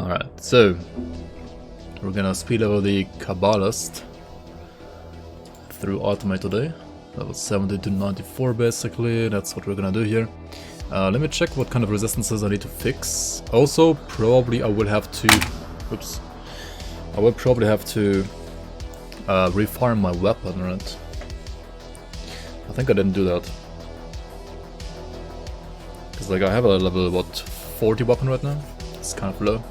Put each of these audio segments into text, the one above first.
Alright, so we're gonna speed level the Cabalist through Automate today. Level 70 to 94 basically, that's what we're gonna do here. Let me check what kind of resistances I need to fix. Also, probably I will have to... Oops. I will probably have to refarm my weapon, right? I think I didn't do that. Because like I have a level, what, 40 weapon right now? It's kind of low.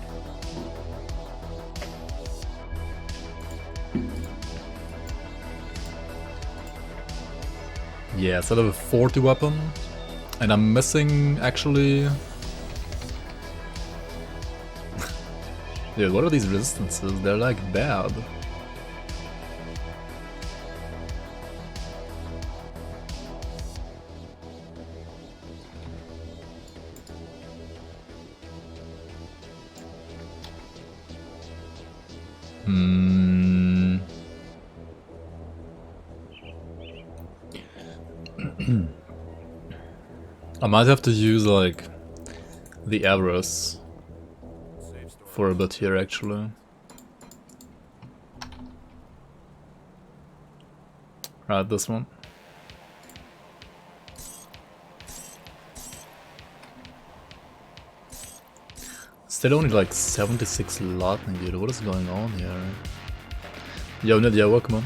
Yeah, it's a level 40 weapon. And I'm missing, actually... Dude, what are these resistances? They're like bad. I might have to use like the Avarice for a bit here actually. Right, this one. Still only like 76 lightning, dude. What is going on here? Yo, Nadia, welcome on.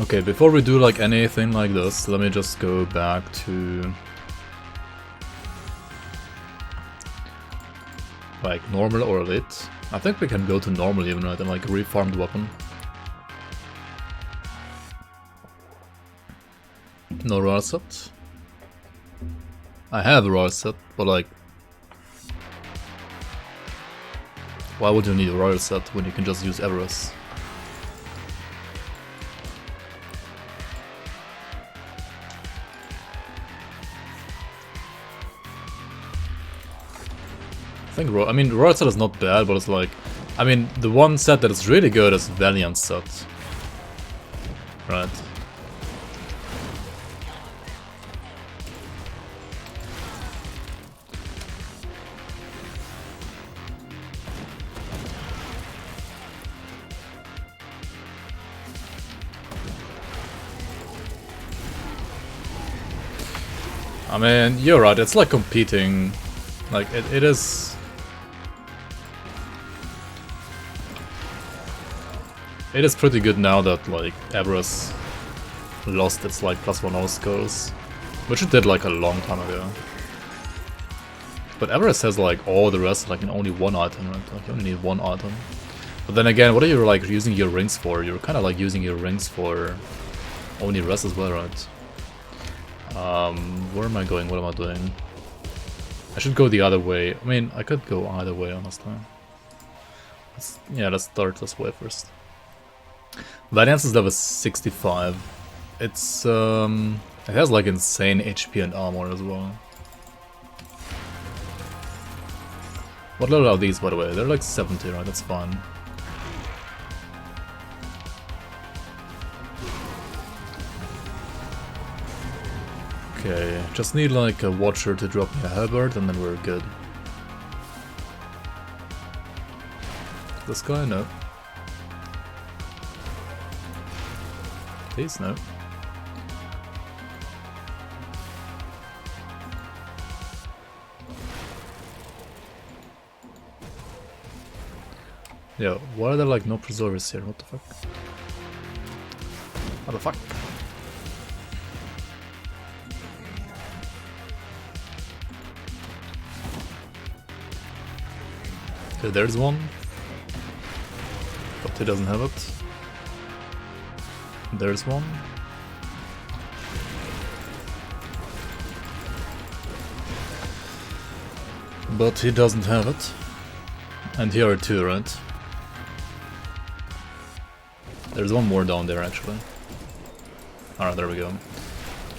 Okay, before we do like anything like this, let me just go back to like normal or elite. I think we can go to normal even, right? And like refarm the weapon. No royal set. I have a royal set, but like, why would you need a royal set when you can just use Avarice? I think royal set is not bad, but it's like, I mean, the one set that is really good is Valiant set, right? I mean, you're right, it's like competing, like, it is... It is pretty good now that, like, Avarice lost its, like, +1 scores, which it did, like, a long time ago. But Avarice has, like, all the rest, like, in only one item, right? Like, you only need one item. But then again, what are you, like, using your rings for? You're kind of, like, using your rings for only rest as well, right? Where am I going? What am I doing? I should go the other way. I mean, I could go either way, honestly. Let's start this way first. Valiance is level 65. It's, it has like insane HP and armor as well. What level are these, by the way? They're like 70, right? That's fine. Okay, just need like a Watcher to drop me a halberd and then we're good. This guy? No. Please, no. Yo, why are there like no preservers here? What the fuck? What the fuck? Okay, there's one. But he doesn't have it. There's one. But he doesn't have it. And here are two, right? There's one more down there, actually. Alright, there we go.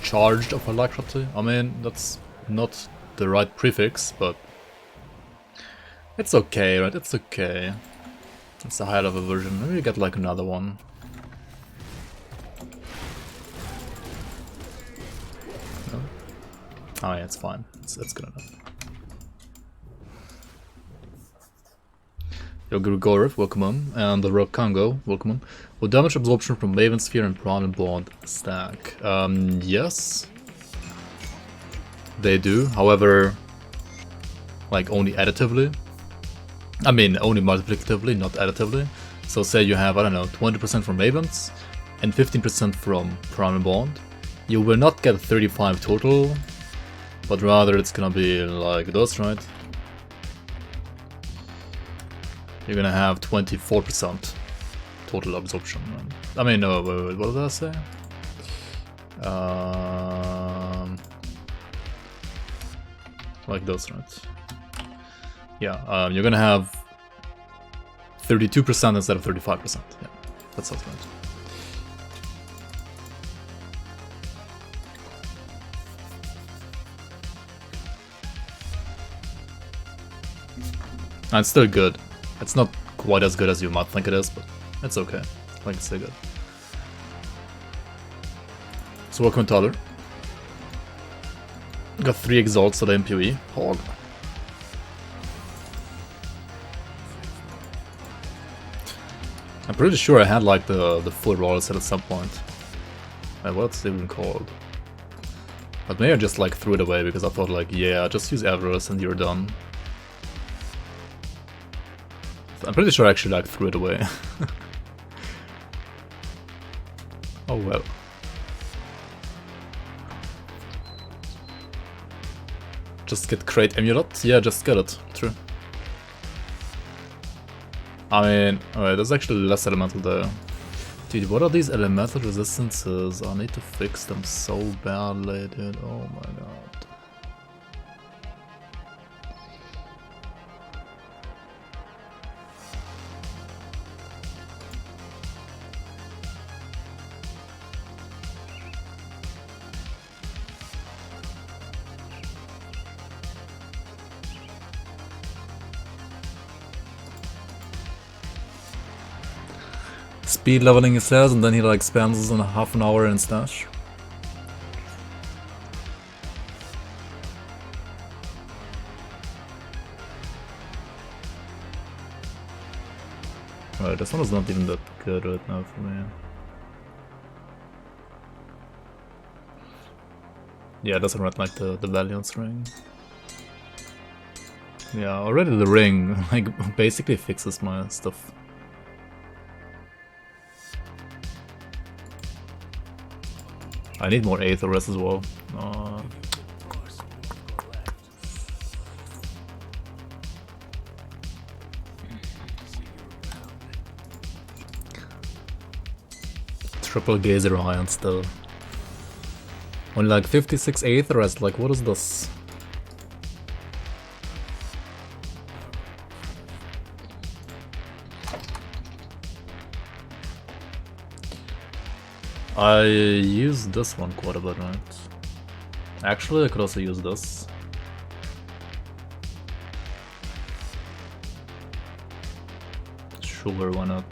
Charged of Alacrity. I mean, that's not the right prefix, but... It's okay, right? It's okay. It's a high level version. Maybe we get like another one. Oh yeah, it's fine. It's good enough. Yo, Grigorov, welcome on. And the Rock Congo, welcome on. Will damage absorption from Maven Sphere and Prominent Bond stack? Yes. They do, however, like only additively. I mean, only multiplicatively, not additively. So say you have, I don't know, 20% from Mavens and 15% from Prominent Bond. You will not get 35 total, but rather it's gonna be like this, right? You're gonna have 24% total absorption. I mean, no, wait, what did I say? Like this, right? Yeah, you're gonna have 32% instead of 35%. Yeah, that sounds right. And it's still good. It's not quite as good as you might think it is, but it's okay. Like, it's still good. So welcome Tyler. Got 3 exalts at the MPE. Hog. I'm pretty sure I had like the full roller set at some point. What's it even called? But maybe I just like threw it away because I thought like, yeah, just use Everest and you're done. I'm pretty sure I actually like threw it away. Oh well. Just get crate amulet? Yeah, just get it. True. I mean, alright, there's actually less elemental there. Dude, what are these elemental resistances? I need to fix them so badly, dude. Oh my god. Speed leveling, he says, and then he like spends in half an hour in stash. Right, this one is not even that good right now for me. Yeah, it doesn't run like the Valiant's ring. Yeah, already the ring like basically fixes my stuff. I need more Aetheress as well. Triple Gazer Iron still. Only like 56 Aetheress, like what is this? I use this one quite a bit, right? Actually, I could also use this. Sure, why not?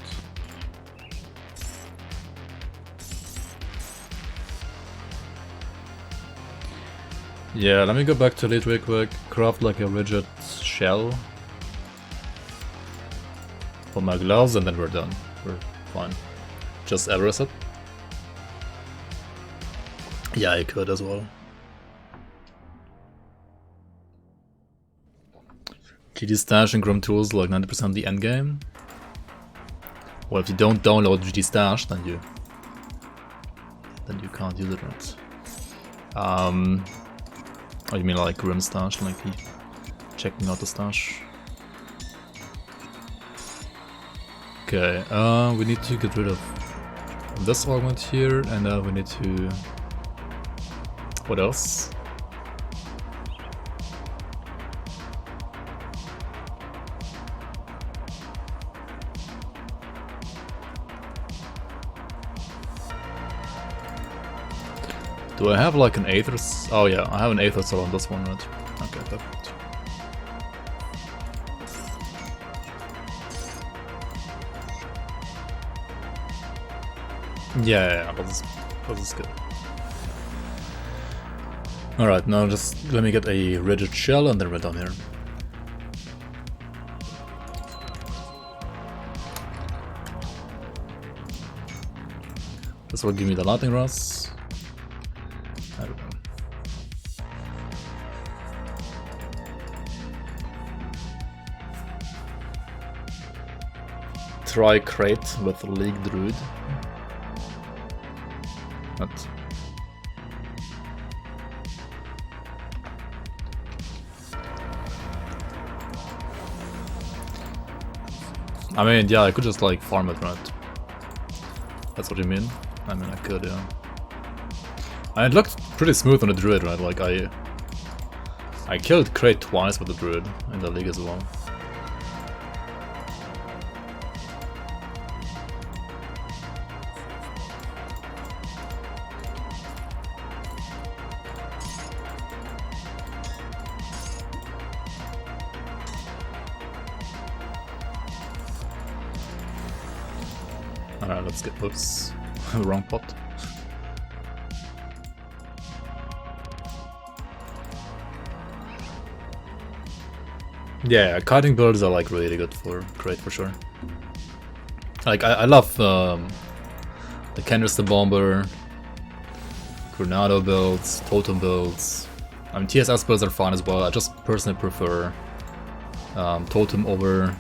Yeah, let me go back to Elite real quick, craft like a rigid shell for my gloves, and then we're done. We're fine. Just Everest it. Yeah, I could as well. GD Stash and grimtools like 90% the endgame. Well, if you don't download GD Stash, then you can't use it, right? Oh, you mean like Grim Stash, like checking out the stash? Okay, we need to get rid of this augment here, and we need to... What else? Do I have like an Aether? Oh yeah, I have an Aether cell on this one, right? Okay, perfect. Yeah, this is good. Alright, now just let me get a rigid shell and then we're done here. This will give me the lightning rods. There we go. Try crate with League Druid. What? I mean, yeah, I could just like farm it, right? That's what you mean? I mean, I could, yeah. And it looked pretty smooth on the druid, right? Like I killed crate twice with the druid in the league as well. Alright, let's get oops. Wrong pot. Yeah, kiting builds are like really good for crate for sure. Like I love the Canvas the Bomber, Granado builds, Totem builds. I mean TSS builds are fine as well. I just personally prefer Totem over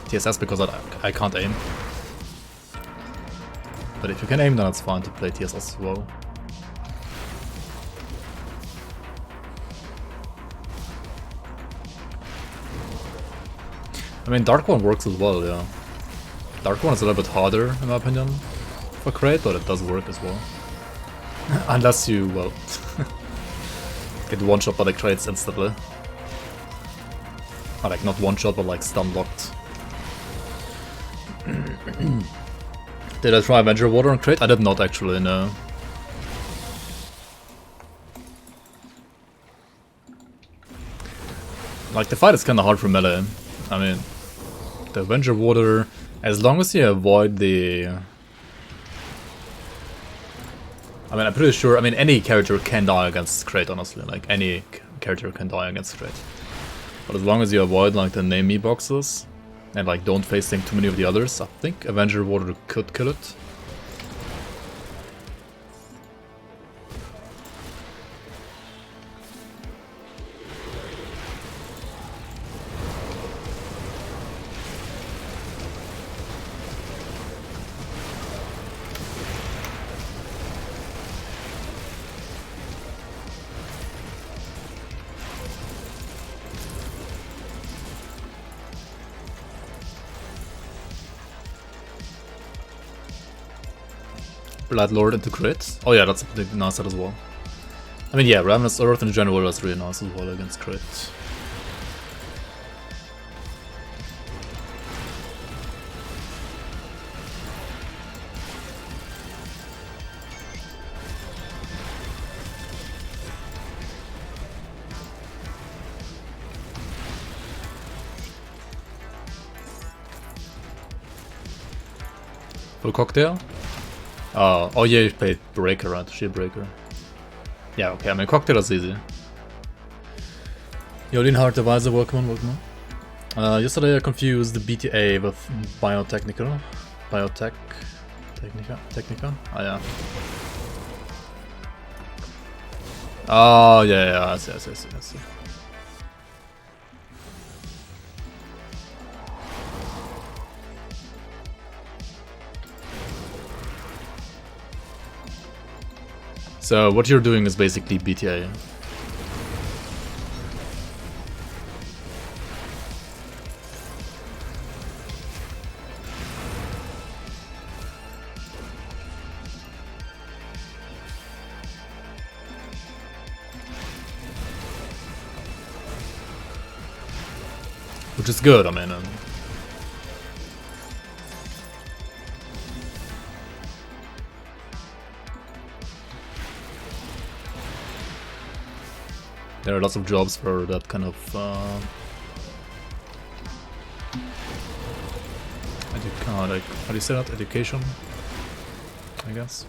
TSS because I can't aim. But if you can aim, then it's fine to play TSS as well. I mean, Dark One works as well, yeah. Dark One is a little bit harder, in my opinion, for crate, but it does work as well. Unless you, well, get one-shot by the crates instantly. Or like, not one-shot, but like stun-locked. Did I try Avenger Water on crate? I did not actually, no. Like, the fight is kinda hard for melee. I mean, the Avenger Water, as long as you avoid the... I mean, I'm pretty sure, I mean, any character can die against crate, honestly. Like, any character can die against crate. But as long as you avoid, like, the name me boxes, and, like, don't face too many of the others, I think Avenger Water could kill it. Blood Lord into crit. Oh yeah, that's a pretty nice set as well. I mean, yeah, Ravenous Earth in general is really nice as well against crit. Full cocktail? Oh yeah, you played Breaker, right? Shield Breaker. Yeah, okay, I mean, Cocktail is easy. Yolin Hart Advisor, welcome on. Yesterday I confused the BTA with Biotechnica. Technica? Oh yeah. Oh yeah, I see. So what you're doing is basically BTA. Which is good, I mean. There are lots of jobs for that kind of like, how do you say that? Education, I guess.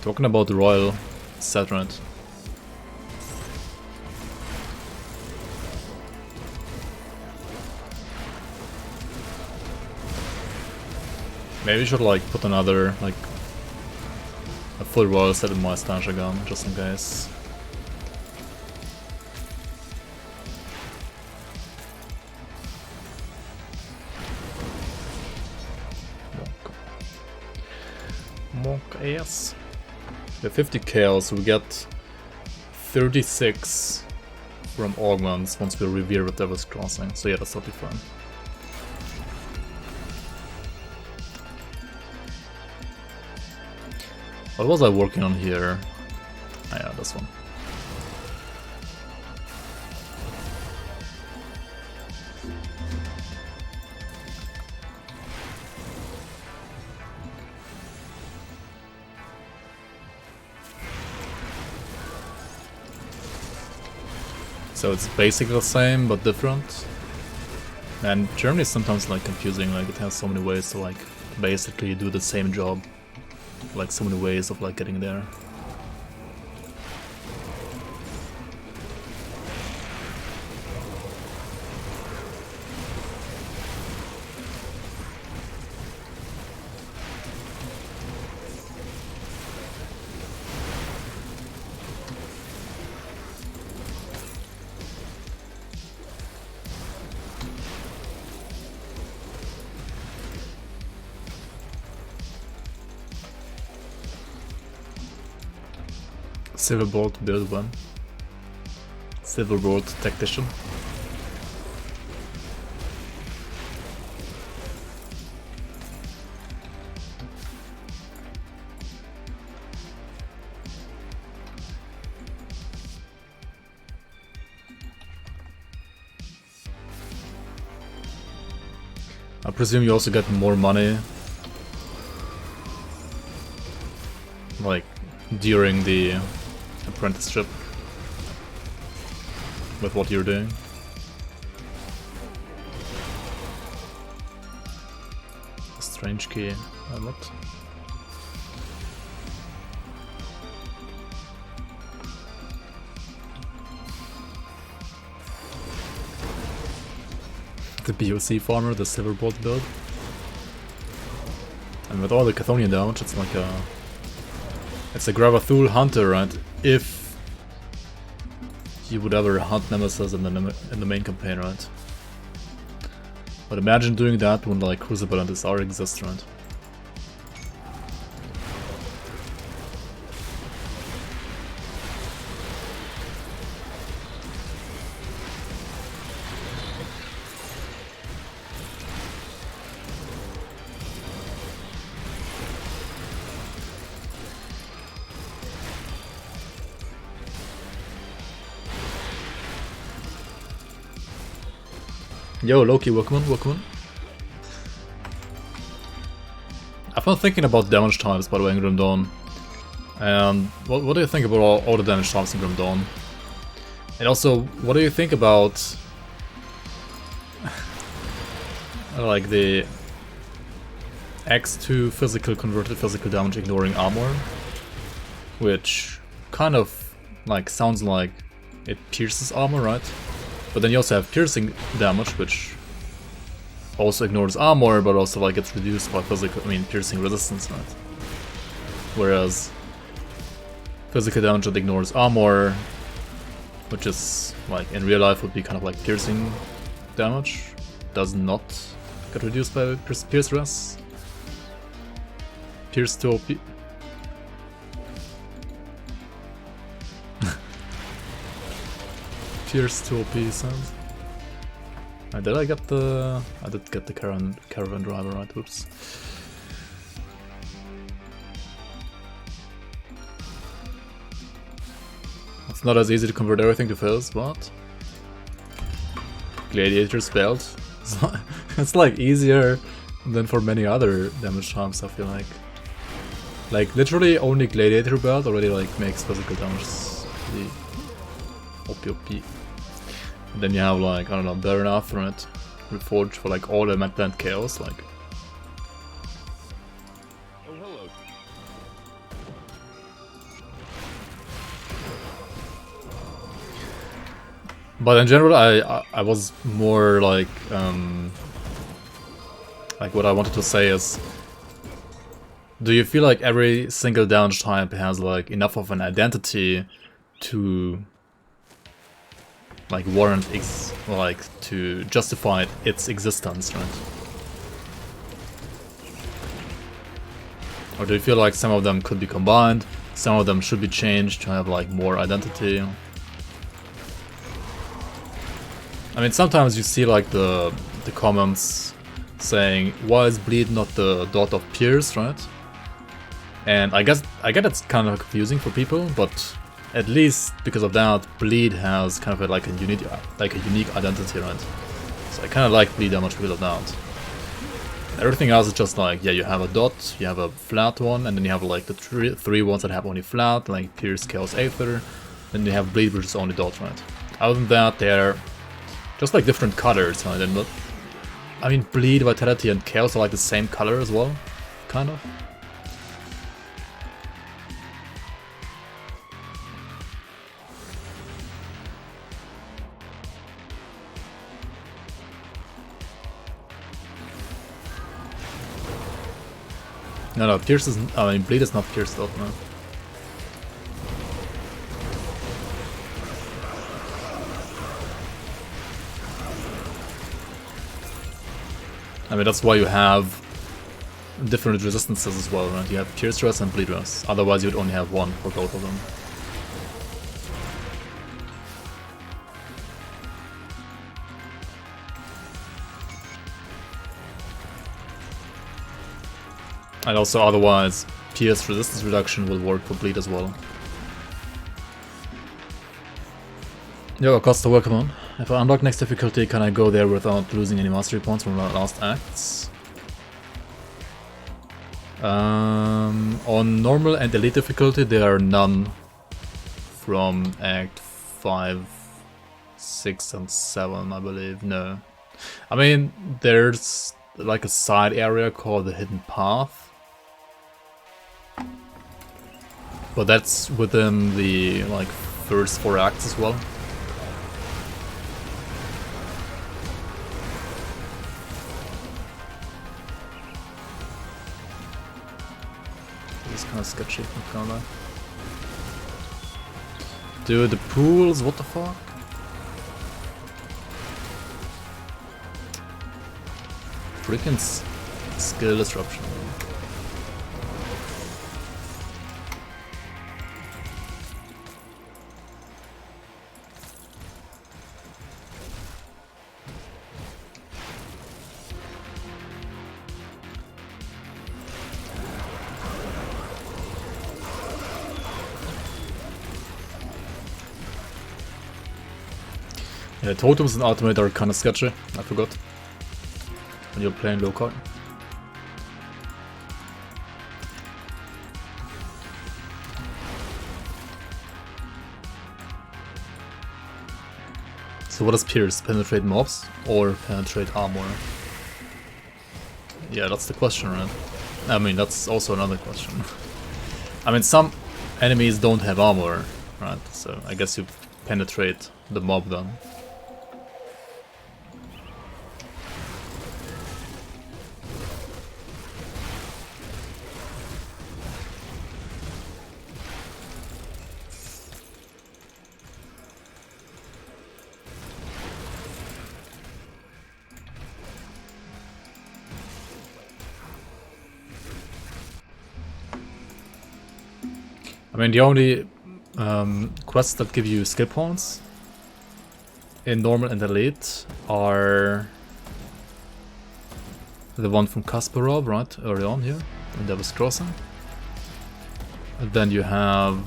Talking about the royal set, right? Maybe we should like put another, like, a full royal set in my stash again, just in case. Monk AS. We have 50 chaos, so we get 36 from augments once we revere with Devil's Crossing, so yeah, that's totally fine. What was I working on here? Ah, yeah, this one. So it's basically the same but different. And Germany is sometimes like confusing, like it has so many ways to like basically do the same job. Like so many ways of like getting there. Silverboard build one. Silverboard tactician. I presume you also get more money, like, during the apprenticeship with what you're doing. A strange key. What? The BOC farmer, the Silverbolt build. And with all the Chthonian damage, it's like a... It's a Gravathul hunter, right? If you would ever hunt Nemesis in the main campaign, right? But imagine doing that when like Crucible and SR exist, right? Yo, Loki, welcome on, welcome on. I've been thinking about damage times, by the way, in Grim Dawn. And what do you think about all the damage times in Grim Dawn? And also, what do you think about like the X2 physical converted physical damage ignoring armor? Which kind of like sounds like it pierces armor, right? But then you also have piercing damage, which also ignores armor, but also like gets reduced by piercing resistance, right? Whereas physical damage that ignores armor, which is like in real life would be kind of like piercing damage, does not get reduced by pierce res. Pierce to OP. Pierce to OP sounds. Did I get the... I did get the caravan driver, right? Whoops. It's not as easy to convert everything to fills, but... Gladiator's belt. It's like easier than for many other damage charms, I feel like. Like literally only Gladiator belt already like makes physical damage the OP. And then you have like, I don't know, Baron Atherit, Reforged for like all the Plant Chaos, like. Oh, hello. But in general, I was more like what I wanted to say is, do you feel like every single damage type has like enough of an identity to like warrant to justify its existence, right? Or do you feel like some of them could be combined, some of them should be changed to have like more identity? I mean, sometimes you see like the comments saying, why is Bleed not the dot of Pierce, right? And I get it's kind of confusing for people, but at least because of that, Bleed has kind of like a unique identity, right? So I kind of like Bleed that much because of that. Everything else is just like, yeah, you have a dot, you have a flat one, and then you have like the three ones that have only flat, like Pierce, Chaos, Aether. Then you have Bleed, which is only dot, right? Other than that, they're just like different colors, right? And I mean, Bleed, Vitality, and Chaos are like the same color as well, kind of. No, Pierce is. I mean, Bleed is not Pierce dot, no. I mean, that's why you have different resistances as well, right? You have Pierce Res and Bleed Res. Otherwise, you would only have one for both of them. And also, otherwise, Pierce resistance reduction will work for Bleed as well. Yo, Costa, welcome on. If I unlock next difficulty, can I go there without losing any mastery points from last acts? On normal and elite difficulty, there are none from Act 5, 6, and 7, I believe. No. I mean, there's like a side area called the Hidden Path. But that's within the like first 4 acts as well. It's kind of sketchy, I'm gonna lie. Dude, the pools, what the fuck? Freaking skill disruption. Yeah, totems and ultimate are kinda sketchy, I forgot. When you're playing low card. So what does Pierce? Penetrate mobs or penetrate armor? Yeah, that's the question, right? I mean, that's also another question. I mean, some enemies don't have armor, right? So I guess you penetrate the mob then. I mean, the only quests that give you skill points in normal and elite are the one from Kasparov, right, early on here, in Devil's Crossing. And then you have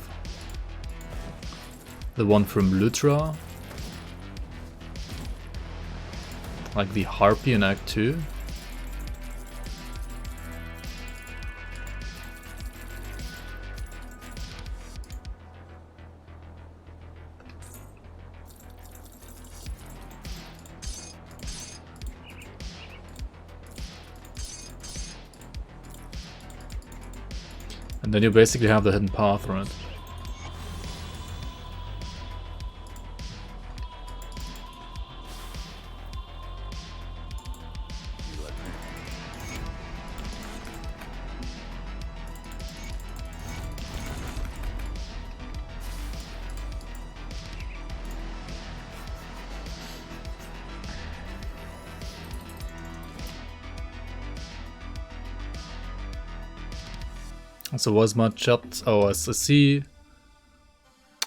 the one from Lutra, like the Harpy in Act 2. And then you basically have the Hidden Path, right? So what's my chat? Oh, I see.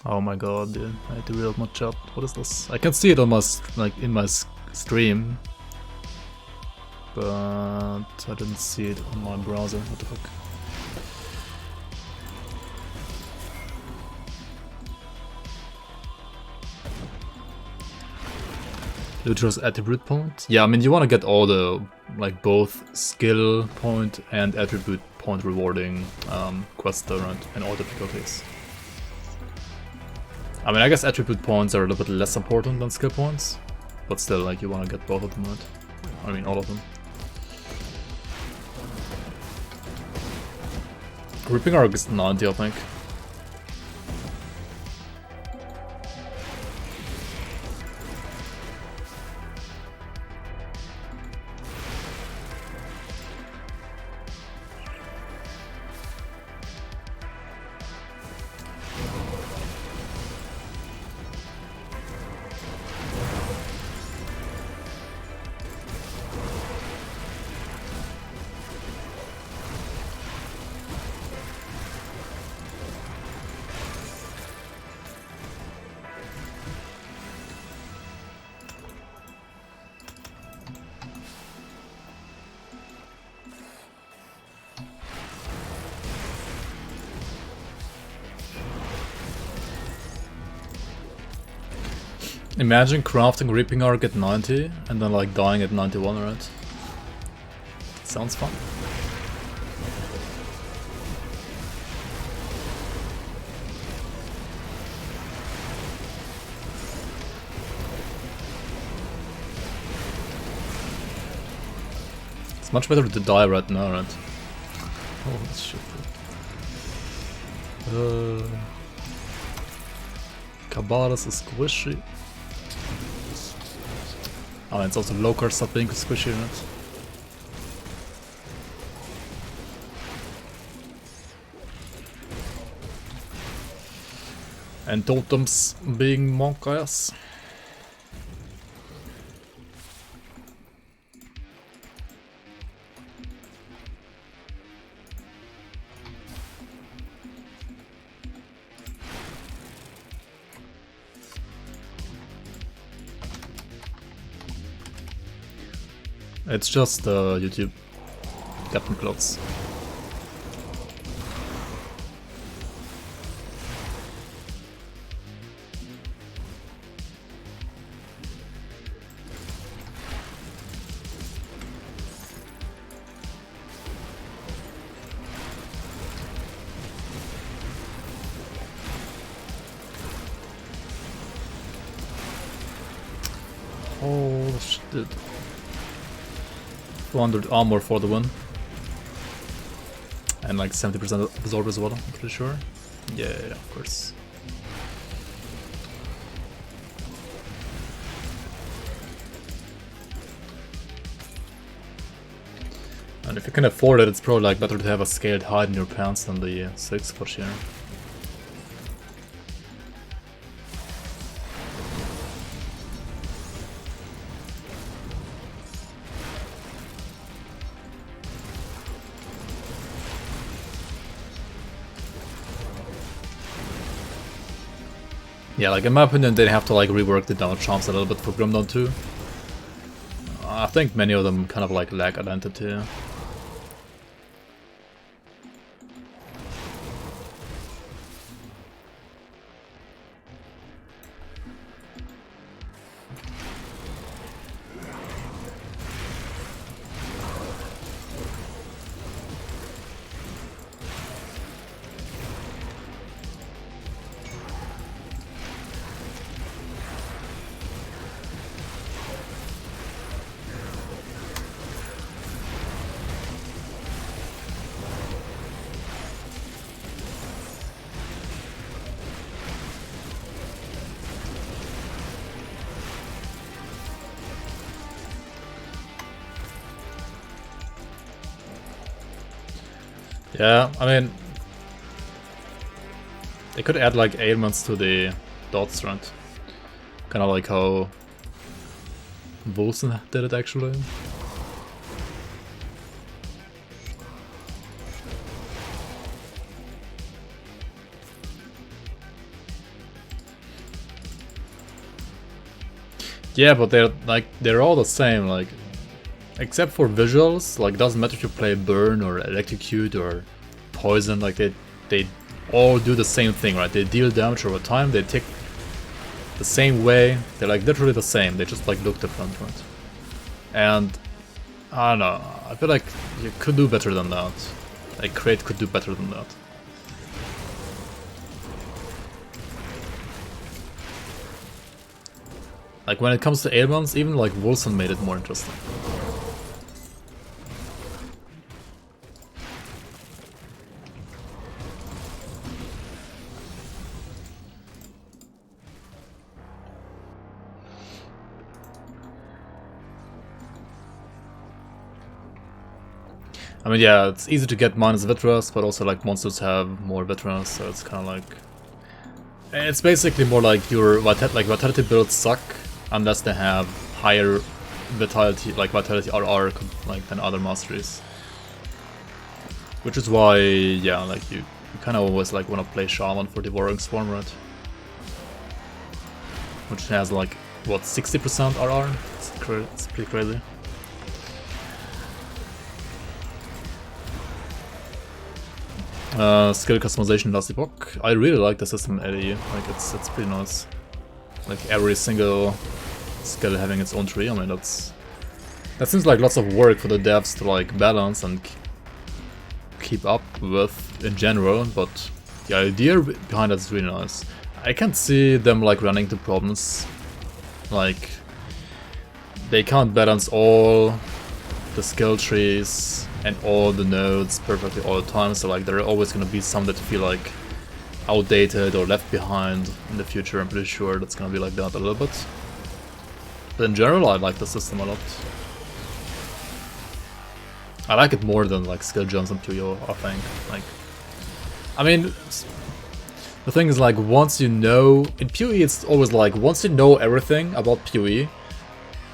Oh my god, dude. I had to reload my chat. What is this? I can see it on my in my stream, but I didn't see it on my browser. What the fuck? Lutra's attribute point? Yeah, I mean you want to get all the both skill point and attribute point rewarding quests around in all difficulties. I mean I guess attribute points are a little bit less important than skill points, but still you want to get both of them right. I mean all of them. Gripping arc is 90 I think. Imagine crafting Ripping Arc at 90 and then dying at 91, right? Sounds fun. It's much better to die right now, right? Oh shit. Cabalist is squishy. Oh, it's also low card stuff being squishy in it. And totems being monk ass. It's just YouTube Captain Clothes. Oh shit. 200 armor for the win. And 70% absorb as well, I'm pretty sure. Yeah, of course. And if you can afford it, it's probably better to have a scaled hide in your pants than the 6 for sure. Yeah, in my opinion, they have to rework the damage charms a little bit for Grim Dawn 2. I think many of them kind of lack identity. Yeah, I mean, they could add ailments to the dots, right? Kind of like how Wilson did it actually. Yeah, but they're all the same, like except for visuals, like doesn't matter if you play burn or electrocute or poison, like they all do the same thing, right? They deal damage over time, they tick the same way, they're like literally the same, they just like look different, right? And I don't know, I feel like you could do better than that. Like Crate could do better than that. Like when it comes to ailments, even like Wilson made it more interesting. I mean, yeah, it's easy to get minus Vitras, but also like monsters have more Vitras, so it's kind of like... It's basically more like your Vitality builds suck unless they have higher Vitality, like Vitality RR, like than other masteries. Which is why, yeah, like you kind of always like want to play Shaman for Devouring Swarm, right? Which has like, what, 60% RR? It's pretty crazy. Skill customization last epoch. I really like the system in LE, like it's pretty nice. Like every single skill having its own tree, I mean that seems like lots of work for the devs to like balance and keep up with in general, but the idea behind that is really nice. I can't see them like running into problems, like they can't balance all the skill trees and all the nodes perfectly all the time, so like there are always gonna be some that feel like outdated or left behind in the future. I'm pretty sure that's gonna be like that a little bit. But in general, I like the system a lot. I like it more than like skill gems and PoE, I think. Like, I mean, the thing is like once you know, in PoE it's always like once you know everything about PoE,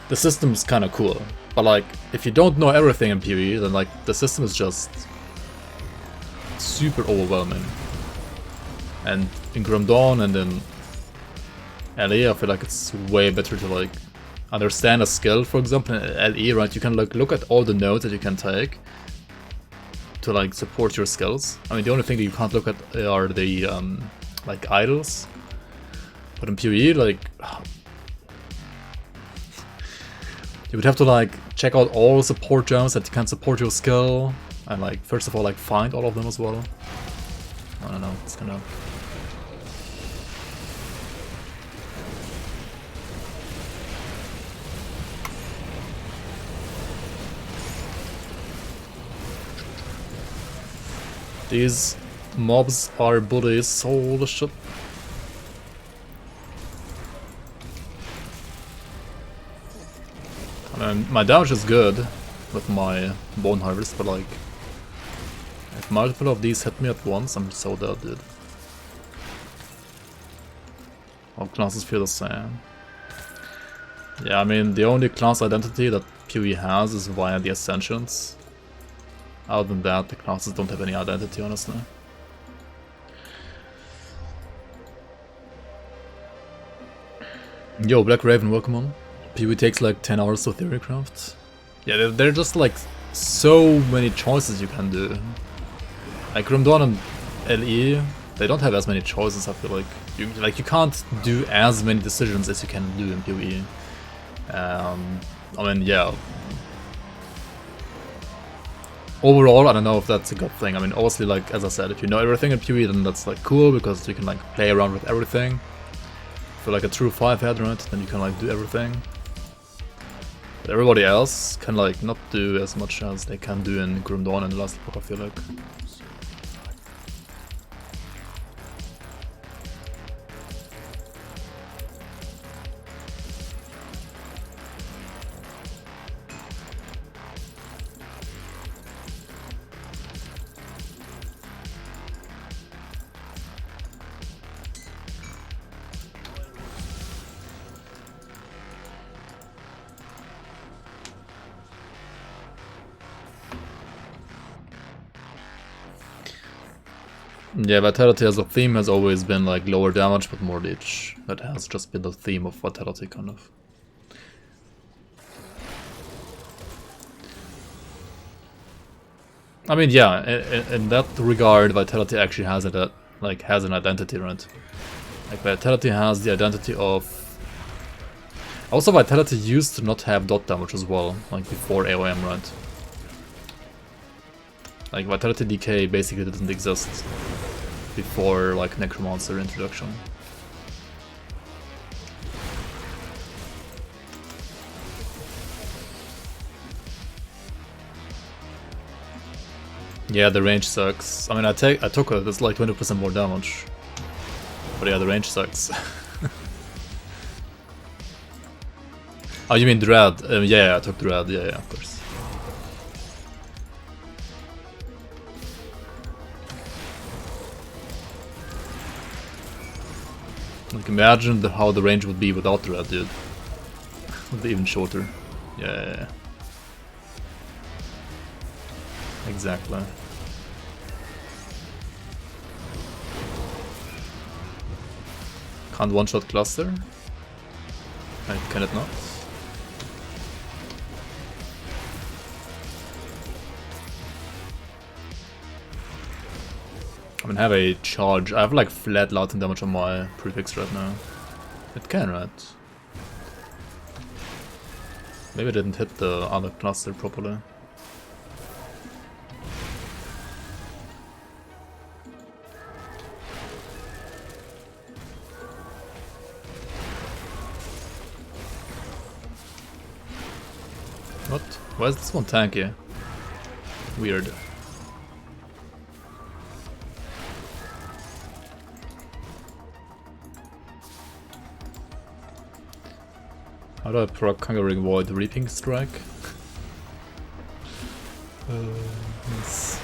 the system is kind of cool. But like, if you don't know everything in PoE, then like the system is just super overwhelming. And in Grim Dawn and in LE, I feel like it's way better to like understand a skill. For example, in LE, right, you can like look at all the nodes that you can take to like support your skills. I mean, the only thing that you can't look at are the like idols. But in PoE, like you would have to like check out all support gems that can support your skill, and like first of all like find all of them as well. I don't know, it's kind of... These mobs are bullies, holy shit. I mean, my damage is good with my Bone Harvest, but like, if multiple of these hit me at once, I'm so dead, dude. All classes feel the same. Yeah, I mean, the only class identity that PoE has is via the Ascensions. Other than that, the classes don't have any identity, honestly. Yo, Black Raven, welcome on. PoE takes like 10 hours to theorycraft. Yeah, there are just like so many choices you can do. Like Grim Dawn and LE, they don't have as many choices, I feel like. You can't do as many decisions as you can do in PoE. I mean, yeah. Overall, I don't know if that's a good thing. I mean, obviously, like, as I said, if you know everything in PoE, then that's like cool, because you can like play around with everything. For like a true 5-head, right, then you can like do everything. But everybody else can like not do as much as they can do in Grim Dawn and the last epoch, I feel like. Yeah, Vitality as a theme has always been like lower damage but more leech. That has just been the theme of Vitality, kind of. I mean, yeah, in that regard, Vitality actually has a has an identity, right? Like Vitality has the identity of. Also, Vitality used to not have dot damage as well, like before AOM, right? Like Vitality Decay basically didn't exist before like Necromancer introduction. Yeah, the range sucks. I mean, I took it. It's like 20% more damage. But yeah, the range sucks. Oh, you mean Dread? Yeah, I took Dread. Yeah, of course. Like, imagine how the range would be without Dread, dude. It would be even shorter. Yeah. Exactly. Can't one-shot cluster? Can it not? I mean, have a charge. I have like flat lightning damage on my prefix right now. It can, right? Maybe I didn't hit the other cluster properly. What? Why is this one tanky? Weird. How do I proc Conquering Void Reaping Strike? Yes.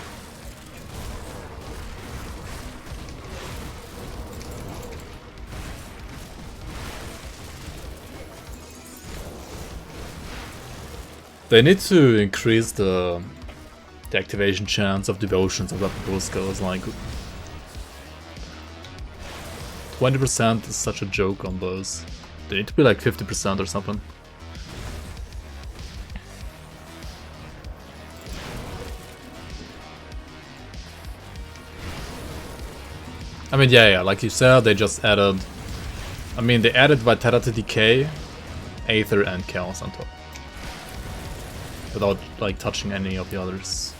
They need to increase the activation chance of devotions of that bow skills. Like 20% is such a joke on those. They need to be like 50% or something. I mean, yeah, like you said, they just added... I mean, they added Vitality Decay, Aether and Chaos on top. Without, like, touching any of the others.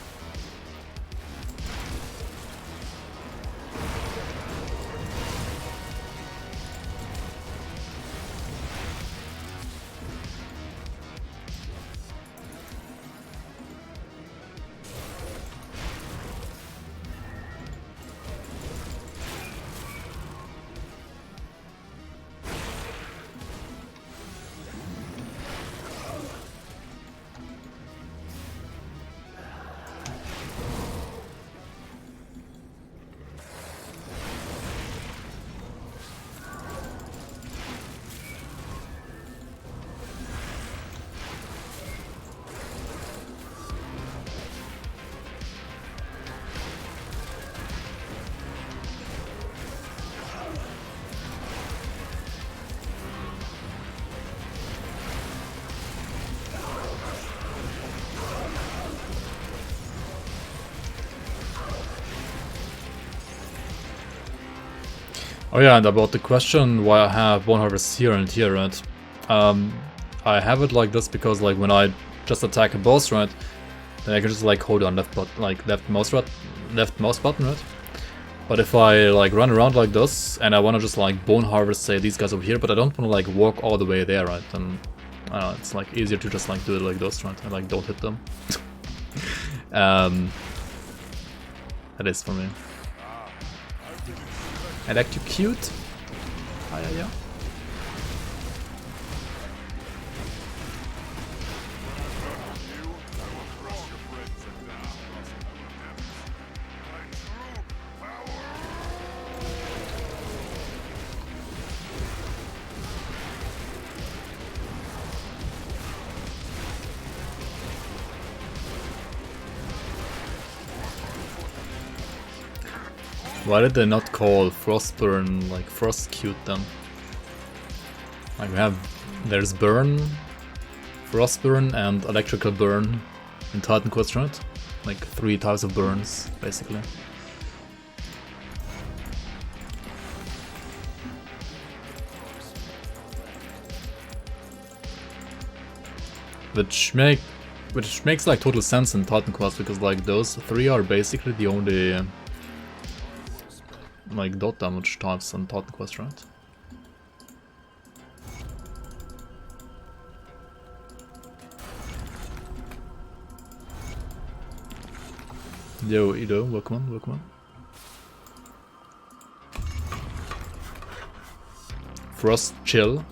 Oh yeah, and about the question why I have one harvest here and here, right? I have it like this because like when I just attack a boss, right, then I can just like hold on left mouse button, right? But if I like run around like this and I want to just like bone harvest, say these guys over here, but I don't want to like walk all the way there, right? Then I don't know, it's like easier to just like do it like this, right? And like don't hit them. That is for me. Electrocute. Yeah. Why did they not call Frostburn like Frostcute then? Like there's Burn, Frostburn and Electrical Burn in Titan Quest, right? like 3 types of burns, basically. Which makes like total sense in Titan Quest, because like those 3 are basically the only like dot damage types on Titan Quest, right? Yo, Ido, welcome on, welcome on. Frost Chill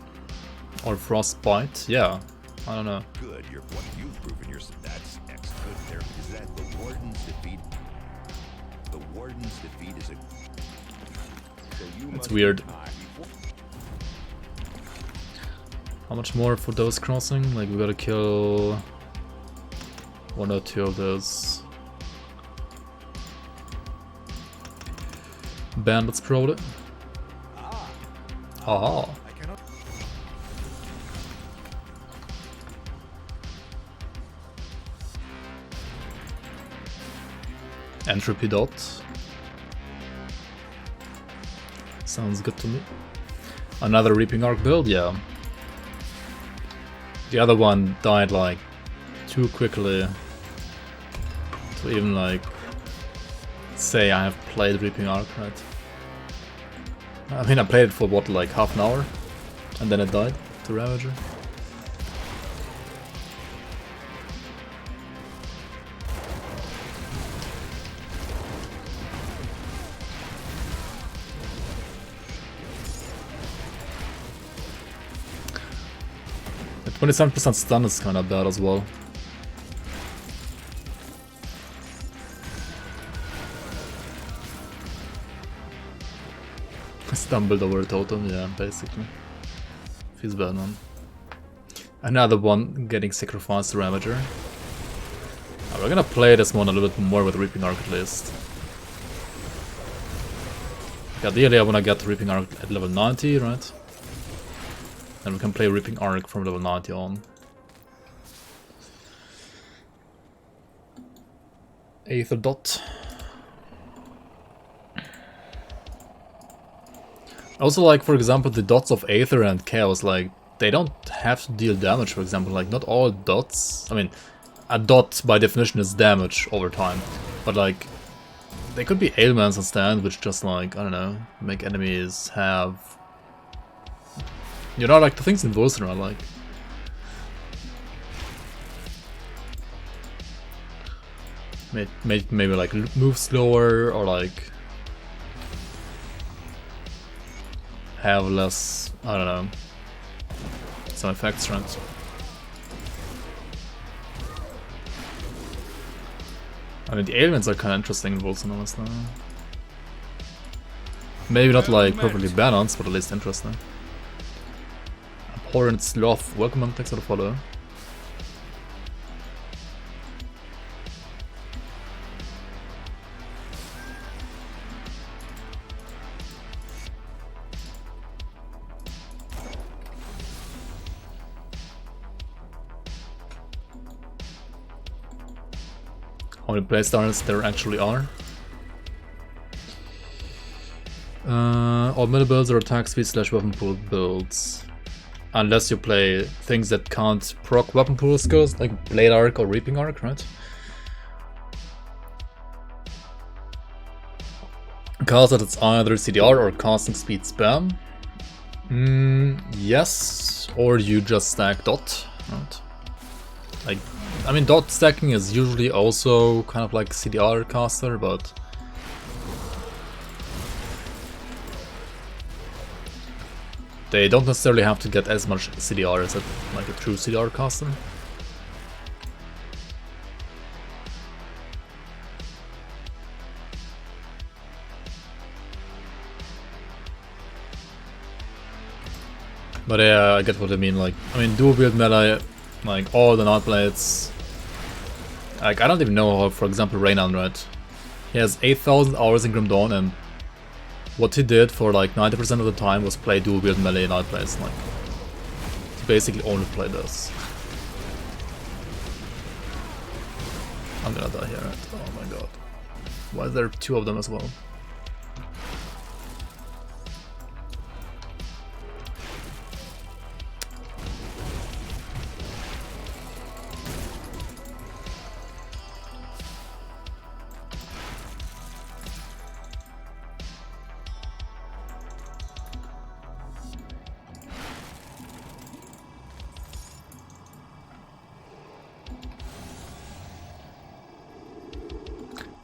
or Frostbite, yeah. I don't know. Good, you've proven yourself. That's good. There is that the Warden's defeat. The Warden's defeat is a. So it's weird. How much more for those crossing? Like we gotta kill 1 or 2 of those bandits probably. Aha. Entropy dot. Sounds good to me. Another Reaping Arc build, yeah. The other one died like too quickly to even like say I have played Reaping Arc, right? I mean, I played it for what, like half an hour, and then it died to Ravager. The 27% stun is kinda bad as well. Stumbled over a totem, yeah, basically. Feels bad, man. Another one getting sacrificed to Ravager. We're gonna play this one a little bit more with Reaping Arc at least. Ideally I wanna get Reaping Arc at level 90, right? And we can play Reaping Arc from level 90 on. Aether dot. Also, like, for example, the dots of Aether and Chaos, like, they don't have to deal damage, for example. Like, not all dots... I mean, a dot, by definition, is damage over time. But, like, they could be ailments instead, which just, like, I don't know, make enemies have... You know, like, the things in Volsner are, like... Maybe, like, move slower, or, like... have less, I don't know, some effects, right? I mean, the ailments are kind of interesting in Volsner, honestly. Maybe not like perfectly balanced, but at least interesting. Abhorrent Sloth, welcome and thanks for the follow. How many playstars there actually are. All middle builds are attack speed / weapon pool builds. Unless you play things that can't proc weapon pool skills, like Blade Arc or Reaping Arc, right? Karl said it's either CDR or casting speed spam. Yes, or you just stack dot, right? Like, I mean, dot stacking is usually also kind of like CDR caster, but they don't necessarily have to get as much CDR as like a true CDR caster. But yeah, I get what I mean. Like, I mean, dual wield melee, like all the Nightblades. Like, I don't even know how, for example, Reynan, right? He has 8,000 hours in Grim Dawn, and what he did for like 90% of the time was play dual wield melee Nightblades. Like, he basically only played this. I'm gonna die here, right? Oh my god. Why is there 2 of them as well?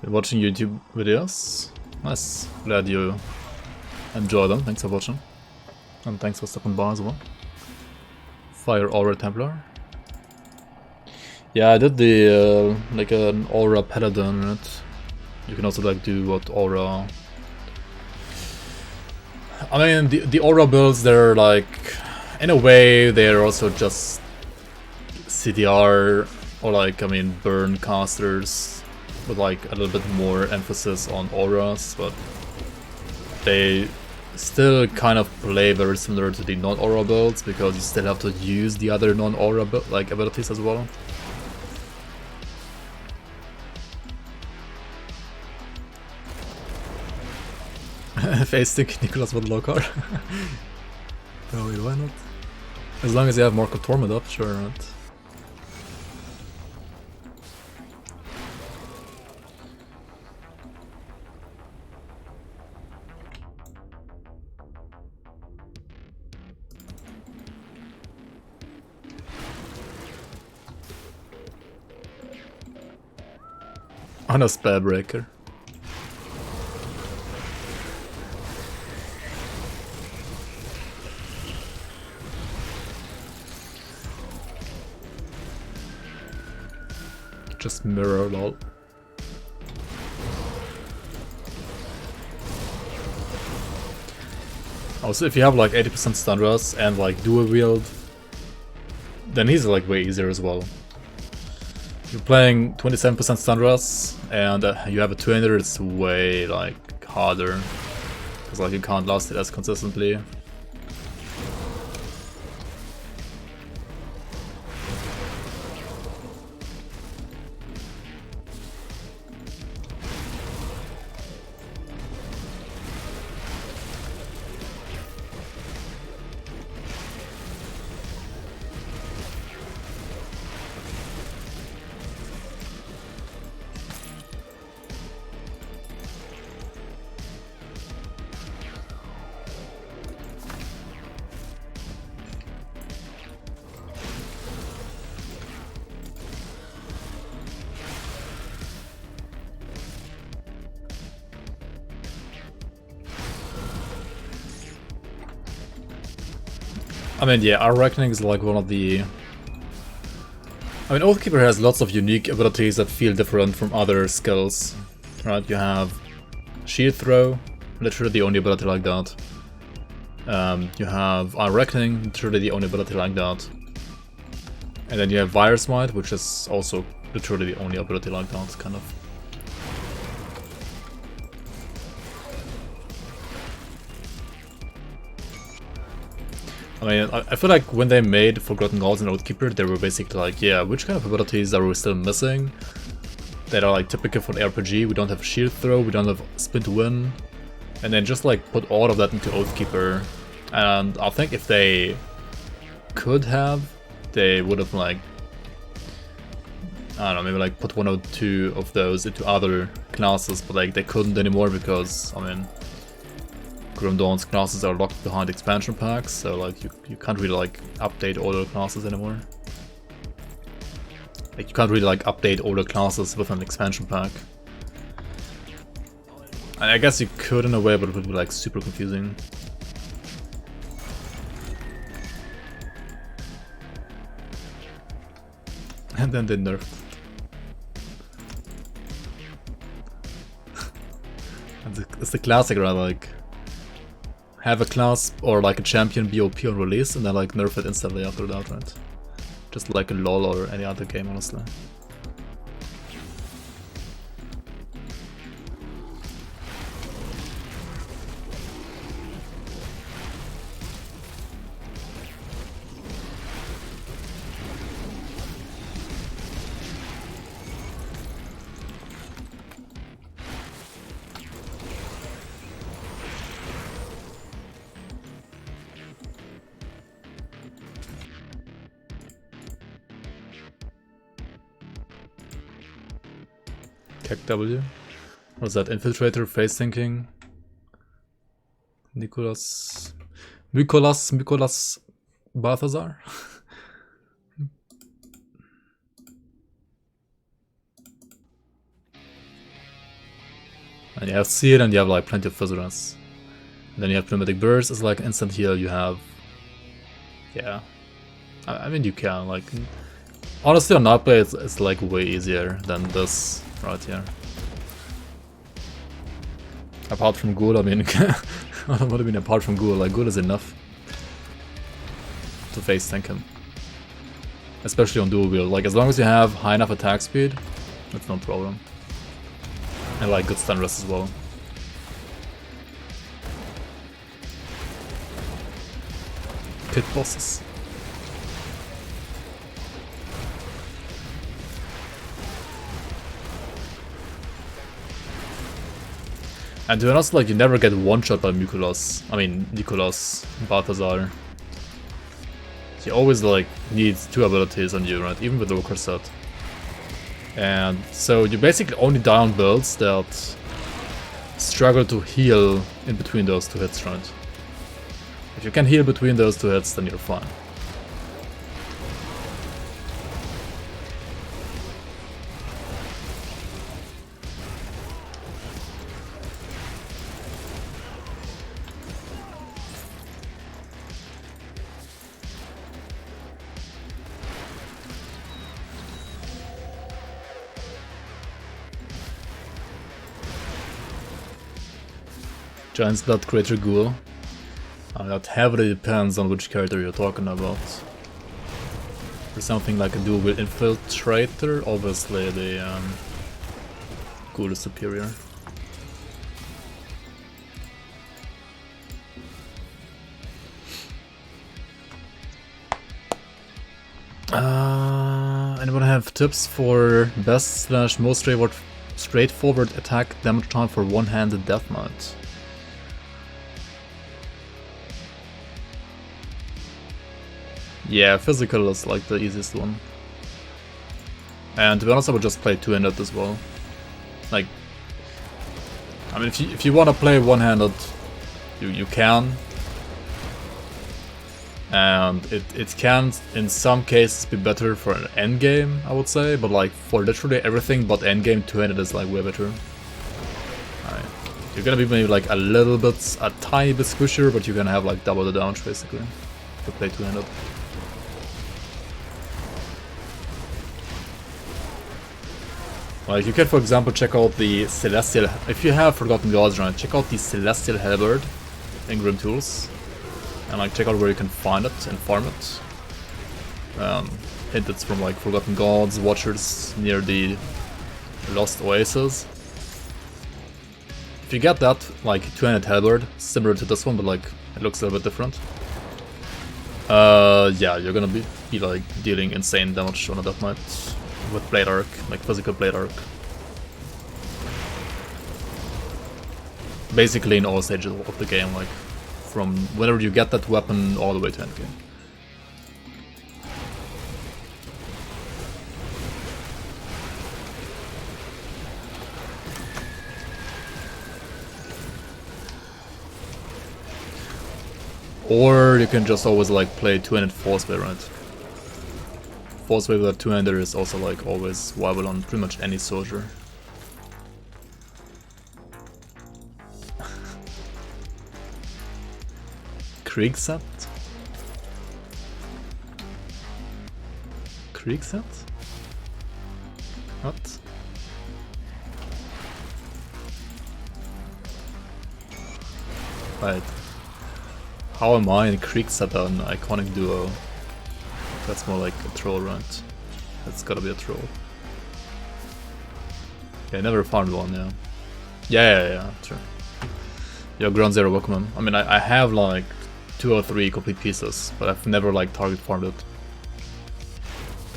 Been watching YouTube videos. Nice. Glad you enjoy them. Thanks for watching. And thanks for stopping by as well. Fire Aura Templar. Yeah, I did the like an Aura Paladin, right? You can also like do what Aura. I mean, the Aura builds, they're like, in a way, they're also just CDR or like, I mean, burn casters with like a little bit more emphasis on auras, but they still kind of play very similar to the non-aura builds because you still have to use the other non-aura like abilities as well. Face-stick Nicholas with low car. Oh, wait, why not? As long as you have more Torment up, sure, right? On a spell breaker. Just mirror lol. Also, if you have like 80% stun rust and like dual wield, then he's like way easier as well. You're playing 27% stun rust and you have a 200, it's way like harder because like you can't last it as consistently. I mean, yeah, our Reckoning is like one of the... I mean, Oathkeeper has lots of unique abilities that feel different from other skills, right? You have Shield Throw, literally the only ability like that. You have our Reckoning, literally the only ability like that. And then you have Virus Smite, which is also literally the only ability like that, kind of. I mean, I feel like when they made Forgotten Gods and Oathkeeper, they were basically like, yeah, which kind of abilities are we still missing? That are like typical for the RPG. We don't have Shield Throw, we don't have Spin to Win. And then just like put all of that into Oathkeeper. And I think if they could have, they would have like, I don't know, maybe like put 1 or 2 of those into other classes, but like they couldn't anymore because, I mean, Grim Dawn's classes are locked behind expansion packs, so like you can't really like update all the classes anymore. Like you can't really like update all the classes with an expansion pack. And I guess you could in a way, but it would be like super confusing. And then they nerfed. It's the classic, right? Like, have a class or like a champion be OP on release and then like nerf it instantly after that, right? Just like a LoL or any other game, honestly. Kek W. What's that? Infiltrator, face thinking. Mykolas Balthazar? And you have Seed and you have like plenty of Fizzerance. Then you have Pneumatic Burst as like instant heal. You have... Yeah. I mean you can like... Honestly on Nightblade it's like way easier than this right here. Apart from Ghoul, I mean... What do you mean apart from Ghoul? Like Ghoul is enough to face tank him. Especially on dual wield. Like as long as you have high enough attack speed, that's no problem. And like good stun rest as well. Pit bosses. And to be honest, like you never get one shot by Mykolas. I mean Nicolas Balthazar. He always like needs 2 abilities on you, right? Even with the Roker set. And so you basically only die on builds that struggle to heal in between those 2 hits, right? If you can heal between those 2 hits, then you're fine. Giant's Blood Creator Ghoul. That heavily depends on which character you're talking about. For something like a dual wield infiltrator, obviously the Ghoul is superior. Anyone have tips for best / most straightforward attack damage time for one-handed Death Knight? Yeah, physical is like the easiest one. And to be honest, I would just play two-handed as well. Like, I mean, if you want to play one-handed, you can. And it can, in some cases, be better for an endgame, I would say. But like, for literally everything but endgame, two-handed is like way better. You're gonna be maybe like a tiny bit squishier, but you're gonna have like double the damage basically to play two-handed. Like you can, for example, check out the Celestial. If you have Forgotten Gods around, check out the Celestial Halberd in grimtools, and like check out where you can find it and farm it. Hint it's from like Forgotten Gods, Watchers near the Lost Oasis. If you get that, like two-handed Halberd, similar to this one, but like it looks a little bit different. Yeah, you're gonna be like dealing insane damage on a Death Knight. With Blade Arc, like physical Blade Arc. Basically in all stages of the game, like from whenever you get that weapon all the way to endgame. Or you can just always like play two-handed Forceway, right? Forceway with a two-hander is also like always viable on pretty much any soldier. Kriegset? Kriegset? What? Right. How am I in Kriegset an iconic duo? That's more like a troll, right? That's gotta be a troll. Yeah, I never found one, yeah. Yeah, sure. Yeah, Ground Zero Pokemon. I mean, I have like 2 or 3 complete pieces, but I've never like target farmed it.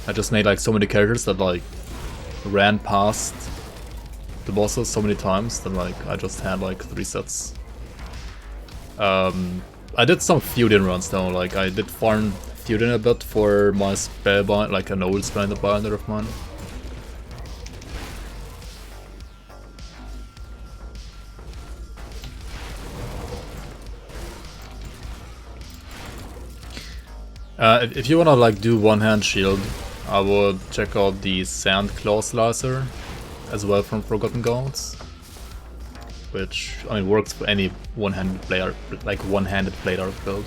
I just made like so many characters that like ran past the bosses so many times that like I just had like 3 sets. I did some feuding runs though, like I did farm feuding a bit for my spellbind, like an old spellbinder of mine. If you wanna like do one-hand shield, I would check out the Sand Claw Slicer as well from Forgotten Gods, which I mean works for any one-handed player, like one-handed blade arc build.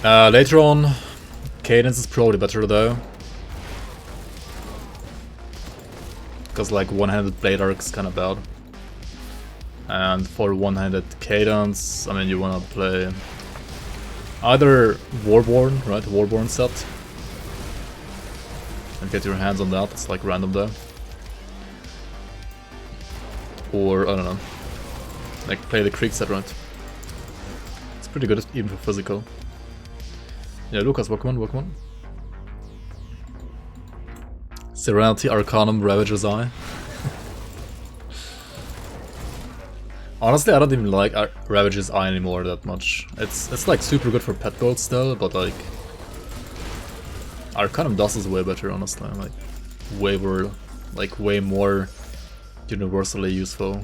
Later on, Cadence is probably better though, because like one-handed blade arc is kind of bad. And for one-handed Cadence, I mean you wanna play either Warborn, right? Warborn set. And get your hands on that, it's like random though. Or, I don't know, like play the Krieg set, right? It's pretty good even for physical. Yeah, Lucas, welcome on. Serenity Arcanum Ravager's Eye. Honestly, I don't even like Ravager's Eye anymore that much. It's like super good for pet builds still, but like Arcanum Dust is way better, honestly. Like way more universally useful.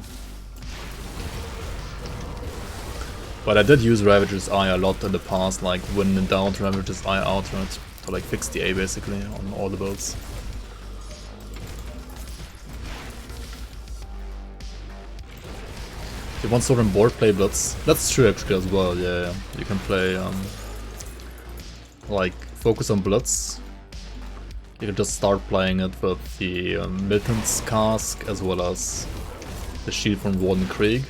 But I did use Ravager's Eye a lot in the past, like when in down to Ravager's Eye outright to like fix the A basically on all the builds. If you want Sovereign board, play Blitz. That's true actually as well, yeah. You can play like focus on Blitz. You can just start playing it with the Milton's Cask as well as the Shield from Warden Krieg.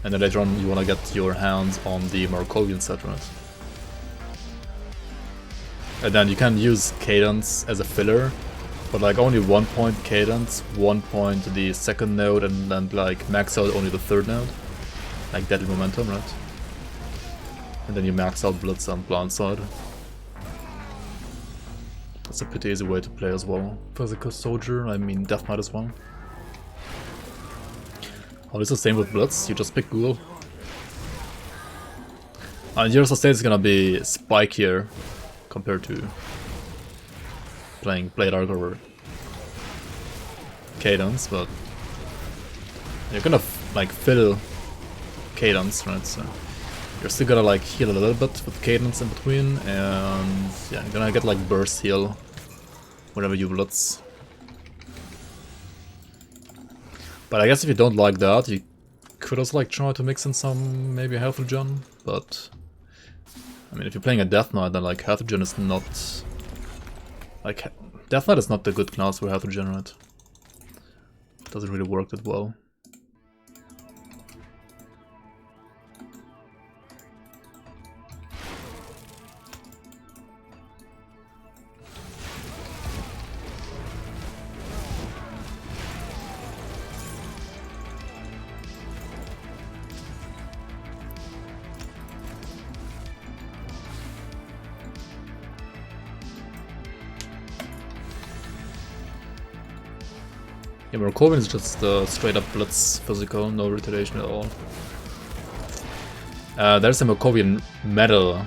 And then later on you wanna get your hands on the Markovian set, right? And then you can use Cadence as a filler, but like only 1 point Cadence, 1 point the second node, and then like max out only the third node. Like Deadly Momentum, right? And then you max out Blitz and Blindside. That's a pretty easy way to play as well. Physical Soldier, I mean Death Knight as well. Oh, it's the same with Blitz, you just pick Ghoul. And your sustain is gonna be spikier compared to playing Blade Arc or Cadence, but you're gonna like fill Cadence, right? So you're still gonna like heal a little bit with Cadence in between, and yeah, you're gonna get like burst heal whenever you Blitz. But I guess if you don't like that, you could also like try to mix in some maybe health regen, but I mean if you're playing a Death Knight, then like health regen is not like Death Knight is not the good class for health regen, right? It doesn't really work that well. Yeah, Markovian is just straight up Blitz physical, no retaliation at all. There's a Markovian medal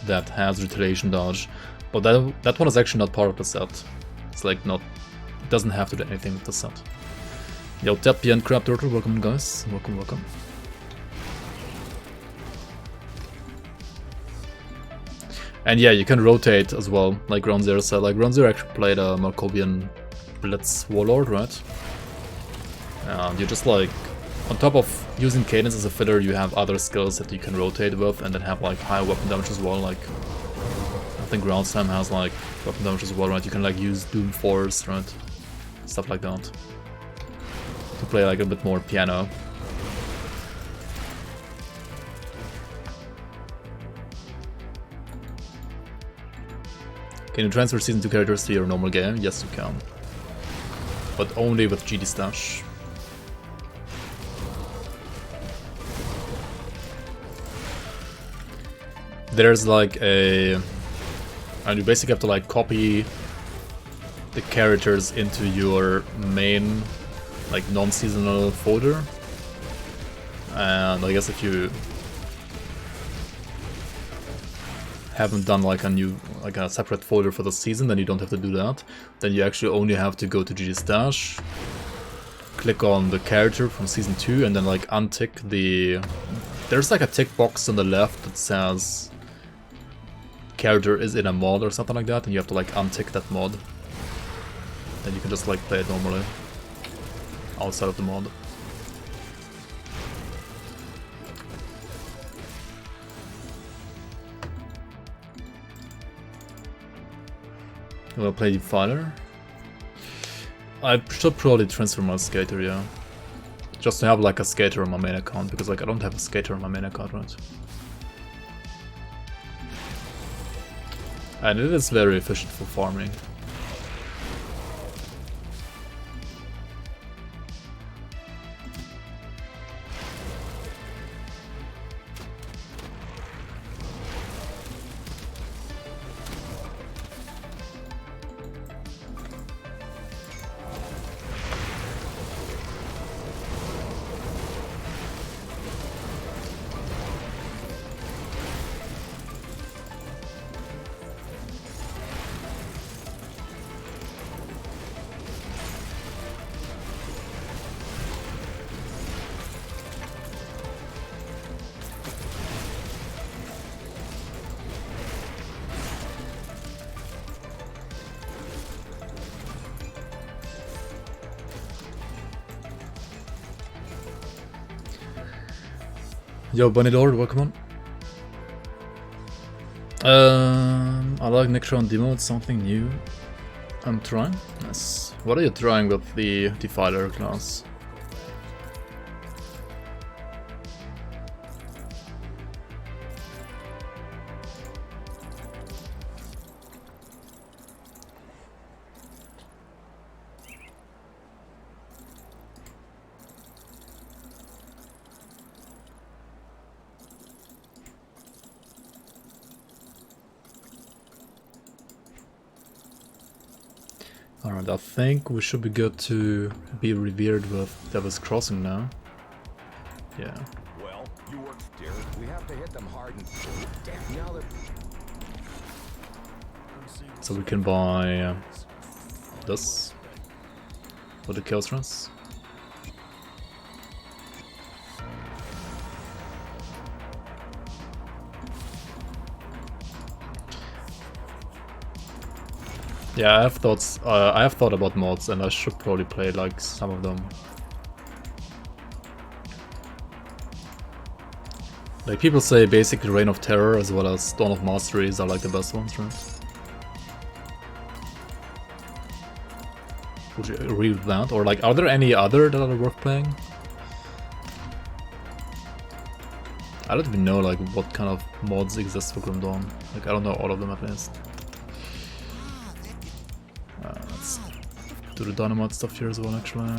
that has retaliation dodge, but that one is actually not part of the set. It's like not, it doesn't have to do anything with the set. Yo, Teppy and Crab Turtle, welcome guys, welcome. And yeah, you can rotate as well, like Ground Zero said. Like Ground Zero actually played a Markovian Blitz Warlord, right? And you just like, on top of using Cadence as a filler, you have other skills that you can rotate with and then have like high weapon damage as well. Like, I think Ground Slam has like weapon damage as well, right? You can like use Doom Force, right? Stuff like that. To play like a bit more piano. Can you transfer Season 2 characters to your normal game? Yes, you can. But only with GD Stash. There's like a... and you basically have to like copy the characters into your main like non-seasonal folder. And I guess if you haven't done like a separate folder for the season, then you don't have to do that. Then you actually only have to go to GG Stash, click on the character from season 2, and then like untick the There's like a tick box on the left that says character is in a mod or something like that, and you have to like untick that mod. Then you can just like play it normally outside of the mod. You wanna play Defiler? I should probably transfer my skater, yeah. Just to have like a skater on my main account, because like I don't have a skater on my main account, right? And it is very efficient for farming. Yo, Bunny Lord, welcome on. I like Necron demo, it's something new. I'm trying. Yes. What are you trying with the Defiler class? Alright, I think we should be good to be revered with Devil's Crossing now. Yeah. Well, you work, dear. We have to hit them hard and damn, now they're... So we can buy this for the Chaos Runs. Yeah, I have thoughts. I have thought about mods, and I should probably play like some of them. Like people say, basically Reign of Terror as well as Dawn of Masteries are like the best ones, right? Would you agree with that? Or like, are there any other that are worth playing? I don't even know like what kind of mods exist for Grim Dawn. Like I don't know all of them at least. Let's do the dynamite stuff here as well, actually.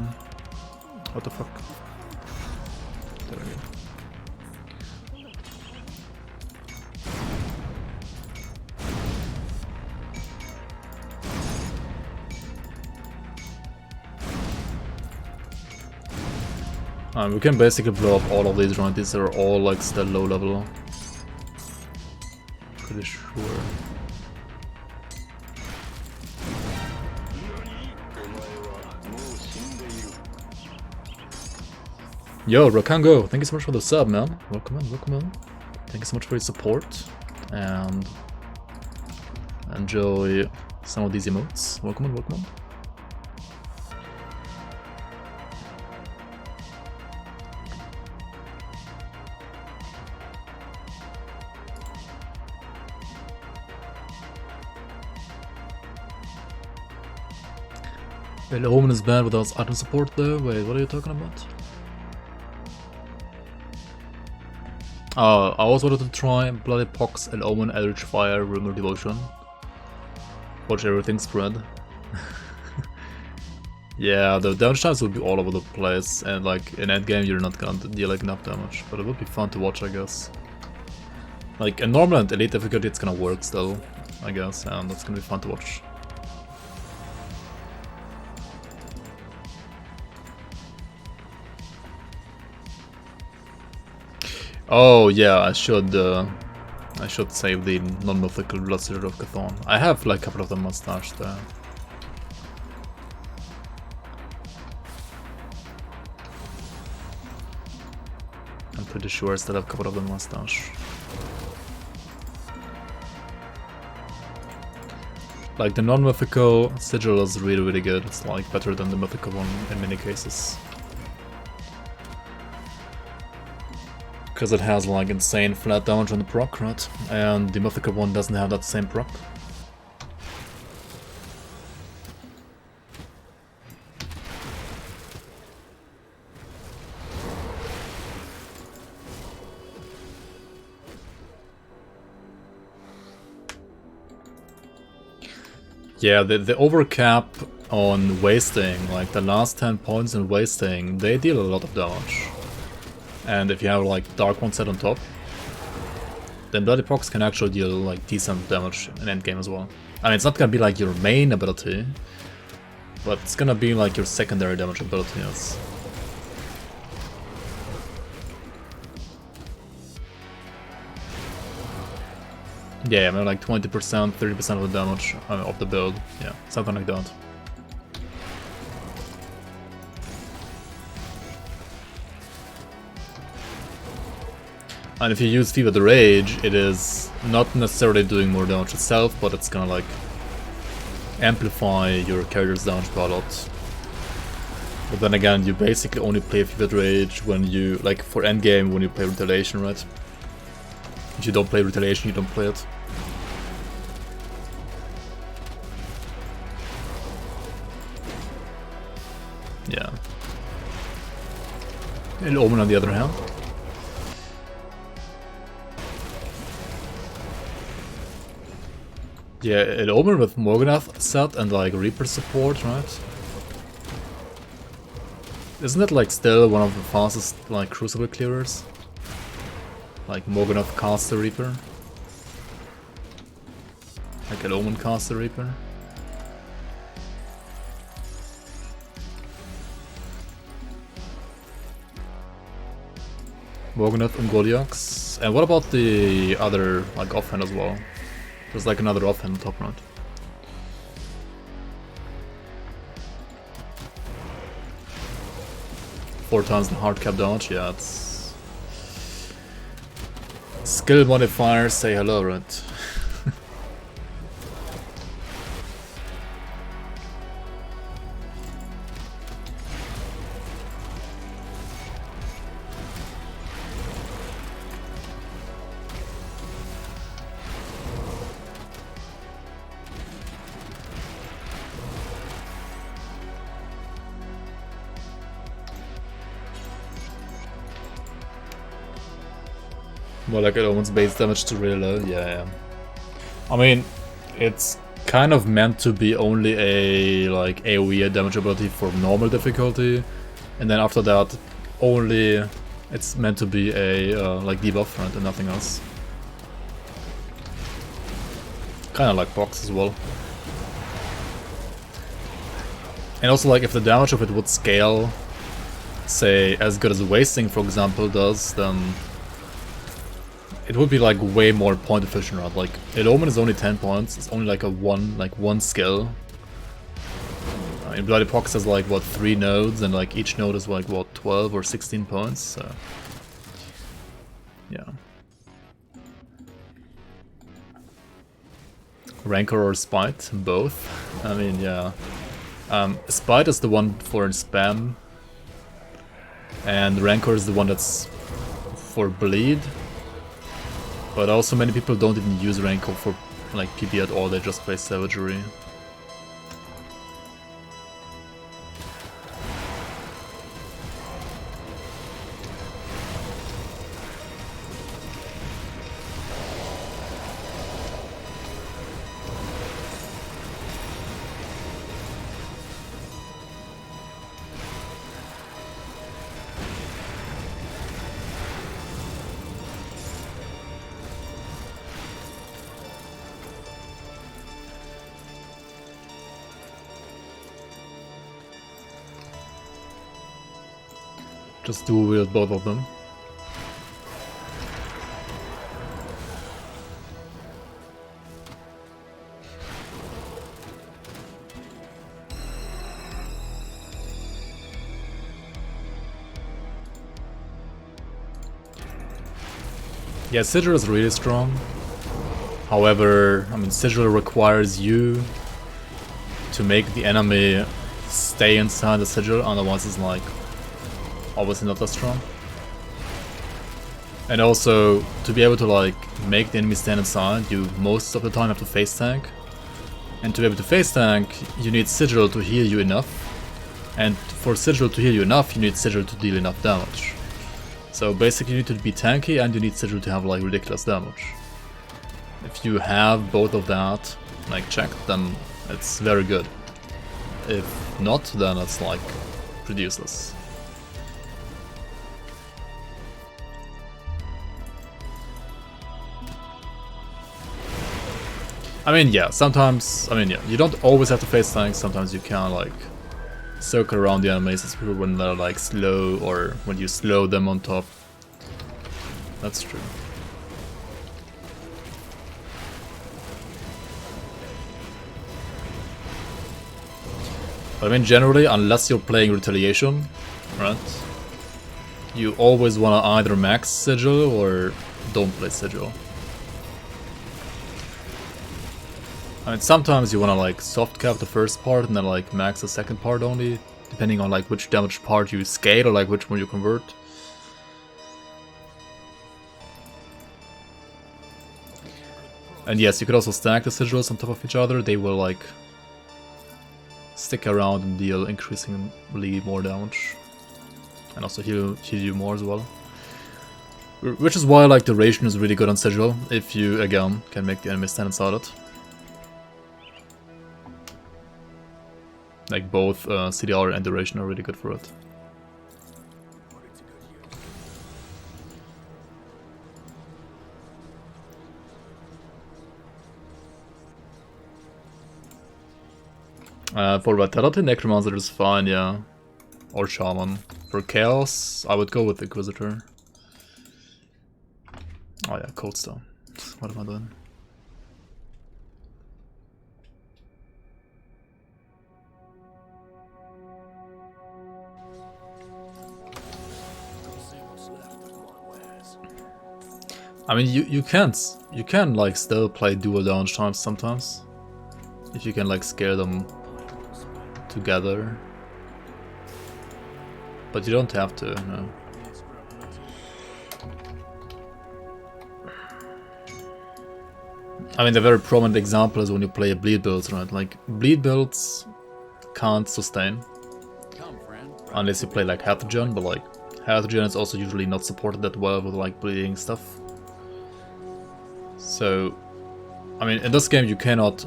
What the fuck? There we go. We can basically blow up all of these, right? These are all like still low level. Pretty sure. Yo, Rakango, thank you so much for the sub, man. Welcome in, welcome in. Thank you so much for your support. And enjoy some of these emotes. Welcome in, welcome in. The Omen is bad without item support though? Wait, what are you talking about? I also wanted to try Bloody Pox, El Omen, Eldritch Fire, Rumor, Devotion. Watch everything spread. Yeah, the damage times would be all over the place, and like in endgame you're not gonna deal like enough damage, but it would be fun to watch, I guess. Like in normal and elite difficulty it's gonna work still, I guess, and that's gonna be fun to watch. Oh yeah, I should save the non-mythical Bloodseeker of Chthon. I have like a couple of them stashed there. I'm pretty sure I still have a couple of them in my stash. Like the non-mythical sigil is really good. It's like better than the mythical one in many cases. Because it has like insane flat damage on the proc, right? And the mythical one doesn't have that same proc. Yeah, the overcap on wasting, like the last 10 points in wasting, they deal a lot of damage. And if you have like Dark One set on top, then Bloody Pox can actually deal like decent damage in endgame as well. I mean, it's not gonna be like your main ability, but it's gonna be like your secondary damage ability, yes. Yeah, maybe like 20%, 30% of the damage of the build. Yeah, something like that. And if you use Fever the Rage, it is not necessarily doing more damage itself, but it's gonna like amplify your character's damage by a lot. But then again, you basically only play Fever the Rage when you, like for endgame, when you play Retaliation, right? If you don't play Retaliation, you don't play it. Yeah. And Omen on the other hand. Yeah, it opened with Morganath set and like Reaper support, right? Isn't it like still one of the fastest like Crucible clearers? Like Morganath casts the Reaper. Like an Omen casts the Reaper. Morganath and Goliox. And what about the other like offhand as well? There's like another offhand on top, right? Four times the hard cap damage, yeah, it's... Skill modifiers say hello, right? More like it Omen's base damage to really low, yeah. I mean, it's kind of meant to be only a like AoE damage ability for normal difficulty, and then after that, only it's meant to be a like debuff, right, and nothing else. Kind of like Box as well. And also, like, if the damage of it would scale, say, as good as Wasting, for example, does, then it would be like way more point efficient, right? Like, Omen is only 10 points, it's only like a one skill. I mean, Bloody Pox has like, what, 3 nodes, and like each node is like, what, 12 or 16 points, so... yeah. Rancor or Spite? Both. I mean, yeah. Spite is the one for spam, and Rancor is the one that's for bleed. But also many people don't even use Rancor for like PP at all, they just play Savagery. Just dual wield both of them. Yeah, Sigil is really strong. However, I mean, Sigil requires you to make the enemy stay inside the Sigil, otherwise it's like obviously not that strong. And also, to be able to like make the enemy stand inside, you most of the time have to face tank. And to be able to face tank, you need Sigil to heal you enough. And for Sigil to heal you enough, you need Sigil to deal enough damage. So basically you need to be tanky and you need Sigil to have like ridiculous damage. If you have both of that like checked, then it's very good. If not, then it's like pretty useless. I mean, yeah, sometimes, I mean, yeah, you don't always have to face tanks, sometimes you can, like, circle around the enemies, especially when they're, like, slow, or when you slow them on top. That's true. But I mean, generally, unless you're playing Retaliation, right, you always want to either max Sigil or don't play Sigil. I mean, sometimes you wanna like soft cap the first part and then like max the second part only, depending on like which damage part you scale or like which one you convert. And yes, you could also stack the sigils on top of each other. They will like stick around and deal increasingly more damage, and also heal you more as well. Which is why like duration is really good on sigil, if you again can make the enemy stand inside it. Like both CDR and duration are really good for it. For Vitality, Necromancer is fine, yeah. Or Shaman. For Chaos, I would go with Inquisitor. Oh yeah, Cold Stone. What am I doing? I mean, you can like still play dual damage times sometimes, if you can like scare them together, but you don't have to. No. I mean, the very prominent example is when you play a bleed builds, right? Like bleed builds can't sustain unless you play like Hathagen, but like Hathagen is also usually not supported that well with like bleeding stuff. So, I mean, in this game you cannot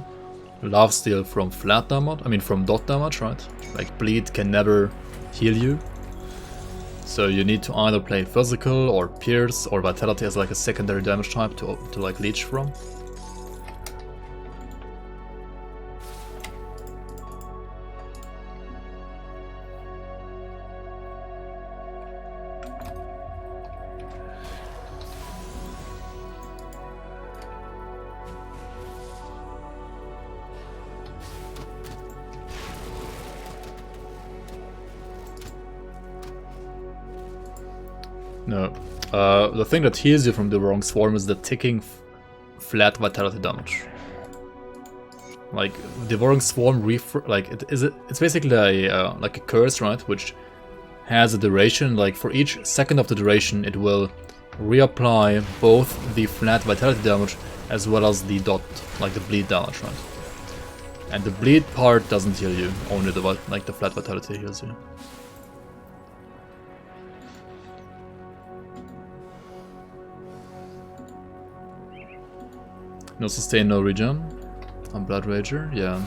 lifesteal from flat damage, I mean from dot damage, right? Like bleed can never heal you. So you need to either play physical or pierce or vitality as like a secondary damage type to like leech from. No. The thing that heals you from the wrong swarm is the ticking flat vitality damage. Like the wrong swarm it's basically a like a curse, right? Which has a duration. Like for each second of the duration, it will reapply both the flat vitality damage as well as the dot, like the bleed damage, right? And the bleed part doesn't heal you. Only the flat vitality heals you. No sustain, no regen. On Blood Rager, yeah.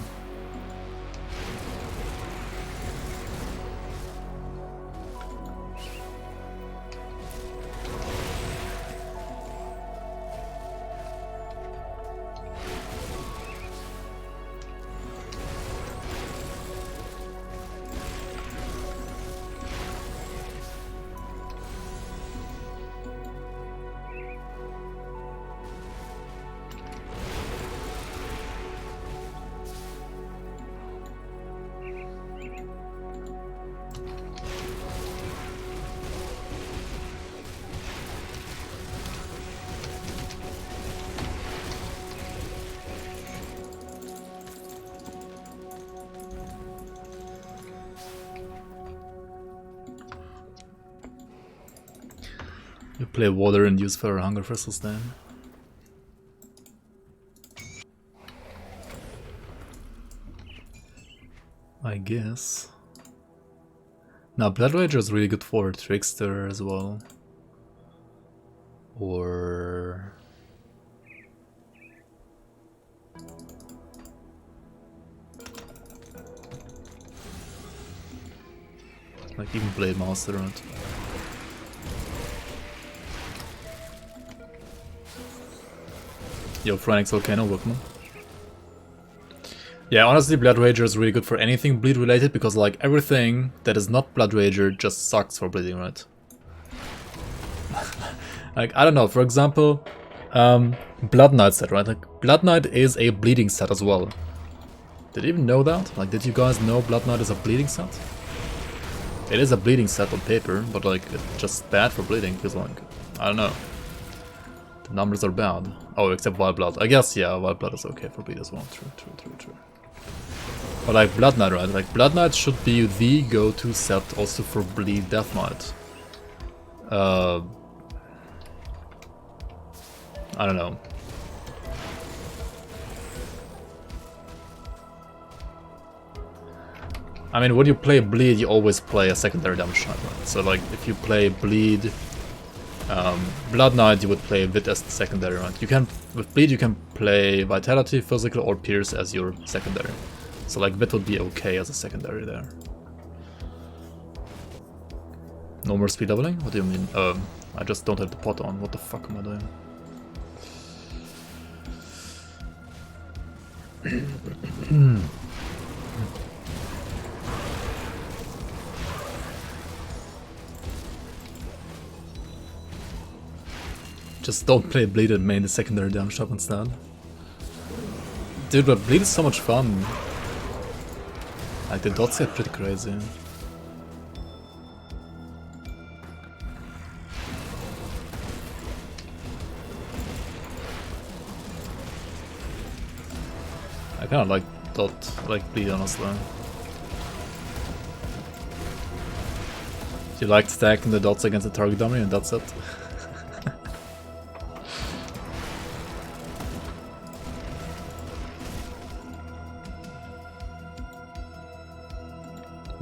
You play water and use for hunger for sustain. I guess. Now Blood Rager is really good for Trickster as well. Or... like even Blade Master, right? Yo, Phoenix Volcano, welcome. Yeah, honestly, Blood Rager is really good for anything bleed related because like everything that is not Blood Rager just sucks for bleeding, right? Like, I don't know, for example, Blood Knight set, right? Like, Blood Knight is a bleeding set as well. Did you even know that? Like, did you guys know Blood Knight is a bleeding set? It is a bleeding set on paper, but like, it's just bad for bleeding because like, I don't know. The numbers are bad. Oh, except Wild Blood. I guess, yeah, Wild Blood is okay for bleed as well. True. But like Blood Knight, right? Like Blood Knight should be the go-to set also for bleed Death Knight. I don't know. I mean, when you play bleed, you always play a secondary damage type, right? So like, if you play bleed, Blood Knight, you would play Vit as the secondary, right? You can, with bleed, you can play Vitality, Physical, or Pierce as your secondary. So like, Vit would be okay as a secondary there. No more speed leveling? What do you mean? I just don't have the pot on. What the fuck am I doing? Just don't play bleed and main the secondary damage up instead. Dude, but bleed is so much fun. Like the dots get pretty crazy. I kinda like bleed honestly. You like stacking the dots against the target dummy and that's it.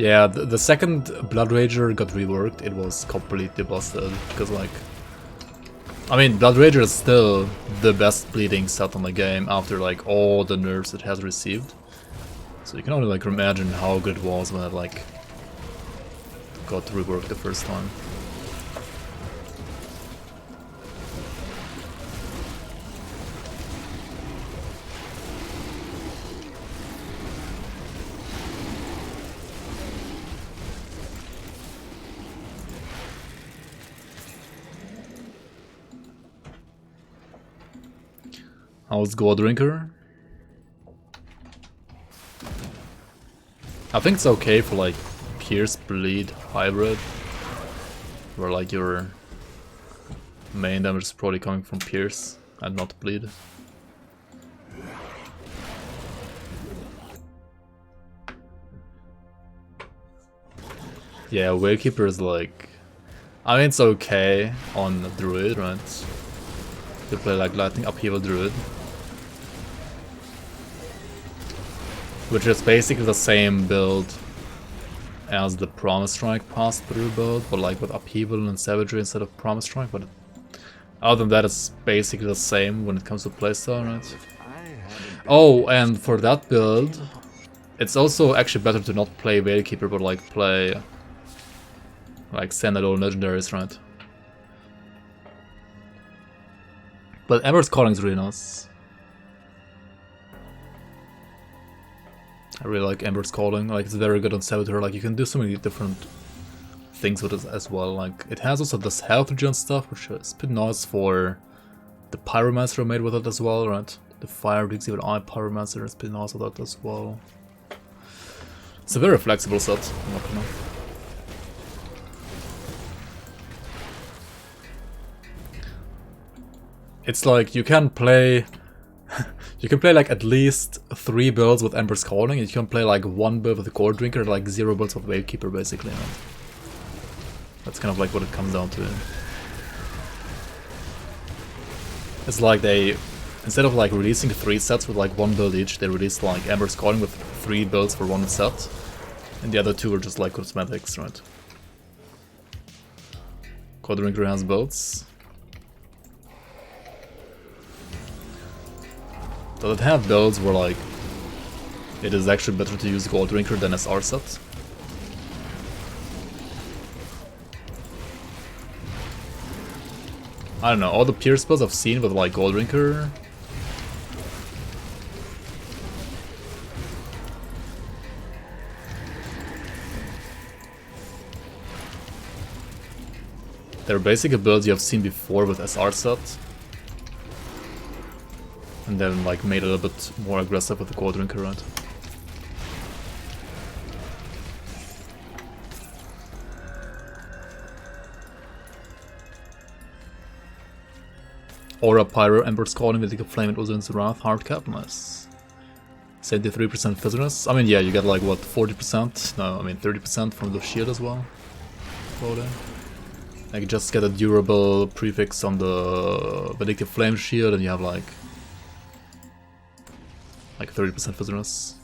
Yeah, the second Blood Rager got reworked, it was completely busted, because like... I mean, Blood Rager is still the best bleeding set on the game after like all the nerfs it has received. So you can only like imagine how good it was when it like got reworked the first time. How's Go Drinker? I think it's okay for like Pierce Bleed Hybrid, where like your main damage is probably coming from Pierce and not Bleed. Yeah, Wakekeeper is like... I mean, it's okay on Druid, right? You play like Lightning Upheaval Druid. Which is basically the same build as the Promise Strike pass-through build, but like with Upheaval and Savagery instead of Promise Strike, but other than that it's basically the same when it comes to playstyle, right? Oh, and for that build, it's also actually better to not play Veilkeeper, but like play like standalone legendaries, right? But Ember's Calling is really nice. I really like Ember's Calling, like it's very good on Saboteur, like you can do so many different things with it as well. Like it has also this health regen stuff, which is pretty nice for the Pyromancer I made with it as well, right? The Fire Dixie with Eye Pyromancer is pretty nice with that as well. It's a very flexible set, I'm not gonna. It's like you can play like at least 3 builds with Ember's Calling, and you can play like 1 build with the Core Drinker, like 0 builds with Wavekeeper basically. Right? That's kind of like what it comes down to. It's like they, instead of like releasing 3 sets with like 1 build each, they released like Ember's Calling with 3 builds for 1 set. And the other 2 are just like cosmetics, right? Codrinker has builds. Does it have builds where like it is actually better to use Gold Drinker than SR set? I don't know, all the Pierce builds I've seen with like Gold Drinker. They're basically builds you have seen before with SR set. And then like made it a little bit more aggressive with the Gold Drinker, right? Aura Pyro, Ember's Calling, Mythical Flame, and Ozun's Wrath, Hard Cap, nice. 73% Fizziness. I mean, yeah, you get like what, 40%? No, I mean 30% from the shield as well. Loading. Like, just get a durable prefix on the Vindictive Flame shield, and you have like 30% Fizziness.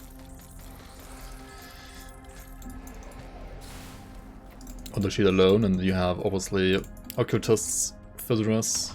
On the shield alone, and you have obviously Occultist's Fizziness.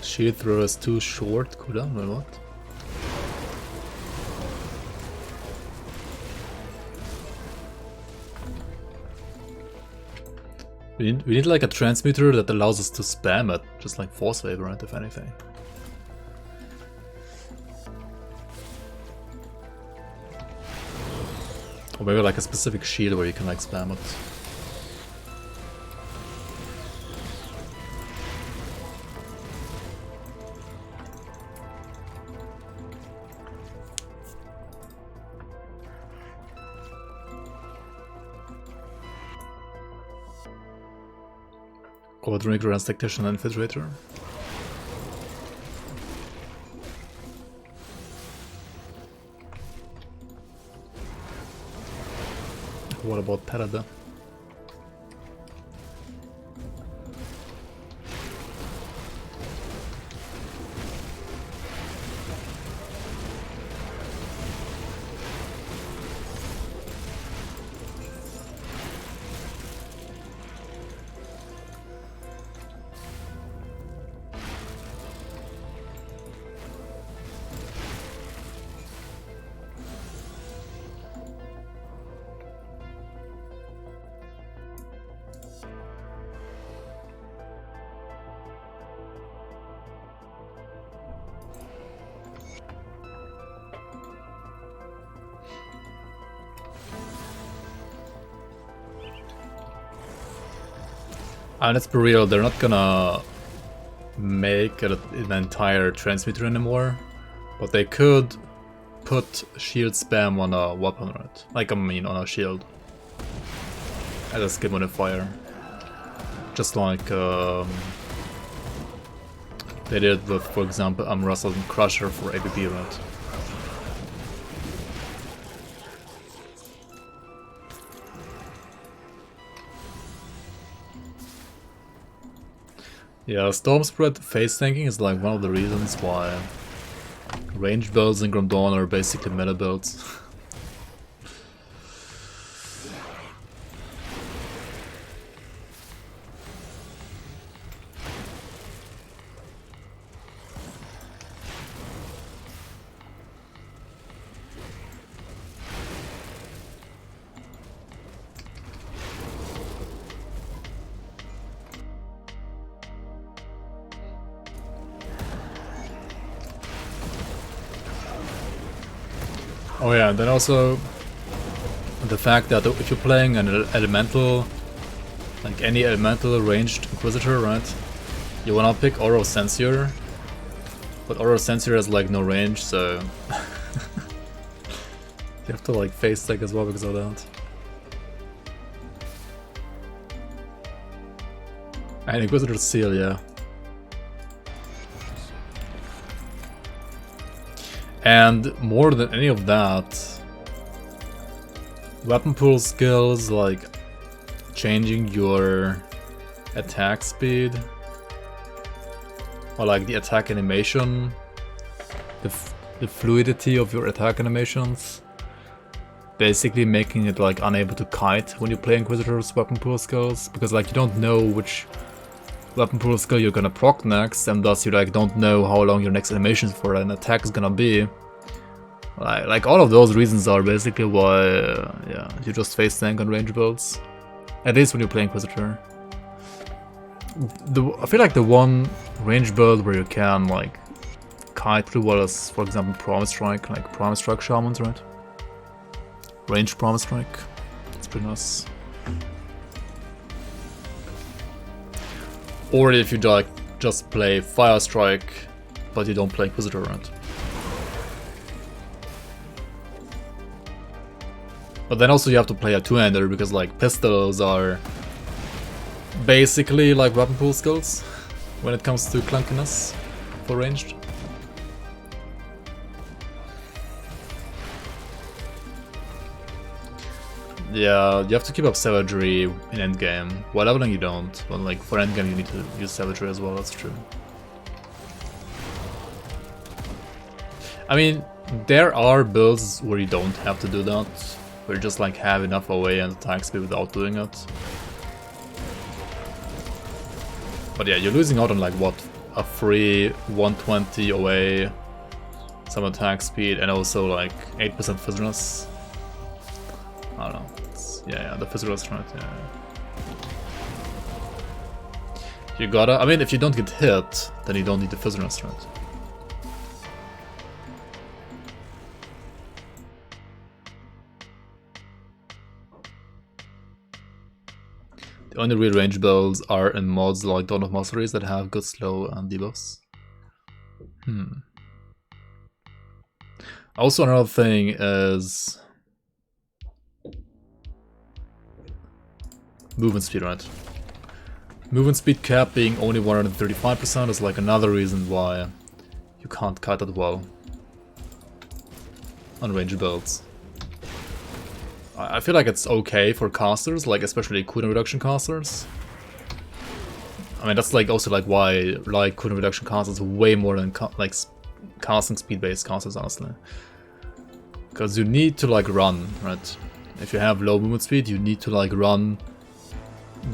Shield thrower is too short cooldown or what? We need like a transmitter that allows us to spam it, just like Force Wave, right, if anything. Or maybe like a specific shield where you can like spam it. Drinker and Tactician and Infiltrator. What about Parada? Let's be real, they're not gonna make an entire transmitter anymore, but they could put shield spam on a weapon, right? Like, I mean, on a shield. As a skill modifier. Just like they did with, for example, Russell and Crusher for ABB, right? Yeah, Storm Spread face tanking is like one of the reasons why range builds in Grim Dawn are basically meta builds. Oh yeah, and then also the fact that if you're playing an elemental, like any elemental ranged Inquisitor, right? You wanna pick Aura of Censure, but Aura of Censure has like no range, so you have to like face tech as well because of that. And Inquisitor Seal, yeah. And more than any of that, weapon pool skills like changing your attack speed or like the attack animation, the fluidity of your attack animations, basically making it like unable to kite when you play Inquisitor's weapon pool skills, because like you don't know which weapon pool skill you're gonna proc next, and thus you like don't know how long your next animation for an attack is gonna be. Like all of those reasons are basically why yeah, you just face tank on range builds, at least when you play Inquisitor. I feel like the one range build where you can like kite pretty well is, for example, Promise Strike, like Promise Strike Shamans, right? Range Promise Strike, it's pretty nice. Or if you like just play Fire Strike, but you don't play Inquisitor, right? But then also you have to play a two-hander, because like pistols are basically like weapon pool skills when it comes to clunkiness for ranged. Yeah, you have to keep up savagery in endgame. While leveling you don't, but like for endgame you need to use savagery as well, that's true. I mean, there are builds where you don't have to do that, where you just like have enough away and attack speed without doing it. But yeah, you're losing out on like what? A free 120 away, some attack speed, and also like 8% physicalness. I don't know. Yeah, the physicalness, right? Yeah. You gotta. I mean, if you don't get hit, then you don't need the physicalness, right? The only real range builds are in mods like Dawn of Masteries that have good slow and debuffs. Also, another thing is movement speed, right? Movement speed cap being only 135% is like another reason why you can't kite that well on range builds. I feel like it's okay for casters, like especially cooldown reduction casters. I mean, that's like also like why I like cooldown reduction casters way more than like casting speed based casters, honestly. Because you need to like run, right? If you have low movement speed, you need to like run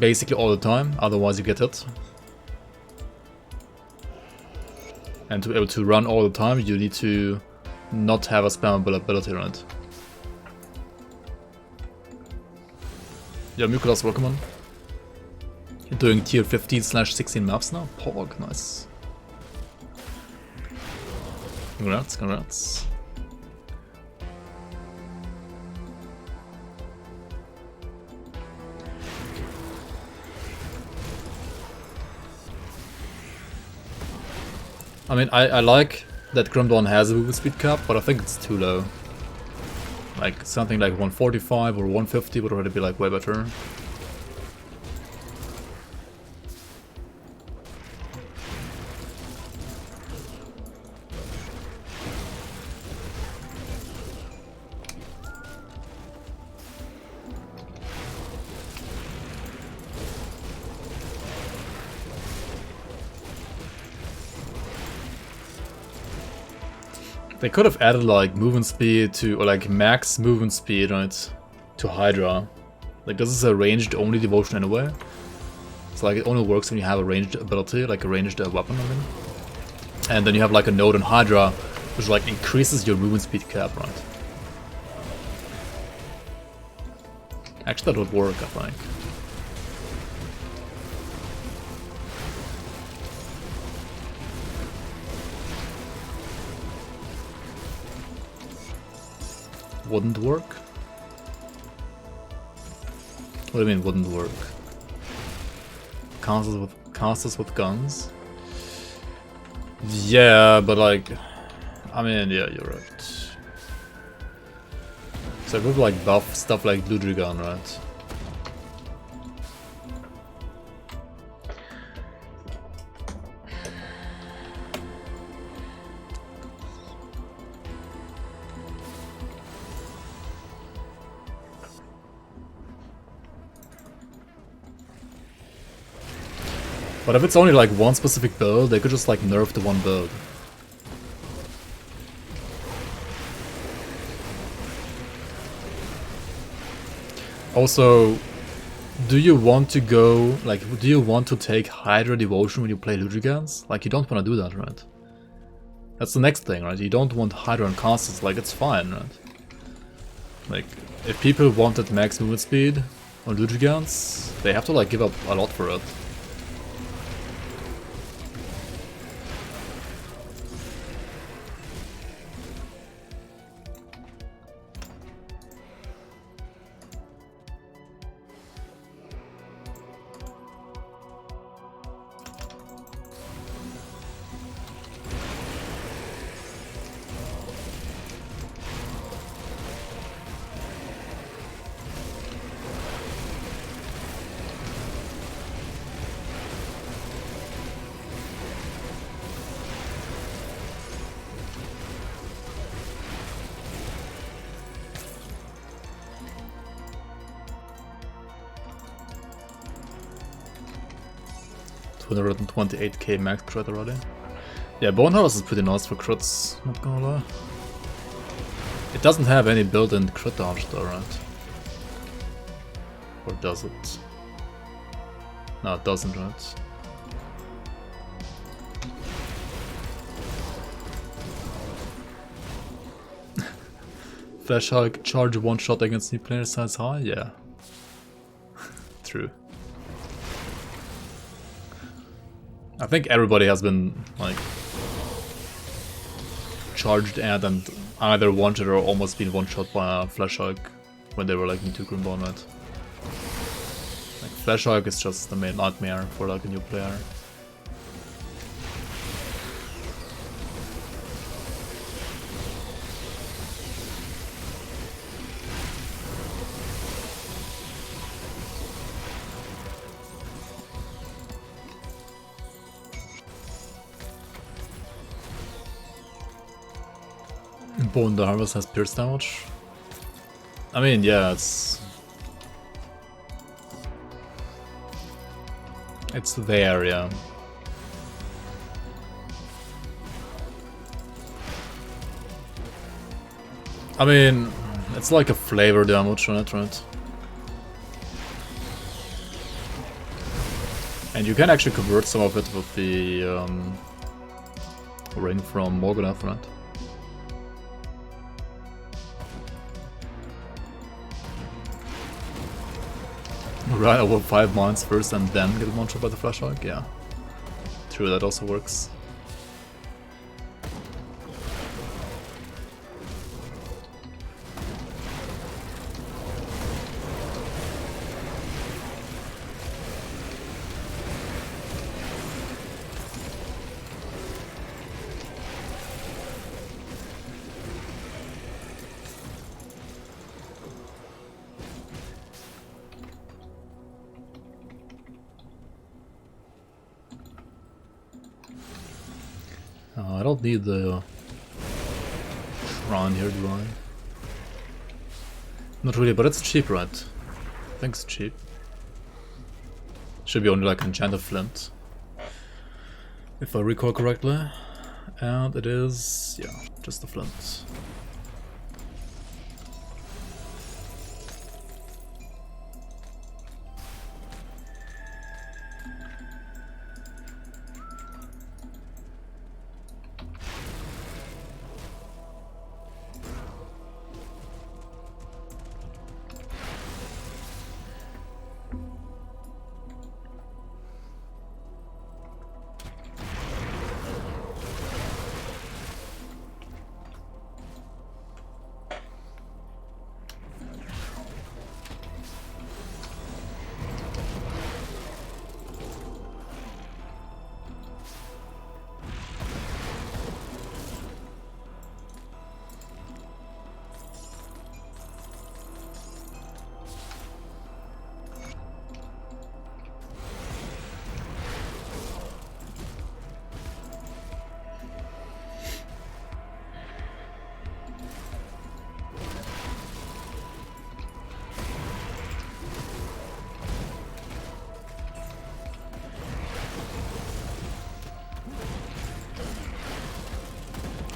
basically all the time, otherwise you get hit. And to be able to run all the time, you need to not have a spammable ability, right? Yeah, Mukulas, welcome on. You're doing tier 15/16 maps now? Pog, nice. Congrats, congrats. I mean, I like that Grim has a movement speed cap, but I think it's too low. Like, something like 145 or 150 would already be like way better. They could have added like movement speed to, or like max movement speed, right, to Hydra. Like this is a ranged only devotion anyway. So like it only works when you have a ranged ability, like a ranged weapon, I mean. And then you have like a node on Hydra, which like increases your movement speed cap, right? Actually that would work, I think. wouldn't work? What do you mean wouldn't work? Casters with guns? Yeah, but like, I mean, yeah, you're right. So it would like buff stuff like Ludrigan, right? But if it's only like one specific build, they could just like nerf the one build. Also, do you want to go, like, do you want to take Hydra Devotion when you play Ludrigans? Like, you don't want to do that, right? That's the next thing, right? You don't want Hydra and Casters, like, it's fine, right? Like, if people wanted max movement speed on Ludrigans, they have to, like, give up a lot for it. $228k max crit already. Yeah, Bone Harvest is pretty nice for crits, not gonna lie. It doesn't have any built-in crit dodge though, right? Or does it? No, it doesn't, right? Flash Hulk, charge one shot against new player size high? Yeah. True. I think everybody has been, like, charged and either one-shot or almost been one-shot by a Flash Hulk when they were, like, in 2 Grimborn, right? Like, Flash Hulk is just the main nightmare for, like, a new player. Bone the Harvest has pierce damage. I mean, yeah, it's there, yeah. I mean, it's like a flavor damage on it, right? And you can actually convert some of it with the ring from Morgoth, right? Right over 5 mines first and then get one shot by the Flash Hulk? Yeah. True, that also works. I don't need the shrine here, do I? Not really, but it's cheap, right? I think it's cheap. Should be only like an enchanted flint, if I recall correctly. And it is, yeah, just a flint.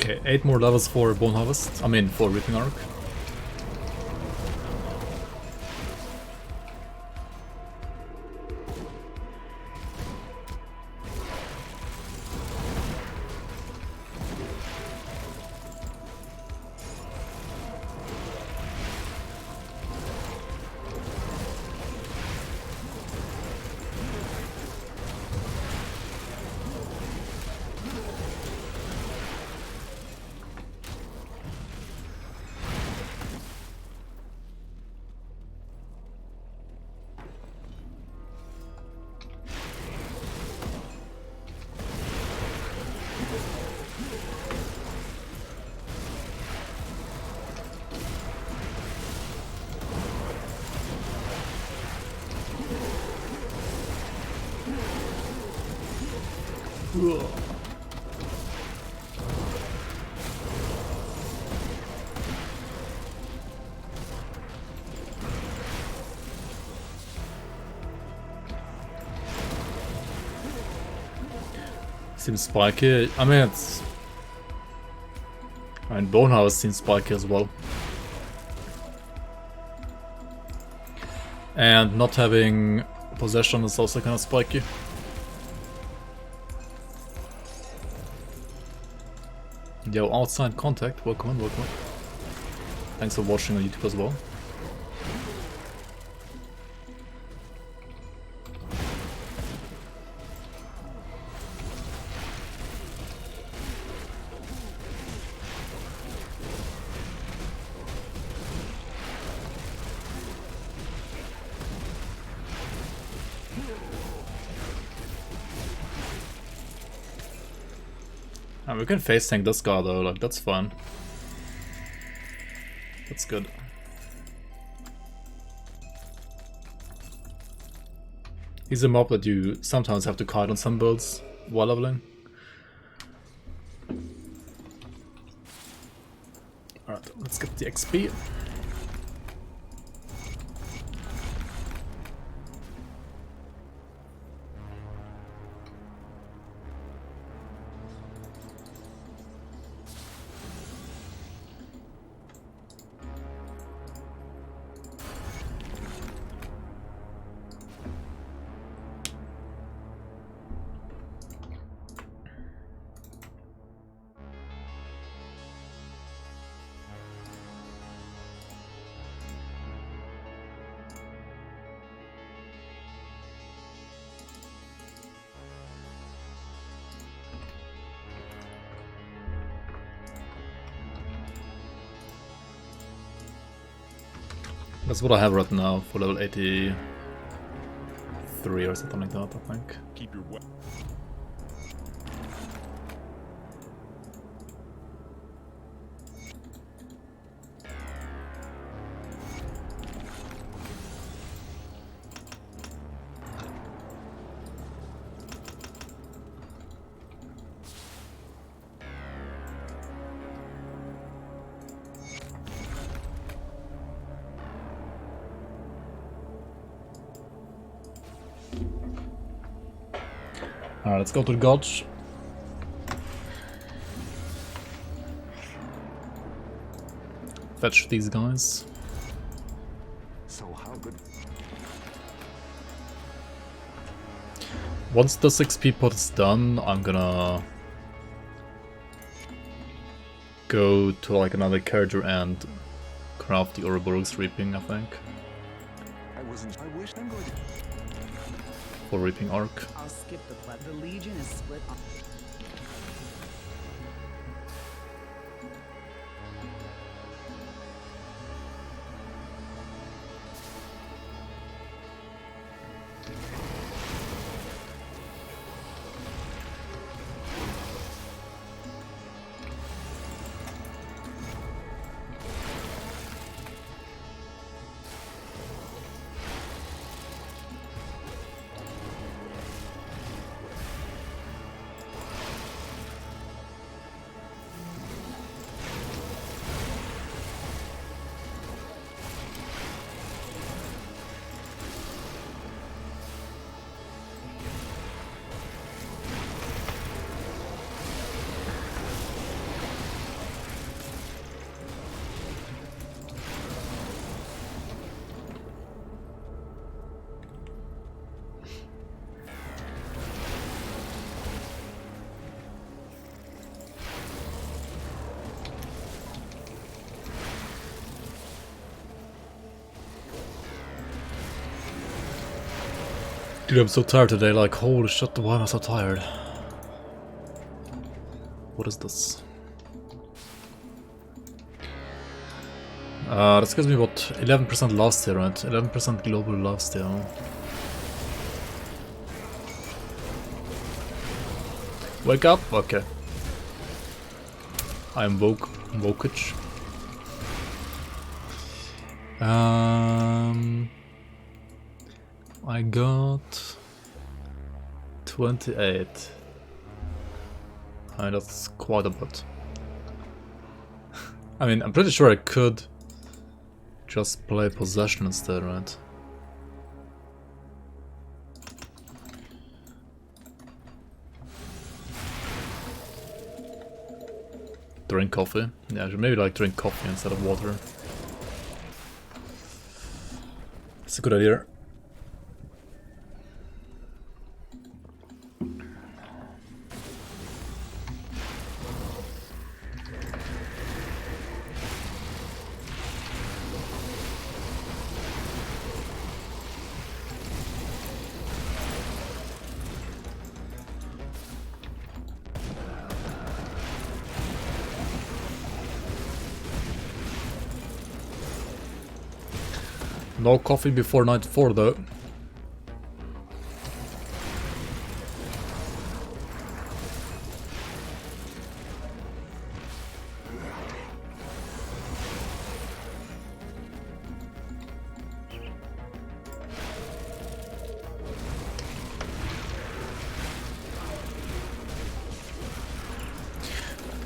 Okay, 8 more levels for Bone Harvest. I mean, for Reaping Arc. Seems spiky. I mean, it's... I mean, Bone Harvest seems spiky as well. And not having possession is also kind of spiky. Yo, outside contact, welcome in, welcome in. Thanks for watching on YouTube as well. We can face tank this guy though, like that's fine. That's good. He's a mob that you sometimes have to kite on some builds while leveling. Alright, let's get the XP. That's what I have right now for level 83 or something like that, I think. Keep your weapon. Alright, let's go to the Gulch. Fetch these guys. So how good? Once the 6p pot is done, I'm gonna go to like another character and craft the Ouroboros Reaping, I think. I wish I'm going to... For Reaping Arc. I'll skip the plot. The Legion is split on... Dude, I'm so tired today, like holy shit, why am I so tired? What is this? This gives me what, 11% lifesteal, right? 11% global lifesteal. Wake up? Okay. I'm Vokage. I got 28. I mean, that's quite a bit. I mean, I'm pretty sure I could just play possession instead, right? Drink coffee. Yeah, I should maybe like drink coffee instead of water. It's a good idea. No coffee before 94 though.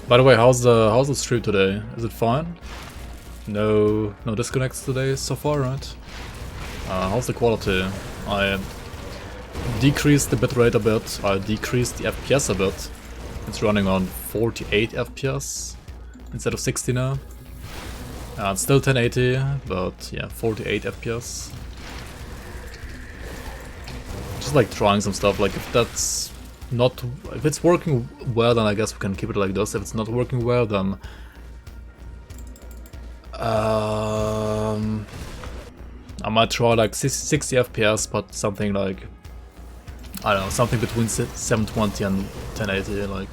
By the way, how's the stream today? Is it fine? No disconnects today so far, right? How's the quality? I decreased the bitrate a bit, I decreased the FPS a bit. It's running on 48 FPS instead of 60 now. It's still 1080, but yeah, 48 FPS. Just like trying some stuff, like if that's not... if it's working well, then I guess we can keep it like this. If it's not working well, then... I might try like 60 FPS, but something like, I don't know, something between 720 and 1080. Like,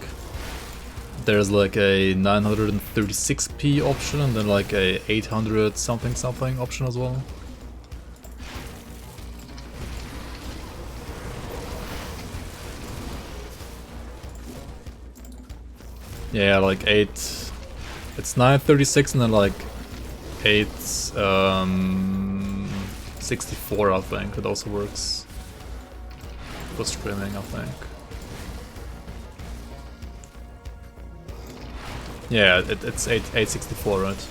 there's like a 936p option and then like a 800 something option as well. Yeah, like 8. It's 936 and then like 864, I think. It also works for streaming, I think. Yeah, it's 864, right?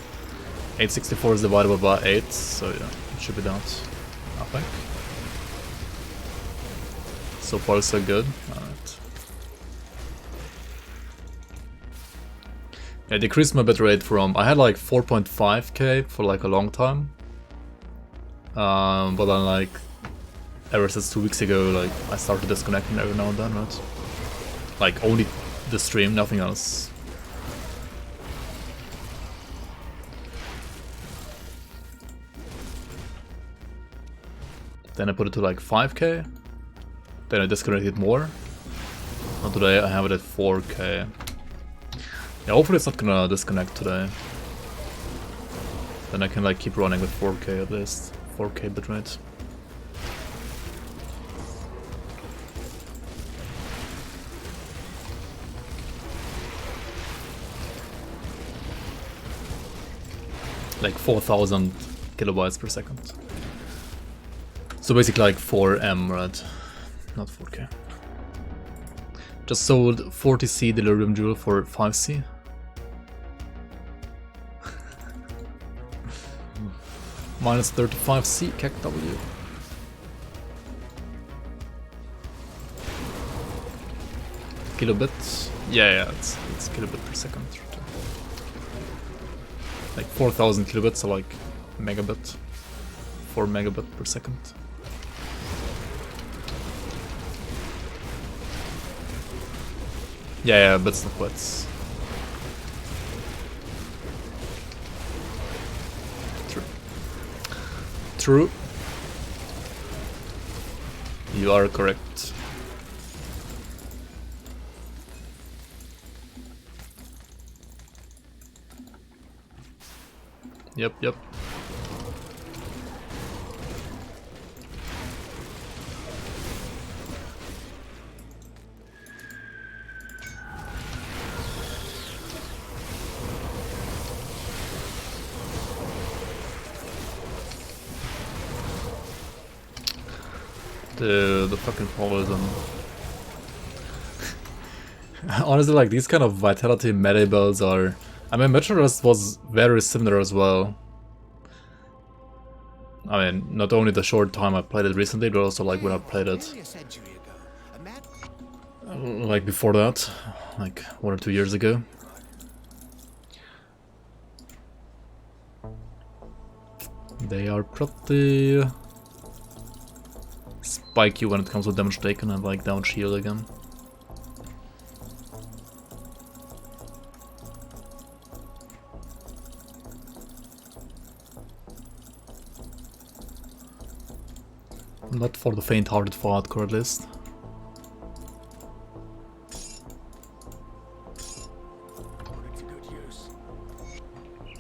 864 is dividable by 8, so yeah, it should be that, I think. So far so good. Alright. I decreased my bitrate from... I had like 4.5k for like a long time. But then like, ever since 2 weeks ago, like, I started disconnecting every now and then, right? Like, only the stream, nothing else. Then I put it to like 5k. Then I disconnected more. And today I have it at 4k. Yeah, hopefully it's not gonna disconnect today. Then I can like keep running with 4k at least. 4k bitrate. Like 4000 kilobytes per second. So basically like 4M, right? Not 4k. Just sold 40C Delirium Jewel for 5C. Minus 35C CAC W. Kilobit. Yeah, it's kilobit per second. Like 4000 kilobits, so like megabit. 4 megabit per second. Yeah, bits not bytes. True. You are correct. Yep, yep. The fucking poison. Honestly, like these kind of vitality melee builds are. I mean, Metroidvest was very similar as well. I mean, not only the short time I played it recently, but also like when I played it like before that, like 1 or 2 years ago. They are pretty spiky when it comes to damage taken and like damage heal again. Not for the faint-hearted for hardcore at least. Put it to good use.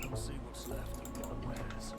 Let's see what's left of your wares.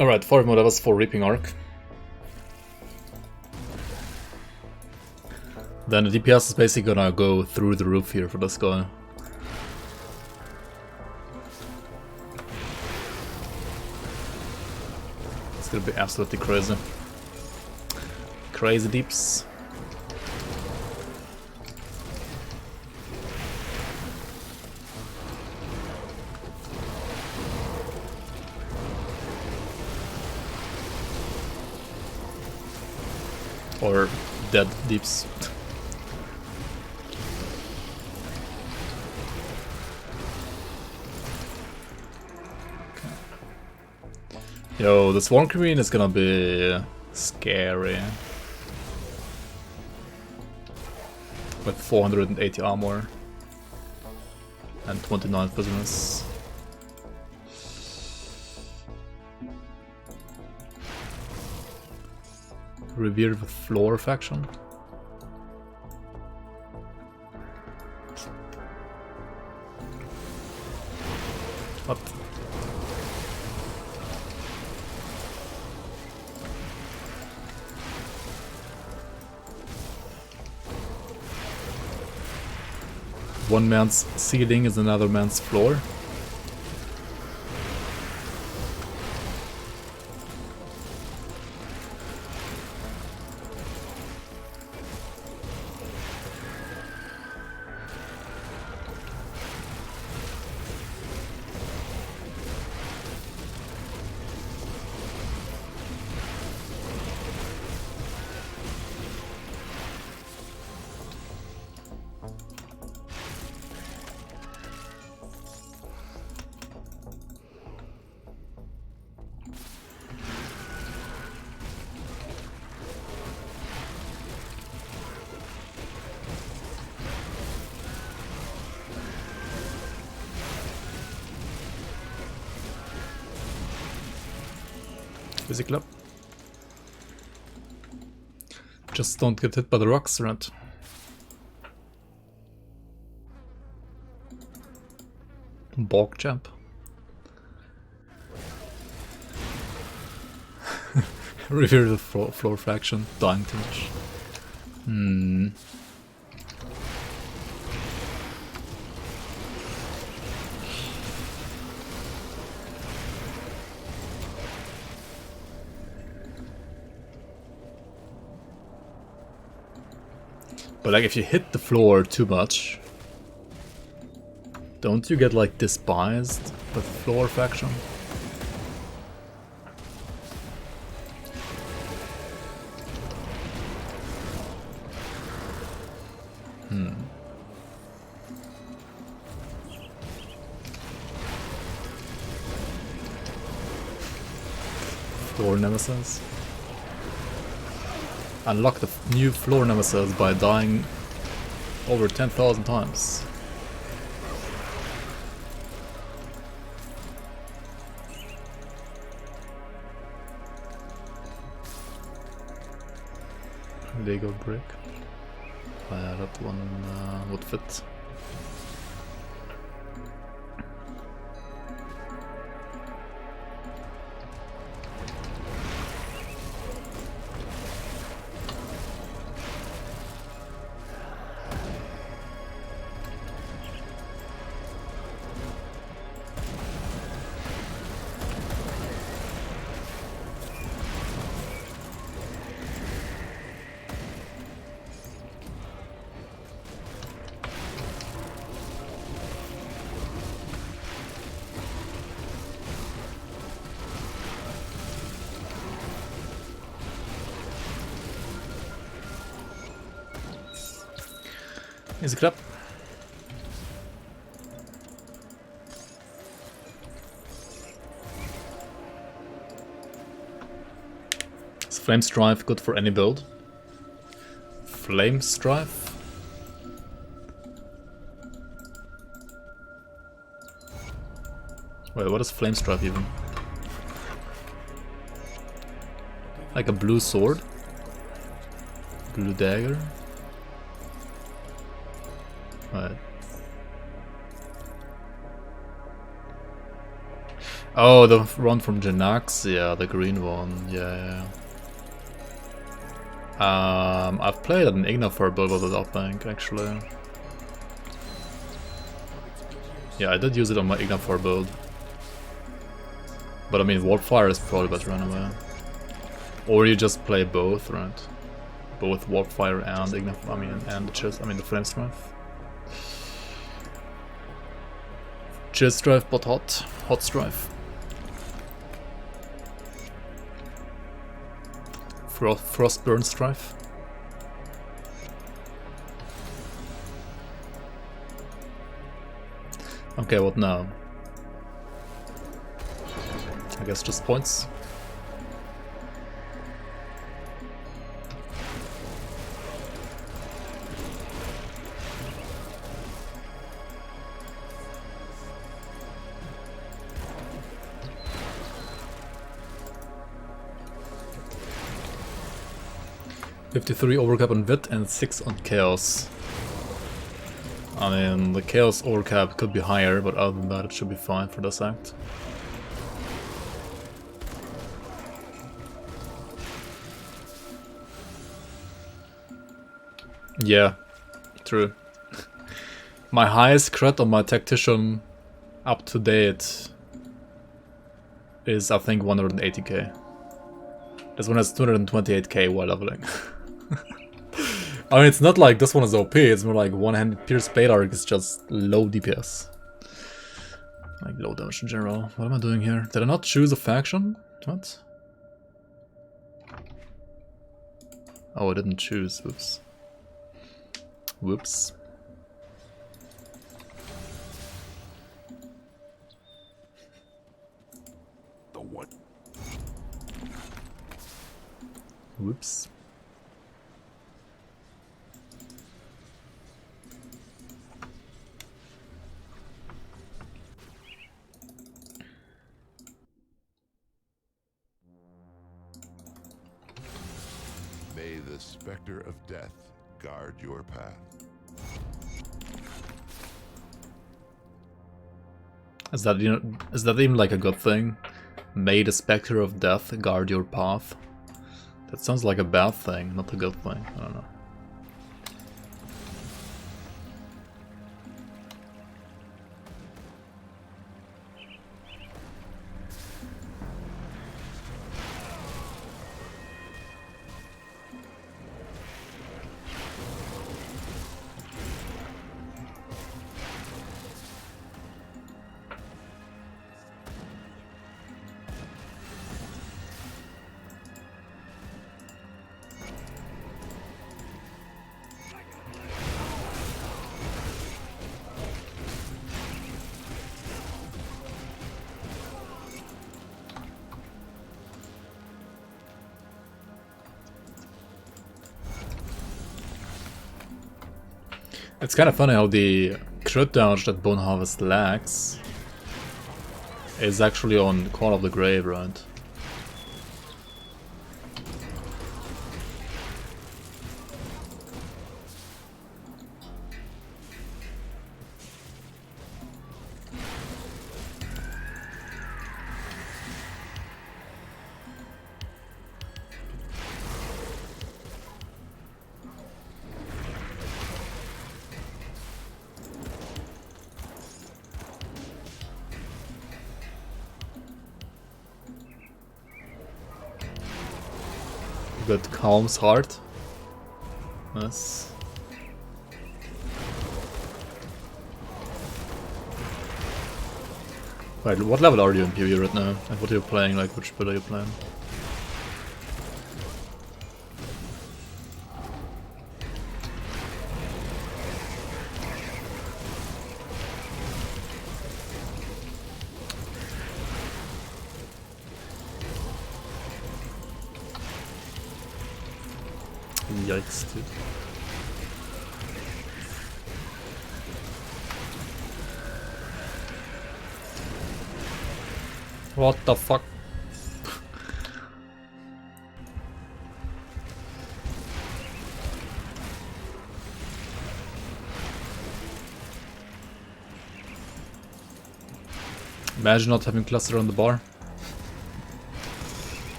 Alright, 4 more levels for Reaping Arc. Then the DPS is basically gonna go through the roof here for this guy. It's gonna be absolutely crazy. Crazy deeps. Or dead deeps. Yo, the Swarm Queen is gonna be scary. With 480 armor and 29 prisoners. Revere the Floor faction. What? One man's ceiling is another man's floor. Basically. Just don't get hit by the rocks, right? Bog jump. Revere the floor fraction, dying too much. Hmm. But like if you hit the floor too much, don't you get like despised with floor faction? Floor nemesis. Unlock the new floor nemesis by dying over 10,000 times. Lego brick. Yeah, that one would fit. Easy clap. Is Flame Strife good for any build? Flame Strife? Wait, what is Flame Strife even? Like a blue sword? Blue dagger? Right. Oh, the one from Janax, yeah, the green one, yeah. I've played an Ignifer build with it, I think, actually. Yeah, I did use it on my Ignifer build. But I mean, Warpfire is probably better anyway. Or you just play both, right? Both Warpfire and Ignifer, and the chest, the Flame Strife. Chest Strife, but hot Strife. Frostburn Strife. Okay, what now? I guess just points. $53 overcap on Vit and 6 on Chaos. I mean, the Chaos overcap could be higher, but other than that it should be fine for this act. Yeah, true. My highest crit on my Tactician up to date is, I think, 180k. This one has 228k while leveling. I mean, it's not like this one is OP, it's more like one-handed Pierce Balark is just low DPS. Like low damage in general. What am I doing here? Did I not choose a faction? What? Oh, I didn't choose. Whoops. Whoops. The what? Whoops. May the specter of death guard your path. Is that even like a good thing? May the specter of death guard your path? That sounds like a bad thing, not a good thing. I don't know. It's kind of funny how the crit damage that Bone Harvest lacks is actually on Call of the Grave, right? Got Calm's Heart. Nice. Wait, what level are you in PvE right now? And what are you playing? Like, which build are you playing? Yikes, dude. What the fuck? Imagine not having cluster on the bar.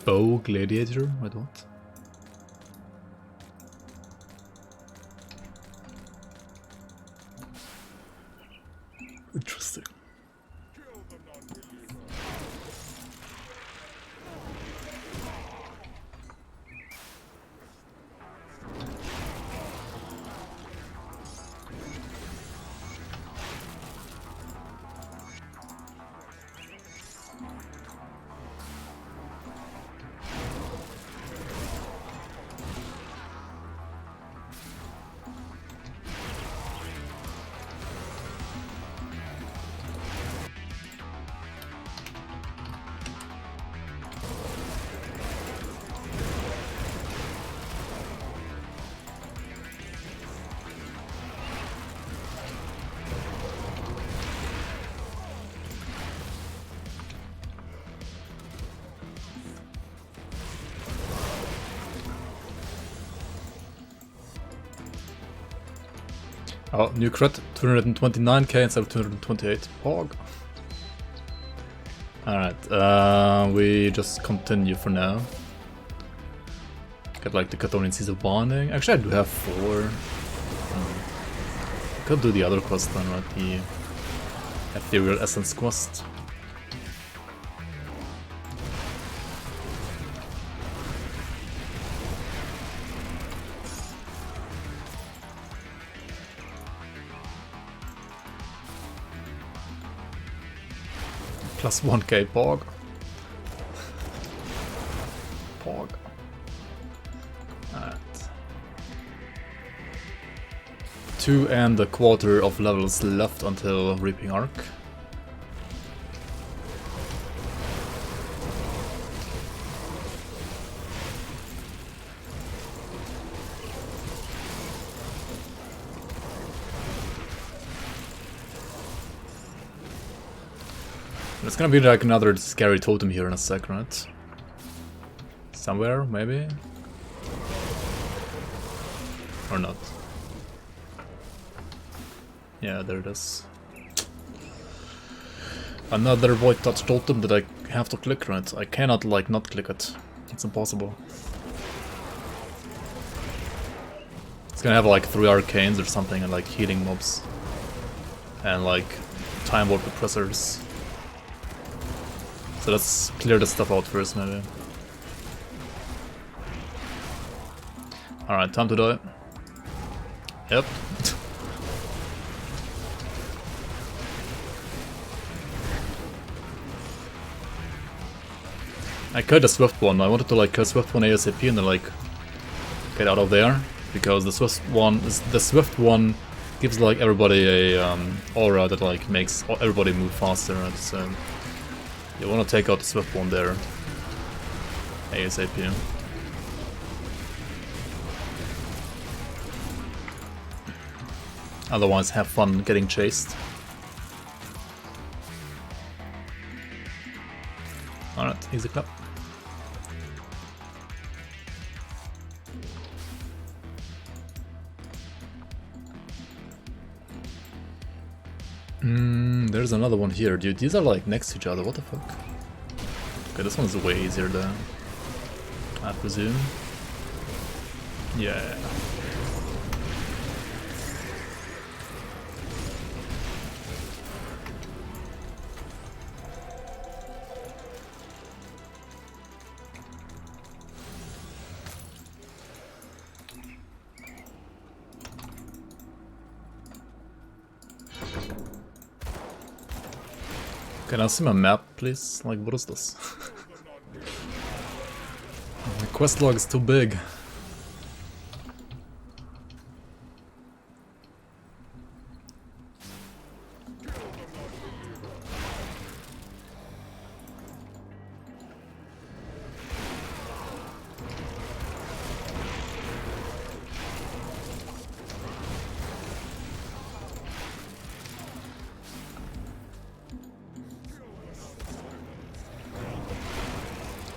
Bow gladiator? Wait, what? Interesting. Oh, new crit, 229k instead of 228. Pog. Alright, we just continue for now. Get like the Chthonian Seas of Bonding. Actually, I do have 4. Could do the other quest then, right? The Ethereal Essence quest. Plus 1k Pog. Pog. Alright. 2.25 of levels left until Reaping Arc. It's gonna be like another scary totem here in a sec, right? Somewhere, maybe? Or not? Yeah, there it is. Another Void Touch totem that I have to click, right? I cannot, like, not click it. It's impossible. It's gonna have, like, 3 arcanes or something and, like, healing mobs. And, like, time warp oppressors. So let's clear this stuff out first, maybe. Alright, time to die. Yep. I could have Swift one. I wanted to like Swift one ASAP and then like get out of there, because the Swift one gives like everybody a aura that like makes everybody move faster, right? So you want to take out the swift one there ASAP. Otherwise, have fun getting chased. Alright, easy clap. There's another one here, dude. These are like next to each other, what the fuck? Okay, this one's way easier though, I presume. Yeah. Can I see my map, please? Like, what is this? My quest log is too big.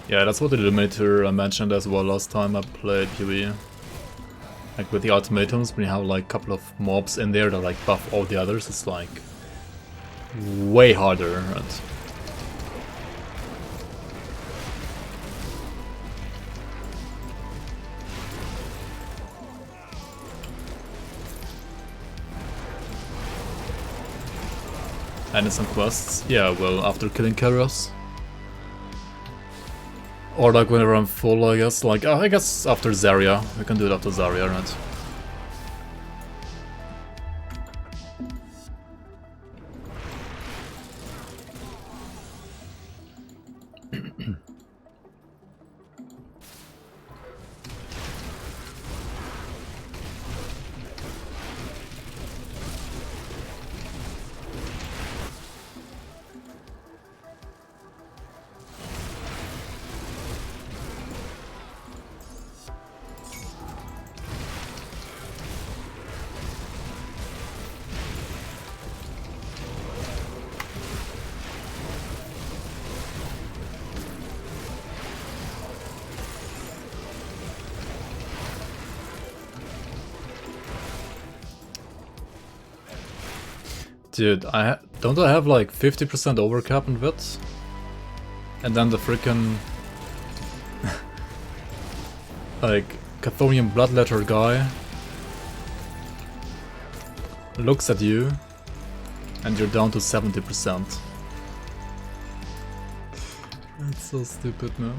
Yeah, that's what the Illuminator mentioned as well last time I played PvE. Like with the ultimatums, when you have like a couple of mobs in there that like buff all the others, it's like way harder, right? And in some quests, yeah, well, after killing Karos. Or like whenever I'm full, I guess. Like, I guess after Zarya. We can do it after Zarya, right? Dude, don't I have like 50% overcap in Vit? And then the frickin' like Chthonian Bloodletter guy looks at you and you're down to 70%. That's so stupid, man.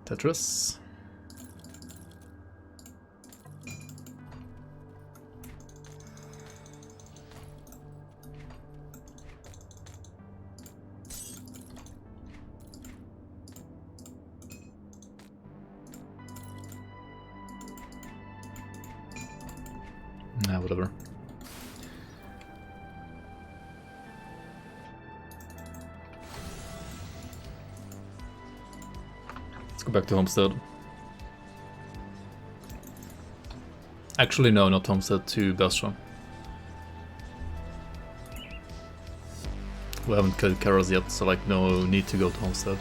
Tetris. Nah, whatever. Let's go back to Homestead. Actually, no, not Homestead, to Bastion. We haven't killed Karos yet, so like no need to go to Homestead.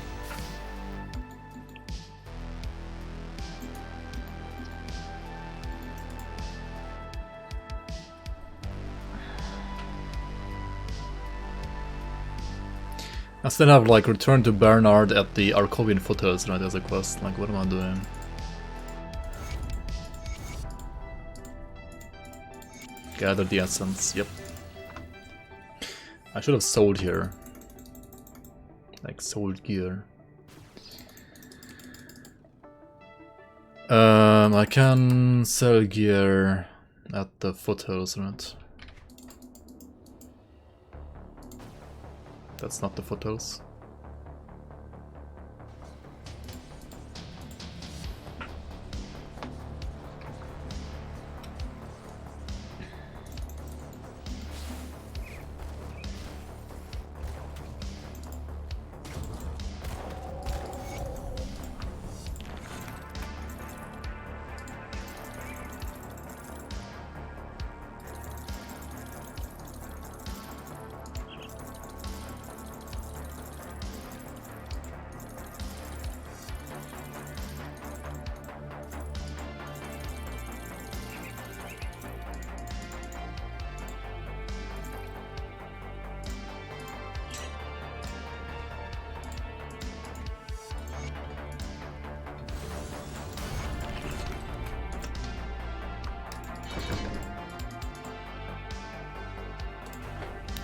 I still have like Return to Bernard at the Arkovian Foothills, right, as a quest. Like, what am I doing? Gather the essence, yep. I should have sold here. Like, sold gear. I can sell gear at the Foothills, right? That's not the foothills.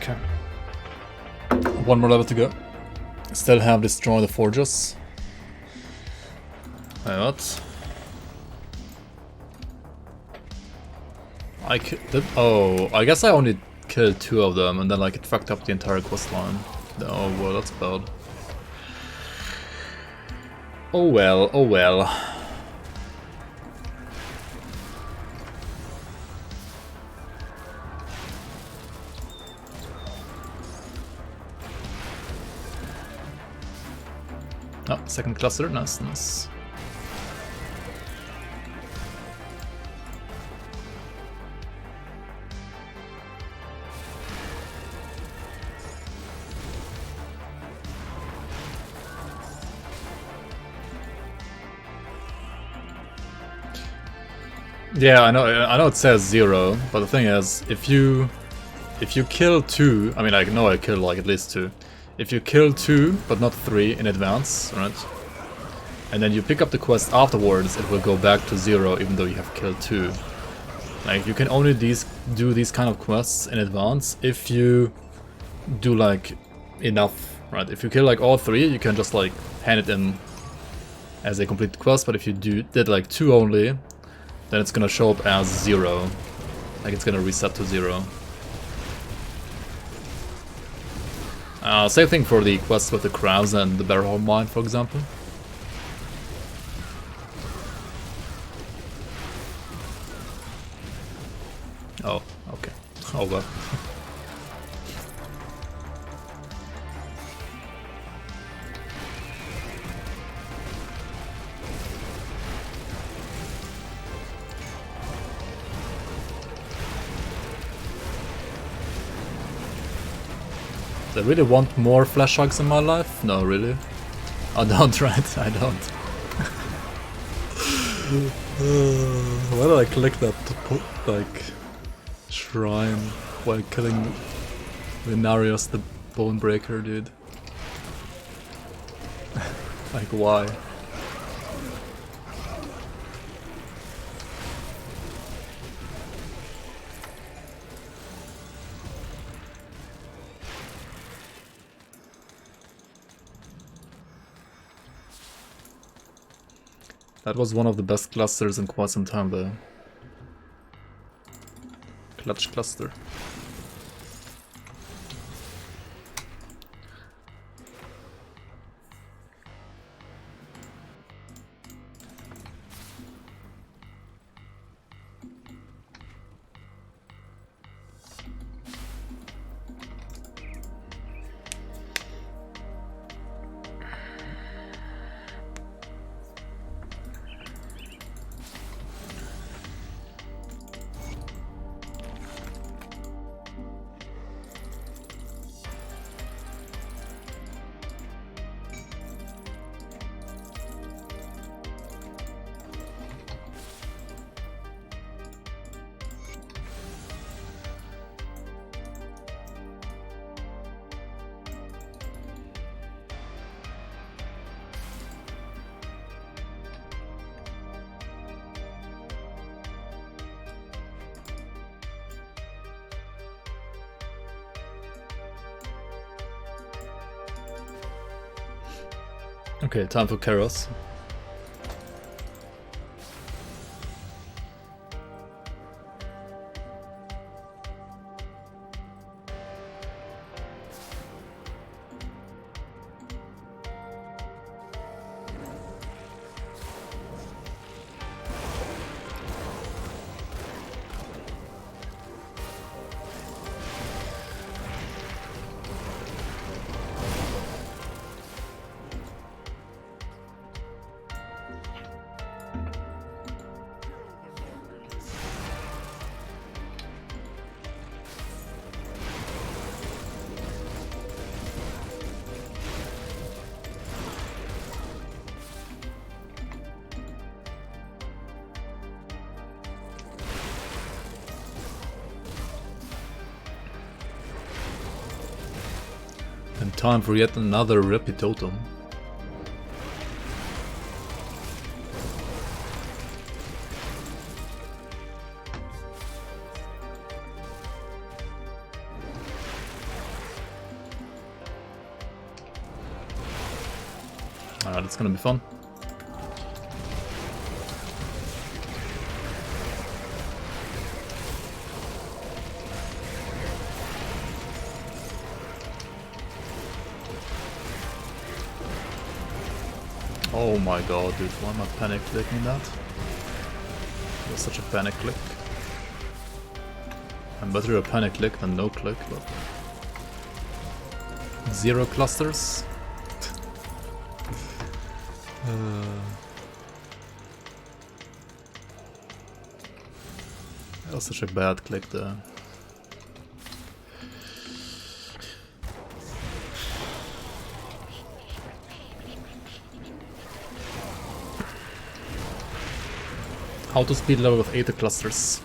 Okay. One more level to go. Still have destroyed the forges. Wait, what? Oh, I guess I only killed 2 of them and then like it fucked up the entire quest line. Oh well, that's bad. Oh well, oh well. Oh, second cluster, nice, nice. Yeah, I know it says 0, but the thing is, if you kill 2, I mean I know I killed like at least 2. If you kill 2, but not 3 in advance, right? And then you pick up the quest afterwards, it will go back to 0 even though you have killed 2. Like, you can only do these kind of quests in advance if you do like enough, right? If you kill like all 3, you can just like hand it in as a complete quest, but if you did like 2 only, then it's gonna show up as 0. Like it's gonna reset to 0. Same thing for the quests with the crabs and the barrel mine, for example. Oh, okay. Oh well. Do I really want more flash hugs in my life? No, really. I don't, right? I don't. Why did I click that, like, shrine while killing Venarius the Bonebreaker, dude? Like, why? That was one of the best clusters in quite some time, though. Clutch cluster. Okay, time for Karos. And time for yet another Repi Totem. Alright, it's gonna be fun. Oh my god, dude, why am I panic clicking that? It was such a panic click. I'm better a panic click than no click, but... 0 clusters? That was such a bad click there. How to speed level with 80 clusters.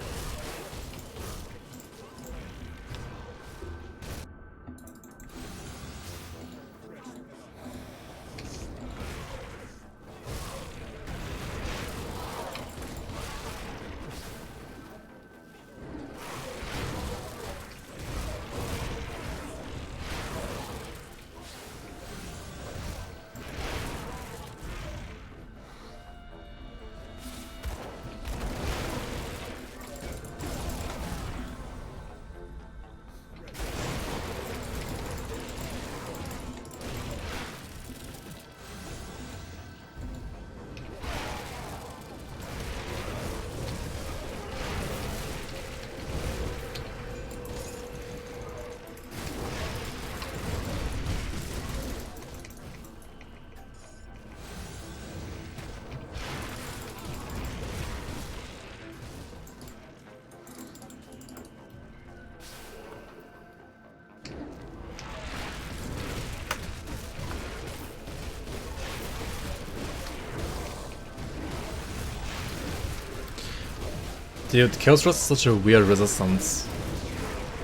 Dude, Chaos Rust is such a weird resistance.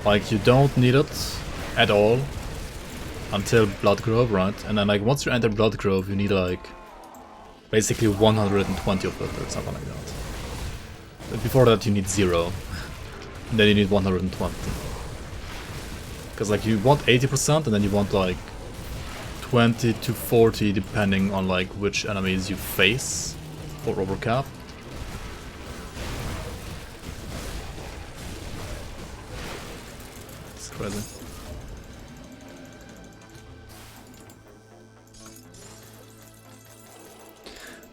Like, you don't need it at all until Blood Grove, right? And then, like, once you enter Blood Grove, you need, like, basically 120 of it or something like that. But before that, you need 0. And then you need 120. Because, like, you want 80% and then you want, like, 20 to 40 depending on, like, which enemies you face for overcap. Crazy.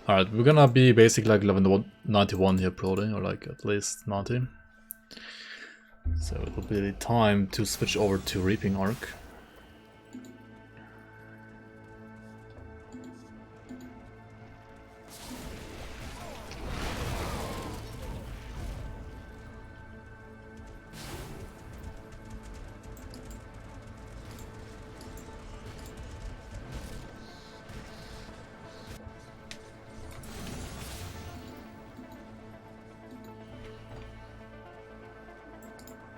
Alright, we're gonna be basically like level 91 here probably, or like at least 90. So it will be the time to switch over to Reaping Arc.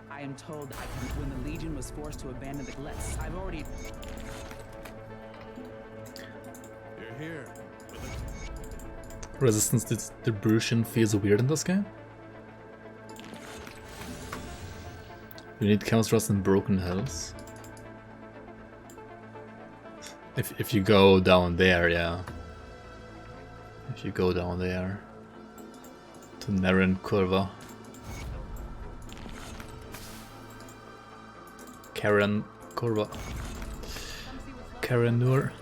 I am told when the Legion was forced to abandon the Glitz, I've already... You're here. Resistance distribution feels weird in this game. You need Chaos Rust and Broken Hells. If you go down there, yeah. If you go down there to Naren Curva. Karen Curva. Karen Nur.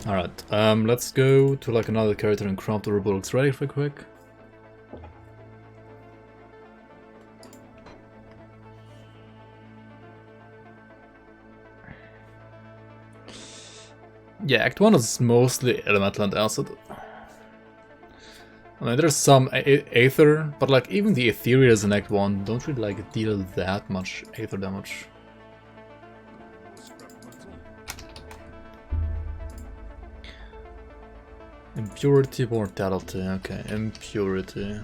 Alright, let's go to like another character and craft the Robotics ready real quick. Yeah, Act 1 is mostly Elemental and Acid. I mean, there's some Aether, but like even the Ethereals in Act 1 don't really like deal that much Aether damage. Impurity, mortality. Okay, impurity.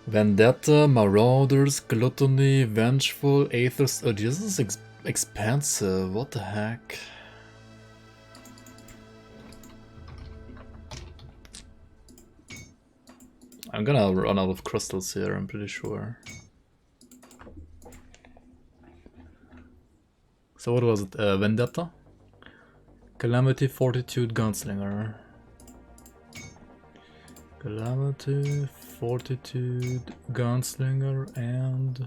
Vendetta, Marauders, Gluttony, Vengeful, Aethers. Oh, this is expensive. What the heck? I'm gonna run out of crystals here, I'm pretty sure. So what was it? Vendetta? Calamity, Fortitude, Gunslinger. Calamity, Fortitude, Gunslinger, and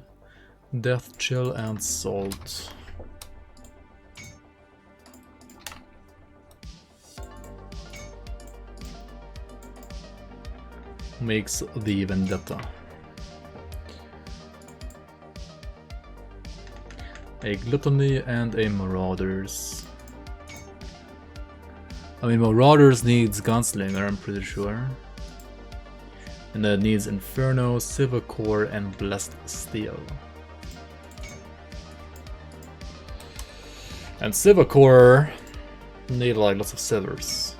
Death Chill and Salt. Makes the Vendetta. A Gluttony and a Marauders. I mean, Marauders needs Gunslinger, I'm pretty sure. And that needs Inferno, Silver Core, and Blessed Steel. And Silver Core need like lots of silvers.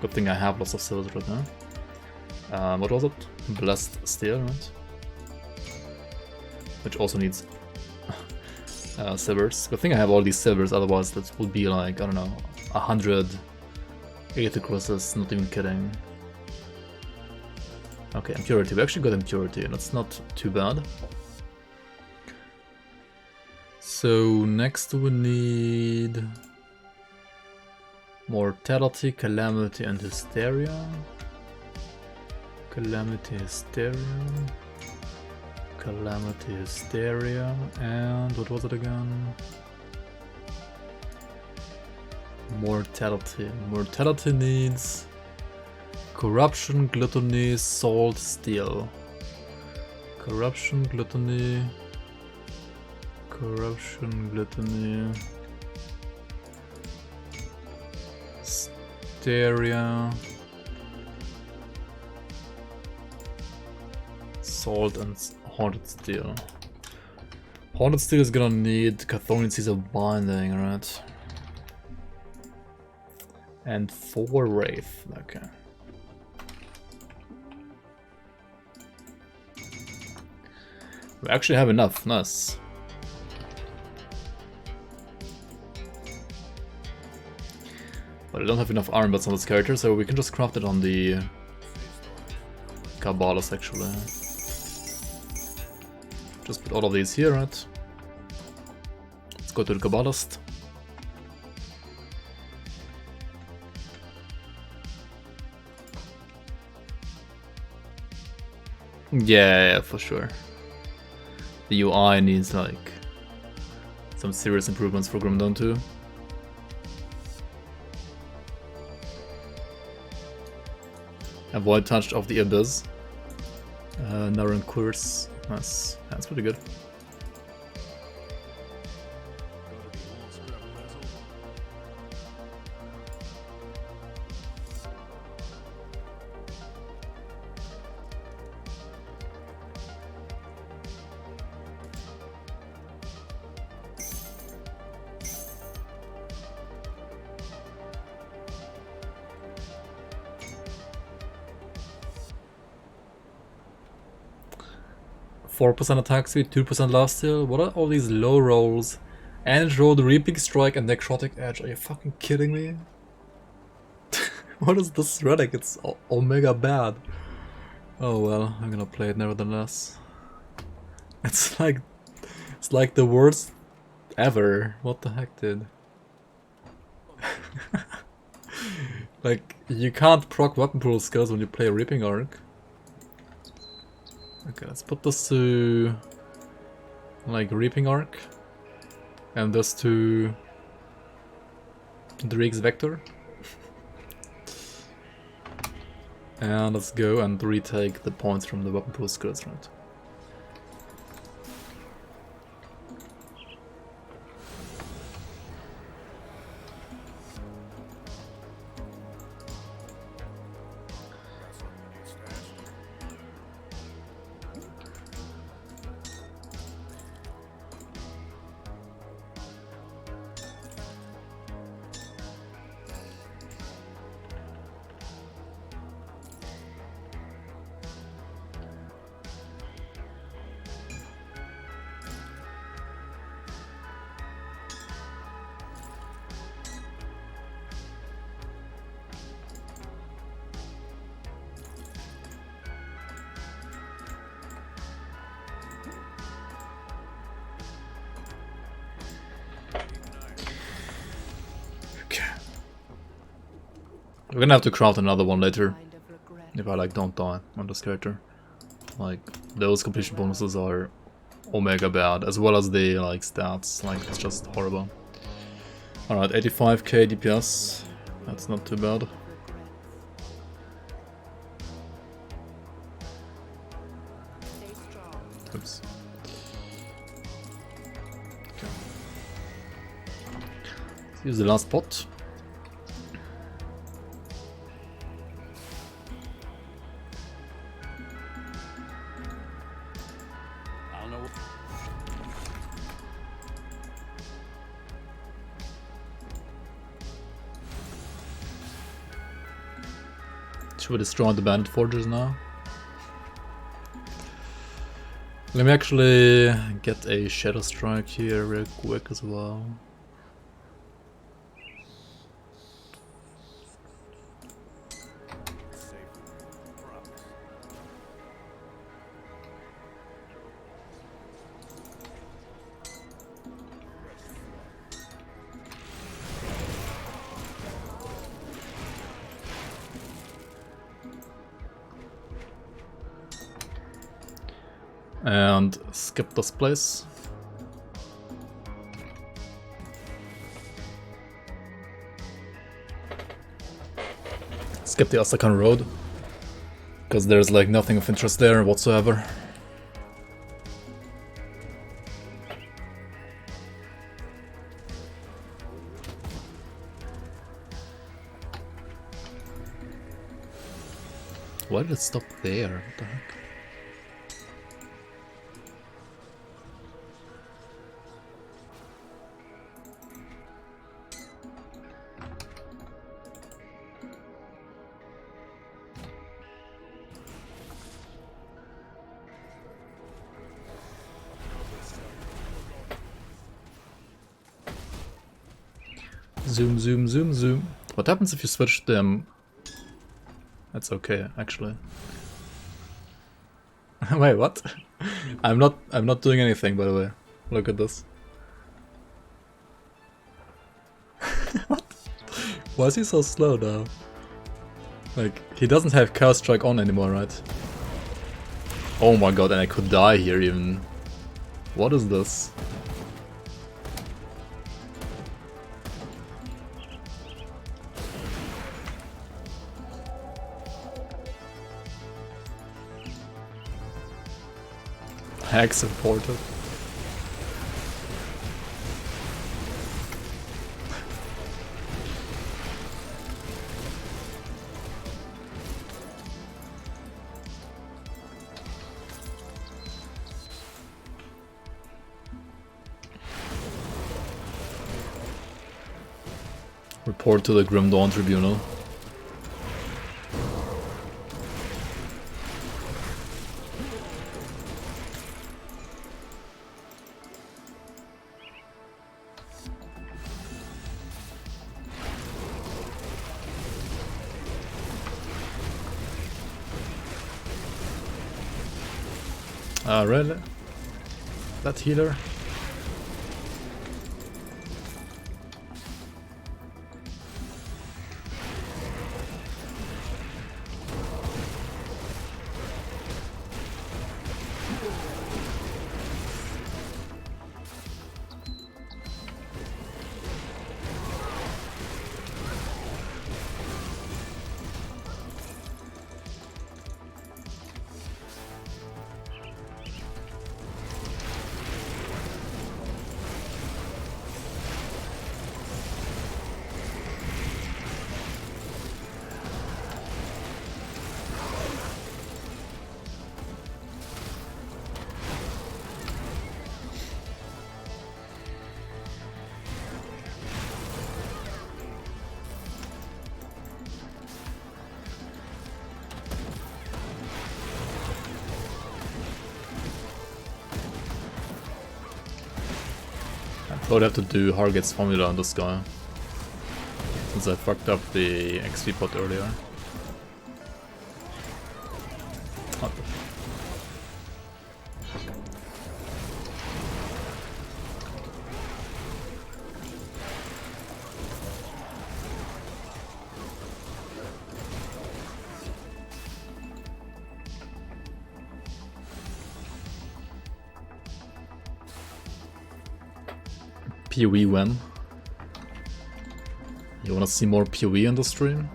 Good thing I have lots of silvers right now. What was it? Blessed Steel, right? Which also needs silvers. Good thing I have all these silvers, otherwise that would be like, I don't know, 180 crosses, not even kidding. Okay, impurity. We actually got impurity, and that's not too bad. So next we need mortality, calamity, and hysteria. Calamity, hysteria. Calamity, hysteria, and what was it again? Mortality. Mortality needs corruption, gluttony, salt, steel. Corruption, gluttony. Corruption, gluttony. Hysteria. Salt and haunted steel. Haunted steel is gonna need Chthonian Caesar binding, right? And 4 wraith, okay. We actually have enough, nice. But I don't have enough armor bats on this character, so we can just craft it on the Cabalist actually. Just put all of these here, right? Let's go to the Cabalist. Yeah, for sure. The UI needs like some serious improvements for Grim Dawn 2. Avoid touch of the abyss. Narrow course. Nice. That's pretty good. %4 attack speed, 2% lifesteal. What are all these low rolls? And it rolled Reaping Strike and Necrotic Edge. Are you fucking kidding me? What is this relic? It's omega bad. Oh well, I'm gonna play it nevertheless. It's like the worst ever. What the heck, dude? Like, you can't proc weapon pool skills when you play a Reaping Arc. Okay, let's put this to like Reaping Arc and this to Drake's Vector. And let's go and retake the points from the weapon pool skills, right? We're gonna have to craft another one later. If I like don't die on this character. Like those completion bonuses are omega bad, as well as the like stats, like it's just horrible. Alright, 85k DPS. That's not too bad. Oops. Okay. Let's use the last pot. Should we destroy the bandit fortress now? Let me actually get a shadow strike here real quick as well. And skip this place. Skip the Astrakhan road, because there's like nothing of interest there whatsoever. Why did it stop there? What the heck? Zoom, zoom, zoom, zoom. What happens if you switch them? That's okay, actually. Wait, what? I'm not doing anything, by the way. Look at this. What? Why is he so slow now? Like, he doesn't have Chaos Strike on anymore, right? Oh my god, and I could die here even. What is this? Hex imported. Report to the Grim Dawn Tribunal. Really? That healer? I would have to do Hargate's formula on this guy, since I fucked up the XP pot earlier. What the PoE when? You wanna see more PoE in the stream?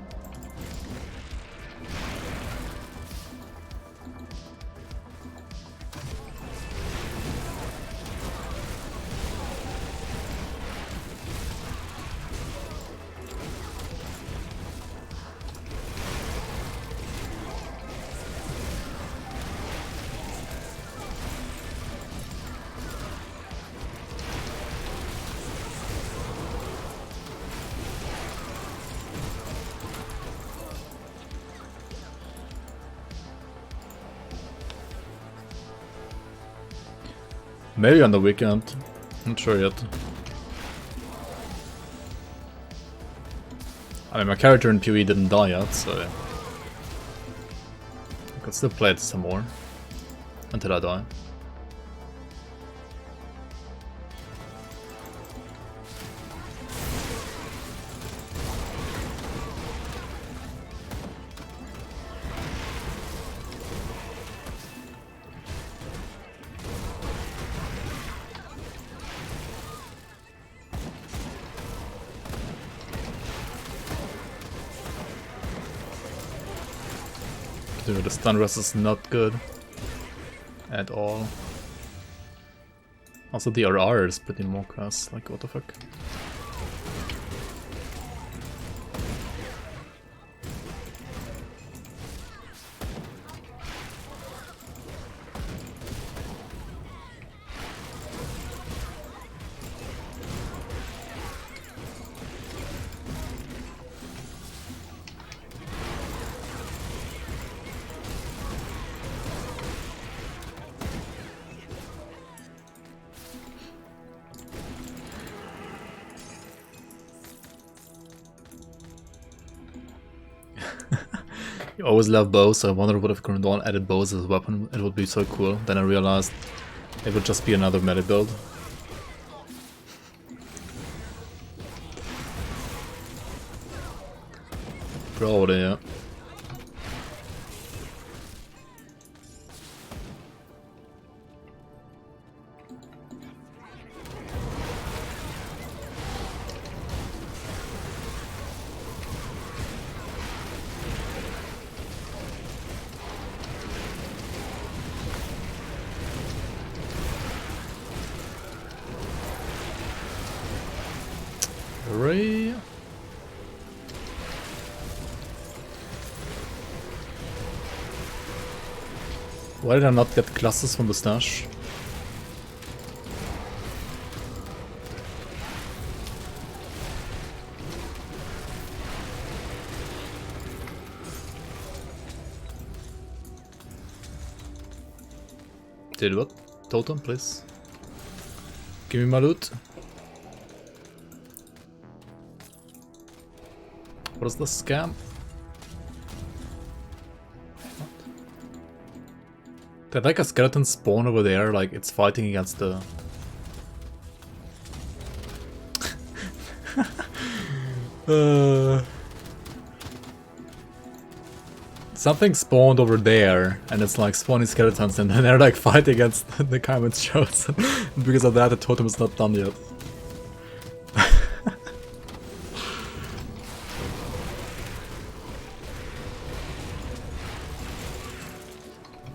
Maybe on the weekend. Not sure yet. I mean, my character in PoE didn't die yet, so I can still play it some more until I die. Dude, the stun rest is not good at all. Also, the RR is pretty mokas, like, what the fuck? You always love bows, so I wonder what if Dawn added bows as a weapon, it would be so cool. Then I realized it would just be another melee build. Probably, yeah. Hooray! Why did I not get classes from the stash? Did what? Totem, please. Give me my loot. What is the scam? What? Did like a skeleton spawn over there, like it's fighting against the... Something spawned over there, and it's like spawning skeletons, and then they're like fighting against the Kaiman's shows. Because of that, the totem is not done yet.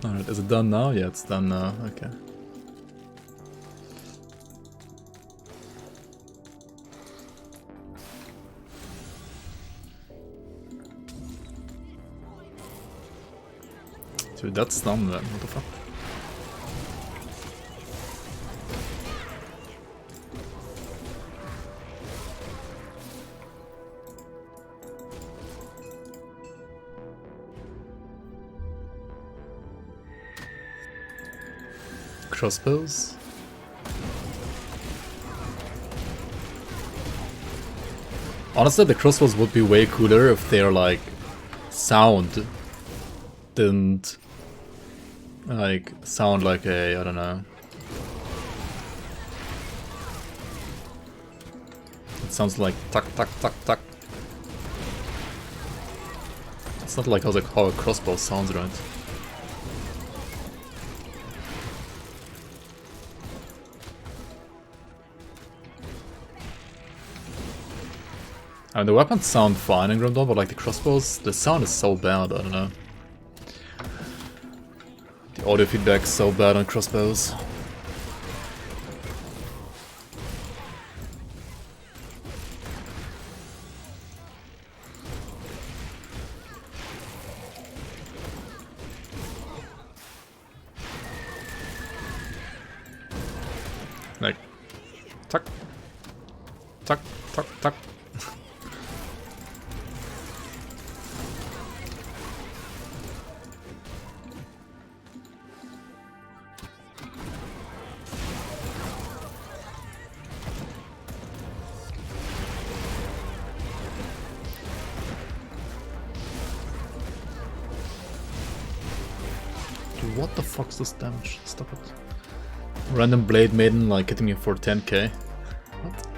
Alright, is it done now? Yeah, it's done now. Okay. Dude, that's done then. What the fuck? Crossbows? Honestly, the crossbows would be way cooler if their like sound didn't like sound like a, I don't know. It sounds like tuck tuck tuck tuck. It's not like how a crossbow sounds, right? I mean, the weapons sound fine in Grim Dawn, but like the crossbows, the sound is so bad, I don't know. The audio feedback is so bad on crossbows. Like, tuck, tuck, tuck, tuck. Dude, what the fuck's this damage? Stop it. Random Blade Maiden like hitting me for 10k. What?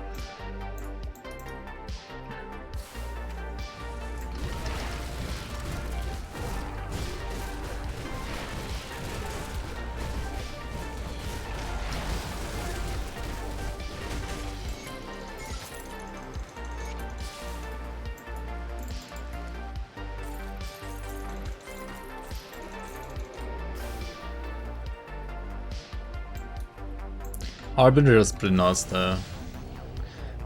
Harbinger is pretty nice though.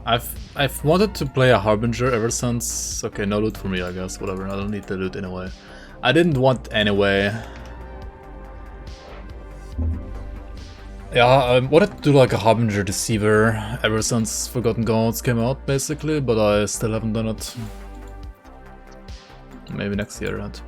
I've wanted to play a Harbinger ever since. Okay, no loot for me, I guess. Whatever. I don't need the loot anyway. I didn't want anyway. Yeah, I wanted to do like a Harbinger Deceiver ever since Forgotten Gods came out, basically, but I still haven't done it. Maybe next year, right?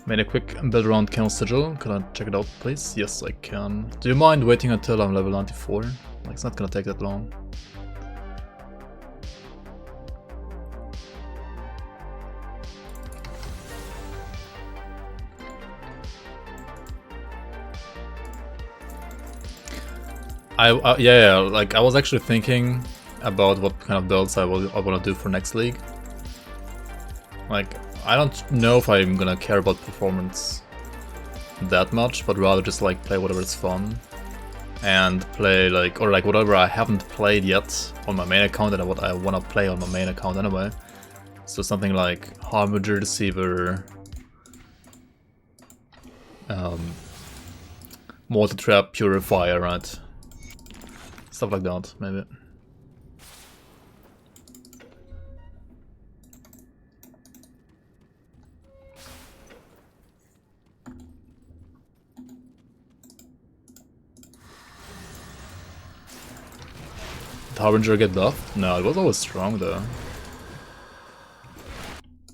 Made a quick build around Chaos Sigil. Can I check it out, please? Yes, I can. Do you mind waiting until I'm level 94? Like, it's not gonna take that long. Yeah, like I was actually thinking about what kind of builds I want to do for next league. Like, I don't know if I'm gonna care about performance that much, but rather just like play whatever is fun and play like, or like whatever I haven't played yet on my main account and what I want to play on my main account anyway. So something like Harbinger Deceiver, Multi-Trap Purifier, right? Stuff like that, maybe. Did Harbinger get buffed? No, it was always strong though.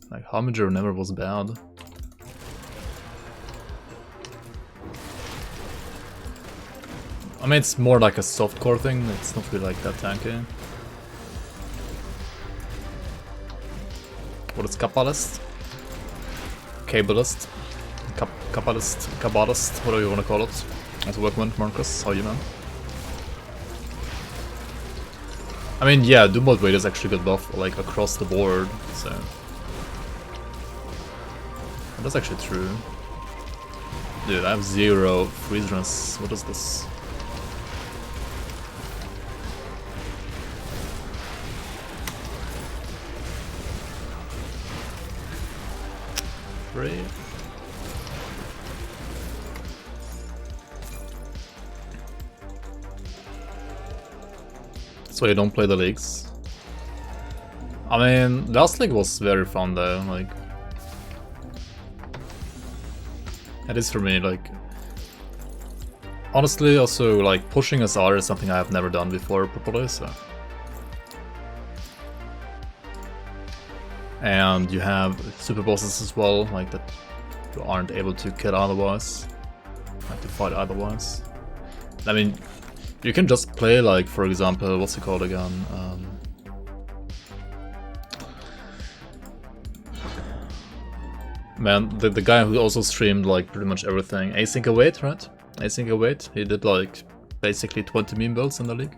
Like, Harbinger never was bad. I mean, it's more like a softcore thing, it's not really like that tanky. What is Cabalist? Cabalist? Cabalist, whatever you want to call it. Also welcome, Marcus, how are you, man? I mean, yeah, Doombot Raid is actually good buff, like, across the board, so... That's actually true. Dude, I have 0 freeziness. What is this? Great. So you don't play the leagues? I mean, last league was very fun though, like... It is for me, like... Honestly, also, like, pushing SR is something I have never done before properly, so... And you have super bosses as well, like, that you aren't able to kill otherwise. Like, to fight otherwise. I mean, you can just play, like, for example, what's it called again? Man, the guy who also streamed, like, pretty much everything. Async Await, right? Async Await. He did, like, basically 20 meme builds in the league.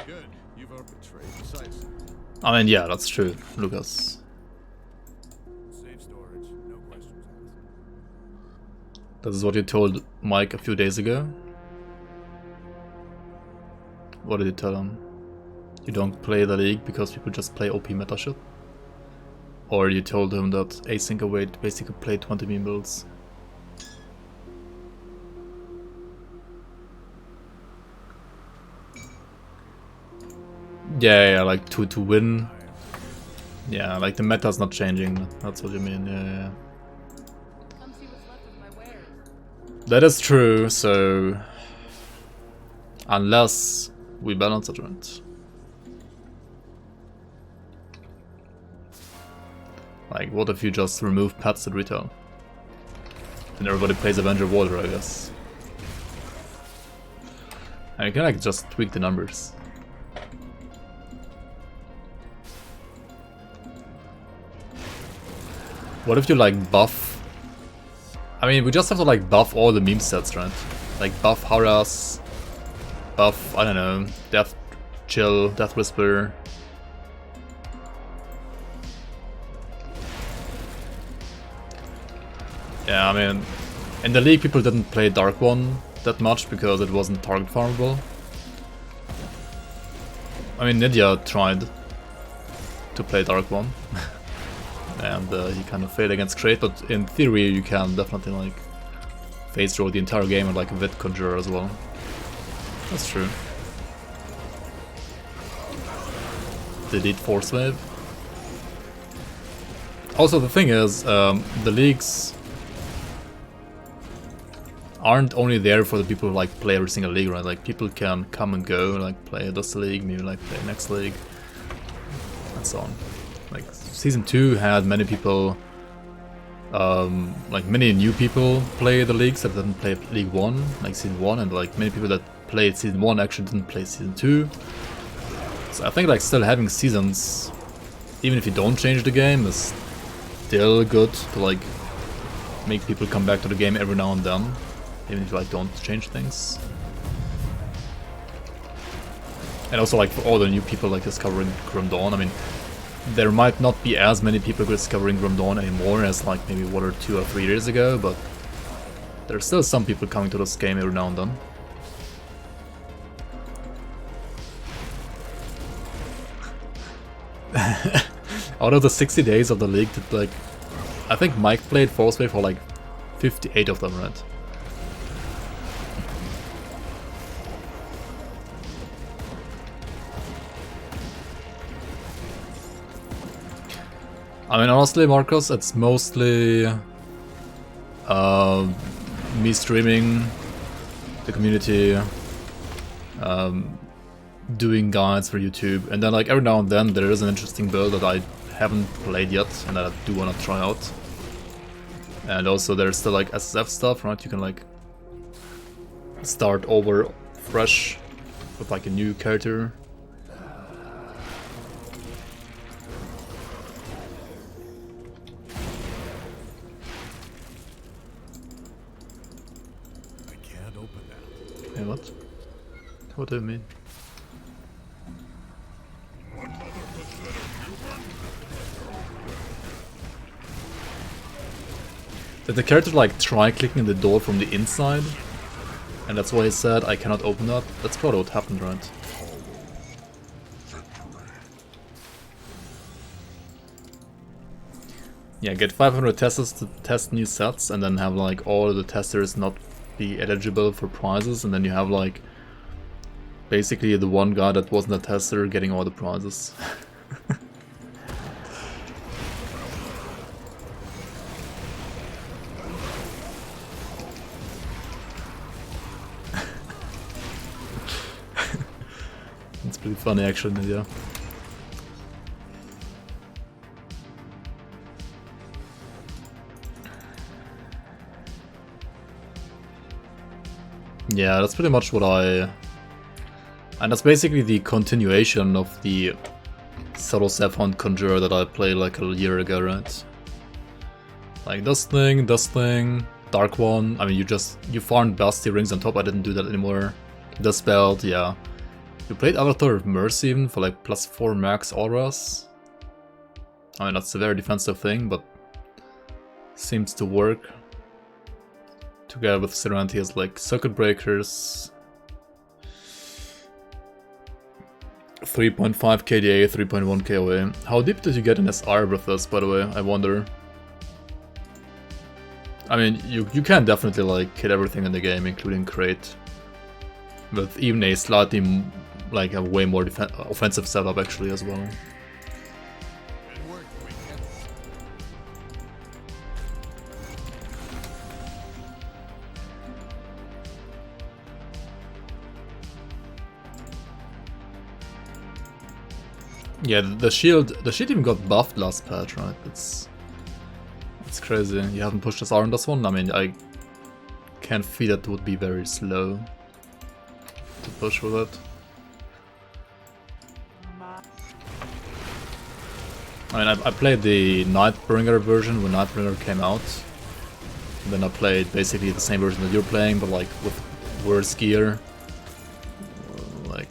Good. You've betrayed precisely. I mean, yeah, that's true, Lucas. Safe storage. No questions asked. This is what you told Mike a few days ago. What did you tell him? You don't play the league because people just play OP meta shit? Or you told him that async await basically play 20 meme builds? Yeah, like to win. Yeah, like the meta's not changing. That's what you mean. Yeah. Come see what's left of my wares. That is true. So unless we balance it right. Like, what if you just remove pets at retail? Then everybody plays Avenger Water, I guess. And you can like just tweak the numbers. What if you like buff? I mean, we just have to like buff all the meme sets, right? Like buff Haras, buff, I don't know, Death Chill, Death Whisper. Yeah, I mean, in the league people didn't play Dark One that much because it wasn't target farmable. I mean, Nidia tried to play Dark One. And he kind of failed against Crate, but in theory you can definitely like phase roll the entire game and like Vid Conjurer as well. That's true. Delete Force Wave. Also the thing is, the leagues aren't only there for the people who like play every single league, right? Like people can come and go, like play this league, maybe like play next league, and so on. Like Season 2 had many people, like many new people play the leagues that didn't play League 1, like Season 1, and like many people that played Season 1 actually didn't play Season 2. So I think like still having seasons, even if you don't change the game, is still good to like make people come back to the game every now and then, even if you like don't change things. And also like for all the new people like discovering Grim Dawn, I mean, there might not be as many people discovering Grim Dawn anymore as like maybe 1 or 2 or 3 years ago, but there's still some people coming to this game every now and then. Out of the 60 days of the league, that like, I think Mike played Force Wave for like 58 of them, right? I mean, honestly, Marcus, it's mostly me streaming, the community, doing guides for YouTube, and then like every now and then there is an interesting build that I haven't played yet and that I do want to try out. And also there's still like SSF stuff, right? You can like start over fresh with like a new character. Hey, what? What do you mean? Did the character like try clicking the door from the inside? And that's why he said I cannot open that? That's probably what happened, right? Yeah, get 500 testers to test new sets and then have like all the testers not be eligible for prizes, and then you have like basically the one guy that wasn't a tester getting all the prizes. It's pretty funny actually, yeah. Yeah, that's pretty much what I... And that's basically the continuation of the Subtle Saffron Conjurer that I played like a year ago, right? Like this thing, Dark One. I mean, you farmed Basti rings on top, I didn't do that anymore. This belt, yeah. You played Avatar of Mercy even for like +4 max auras. I mean, that's a very defensive thing, but seems to work. Together with Serenity as like circuit breakers. 3.5 KDA, 3.1 KOA. How deep did you get in SR with this, by the way? I wonder. I mean, you can definitely like hit everything in the game, including crate. With even a slightly, like a way more offensive setup actually as well. Yeah, the shield even got buffed last patch, right? It's crazy. You haven't pushed SR on this one? I mean, I can feel it would be very slow to push with it. I mean, I played the Nightbringer version when Nightbringer came out. And then I played basically the same version that you're playing, but like with worse gear. Like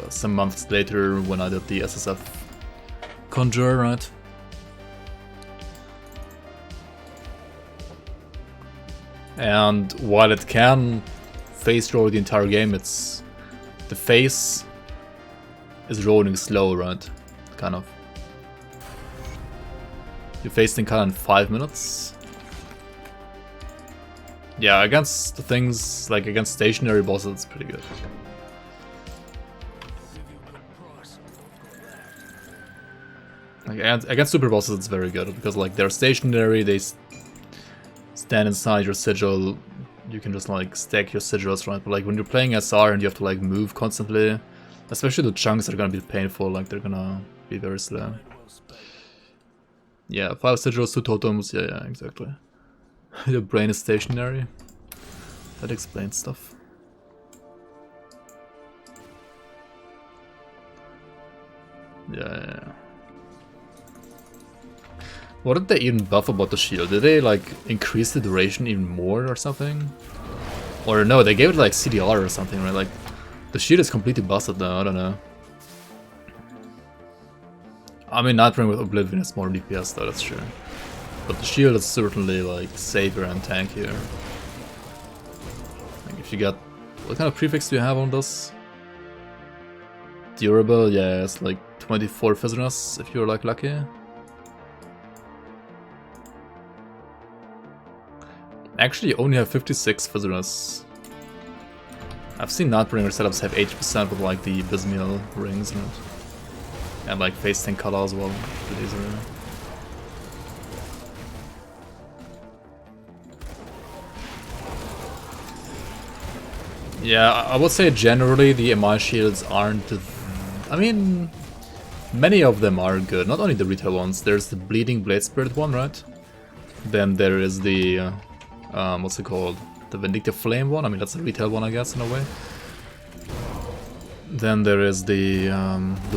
some months later when I did the SSF Conjure, right? And while it can face roll the entire game, the face is rolling slow, right? Kind of. You face the kind in 5 minutes. Yeah, against the things like against stationary bosses, it's pretty good. Like against super bosses, it's very good because like they're stationary, they stand inside your sigil. You can just like stack your sigils, right? But like when you're playing SR and you have to like move constantly, especially the chunks are gonna be painful. Like they're gonna be very slow. Yeah, 5 sigils, 2 totems. Yeah, exactly. Your brain is stationary. That explains stuff. Yeah. What did they even buff about the shield? Did they like increase the duration even more or something? Or no, they gave it like CDR or something, right? Like the shield is completely busted now, I don't know. I mean, Nightbringer with Oblivion is more DPS though, that's true. But the shield is certainly like safer and tankier. Like if you got... What kind of prefix do you have on this? Durable, yeah, it's like 24 Fizzerness if you're like lucky. Actually, you only have 56 Fizzerness. I've seen Nightbringer setups have 80% with like the Bismiel rings in it. And like face tank color as well. Pretty easy. Yeah, I would say generally the MI shields aren't... I mean, many of them are good, not only the retail ones. There's the Bleeding Blade Spirit one, right? Then there is the... what's it called? The Vindictive Flame one? I mean, that's a retail one, I guess, in a way. Then there is the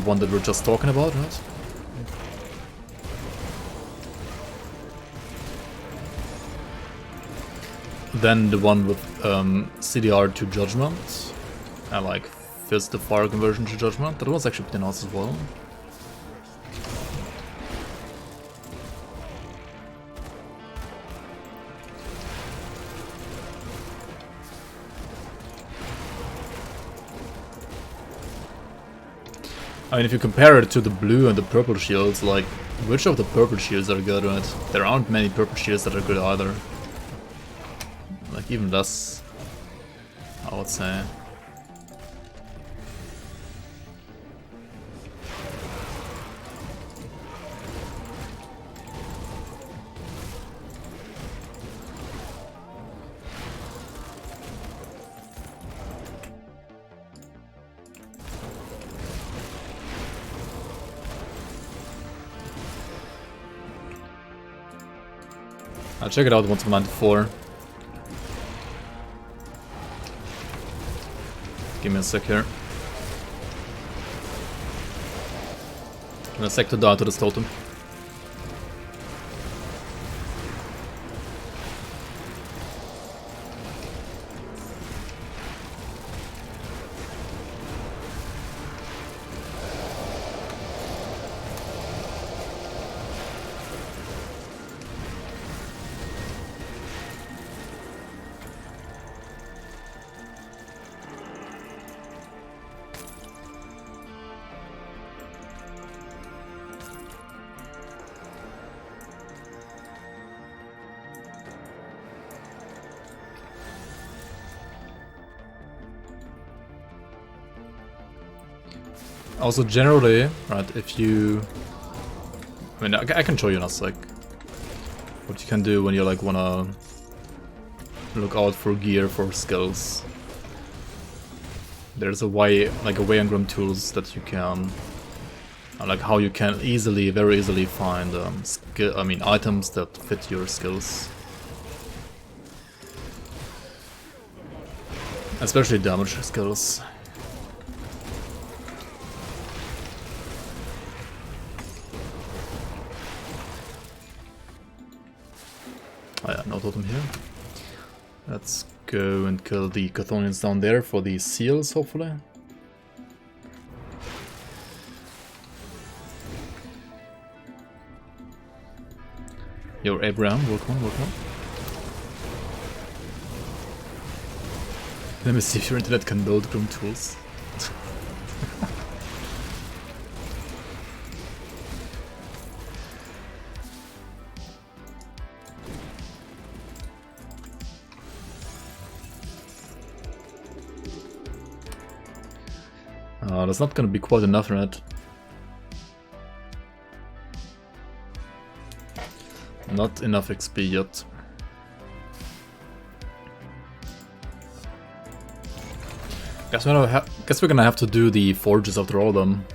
one that we're just talking about, right? Then the one with CDR to Judgment, and like Fist of Fire conversion to Judgment. That was actually pretty nice as well. I mean, if you compare it to the blue and the purple shields, like, which of the purple shields are good, right? There aren't many purple shields that are good either. Like, even less, I would say. I'll check it out once I'm 94. Give me a sec here. Give me a sec to die to this totem. Also, generally, right, if you... I mean, I can show you in a sec what you can do when you like wanna look out for gear for skills. There's a way, like a way in grimtools that you can, like how you can easily, very easily find items that fit your skills. Especially damage skills. Oh yeah, no totem here. Let's go and kill the Chthonians down there for the seals, hopefully. Yo, Abraham, welcome, welcome. Let me see if your internet can load grimtools. That's not gonna be quite enough in it. Not enough XP yet. Guess we're gonna have to do the forges after all of them.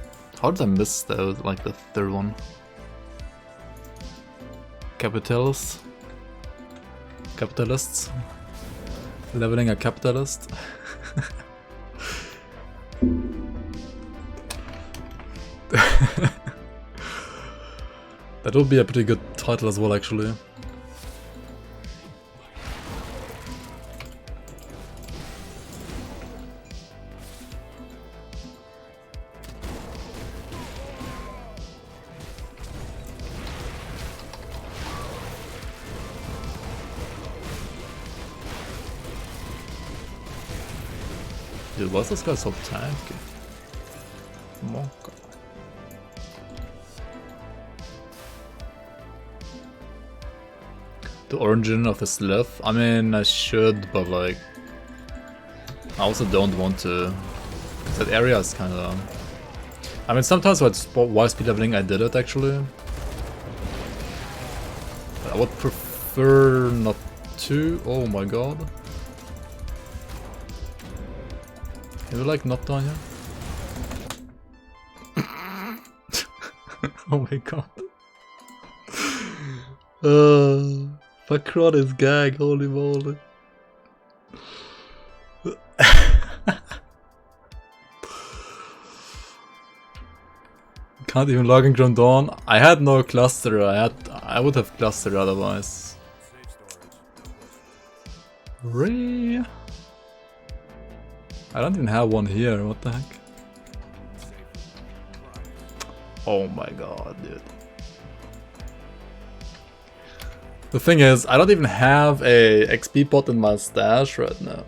How did I miss the third one? Capitalists? Leveling a capitalist? That would be a pretty good title as well, actually. Dude, what's this guy so tanky? Monka. The origin of the Slith? I mean, I should, but like... I also don't want to... Because that area is kinda... I mean, sometimes while speed leveling I did it, actually. But I would prefer not to... Oh my god. Can we like not down here? Oh my god. Fuck is gag, holy moly. Can't even log in Grand Dawn. I had no cluster, I would have clustered otherwise. Re. I don't even have one here, what the heck? Oh my god, dude. The thing is, I don't even have a XP pot in my stash right now.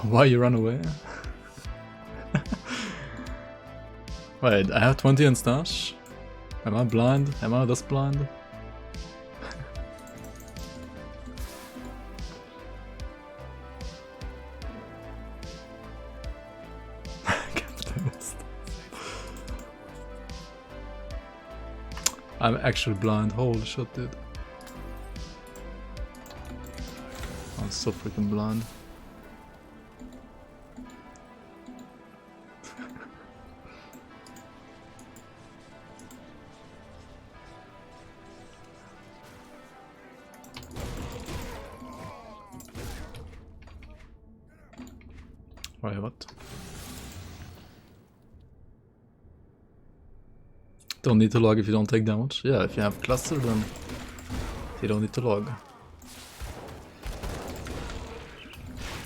Why you run away? Wait, I have 20 in stash? Am I blind? Am I this blind? I'm actually blind, holy shit, dude. I'm so freaking blind. Wait, what? Don't need to log if you don't take damage. Yeah, if you have cluster, then you don't need to log.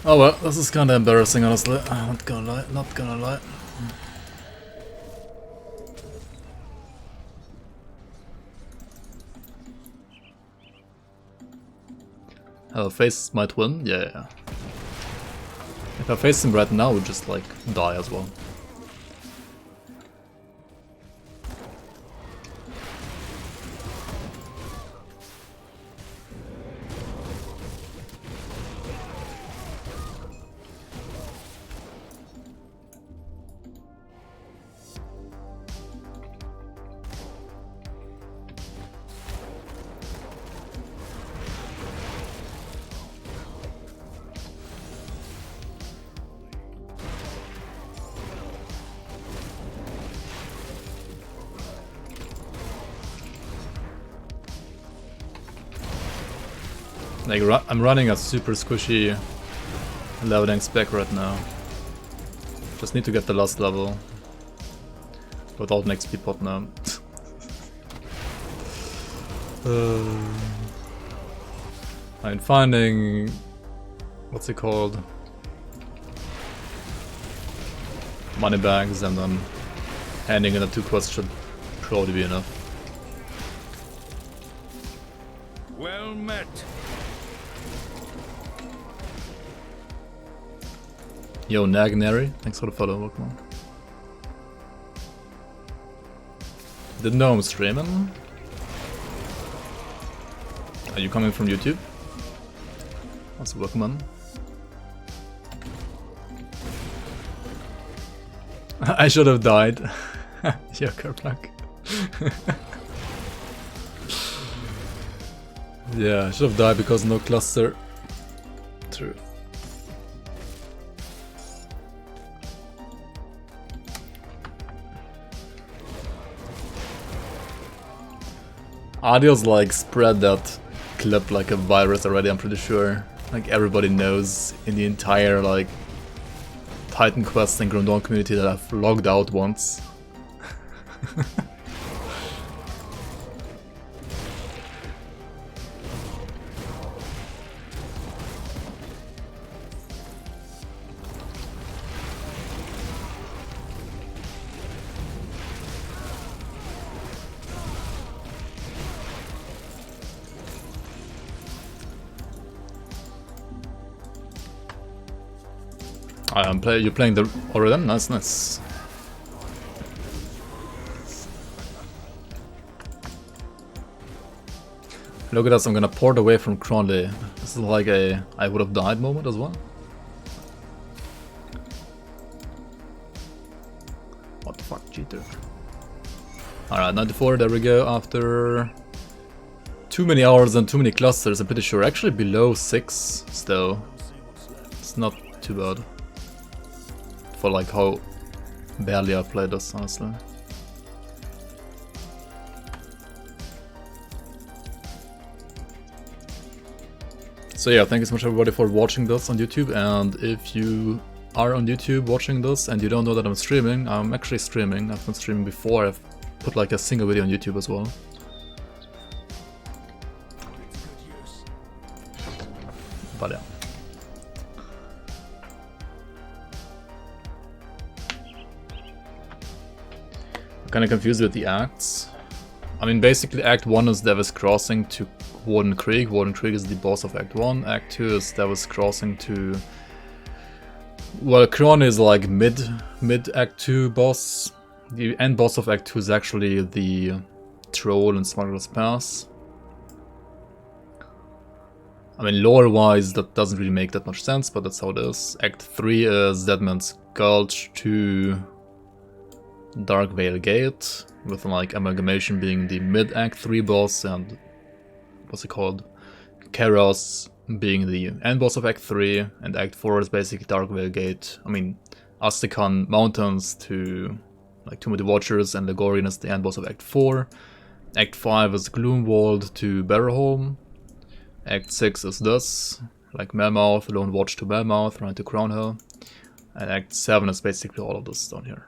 Oh well, this is kinda embarrassing, honestly. I'm not gonna lie, not gonna lie. Face might win? Yeah. If I face him right now, I would just like die as well. Like, I'm running a super squishy leveling spec right now. Just need to get the last level without an XP pot now. I'm finding... what's it called? Money bags and then handing in the 2 quests should probably be enough. Well met. Yo, Nagnary, thanks for the follow, welcome on. Didn't know I'm streaming. Are you coming from YouTube? Also, welcome on. I should have died. Yeah, Kerplunk. Yeah, I should have died because no cluster. True. Adios like spread that clip like a virus already, I'm pretty sure. Like everybody knows in the entire like Titan Quest and Dawn community that I've logged out once. You're playing the Oregon? Nice, nice. Look at us, I'm gonna port away from Cronley. This is like a I would have died moment as well. What the fuck, cheater. Alright, 94, there we go. After too many hours and too many clusters, I'm pretty sure. Actually below 6 still. It's not too bad. For like how barely I played this, honestly. So yeah, thank you so much everybody for watching this on YouTube, and if you are on YouTube watching this and you don't know that I'm streaming, I'm actually streaming. I've been streaming before, I've put like a single video on YouTube as well. But yeah. Kinda confused with the acts. I mean, basically Act 1 is Devil's Crossing to Warden Creek. Warden Creek is the boss of Act 1. Act 2 is Devil's Crossing to... well, Kron is like mid Act 2 boss. The end boss of Act 2 is actually the Troll in Smuggler's Pass. I mean, lore-wise, that doesn't really make that much sense, but that's how it is. Act 3 is Deadman's Gulch to Dark Veil Gate, with like Amalgamation being the mid-Act 3 boss, and what's it called? Keros being the end boss of Act 3, and Act 4 is basically Dark Veil Gate. I mean, Aztecan Mountains to like Tomb of the Watchers, and Legorian is the end boss of Act 4. Act 5 is Gloomwald to Barrowholm. Act 6 is this, like Mammoth, Lone Watch to Mammoth, Run to Crownhill. And Act 7 is basically all of this down here.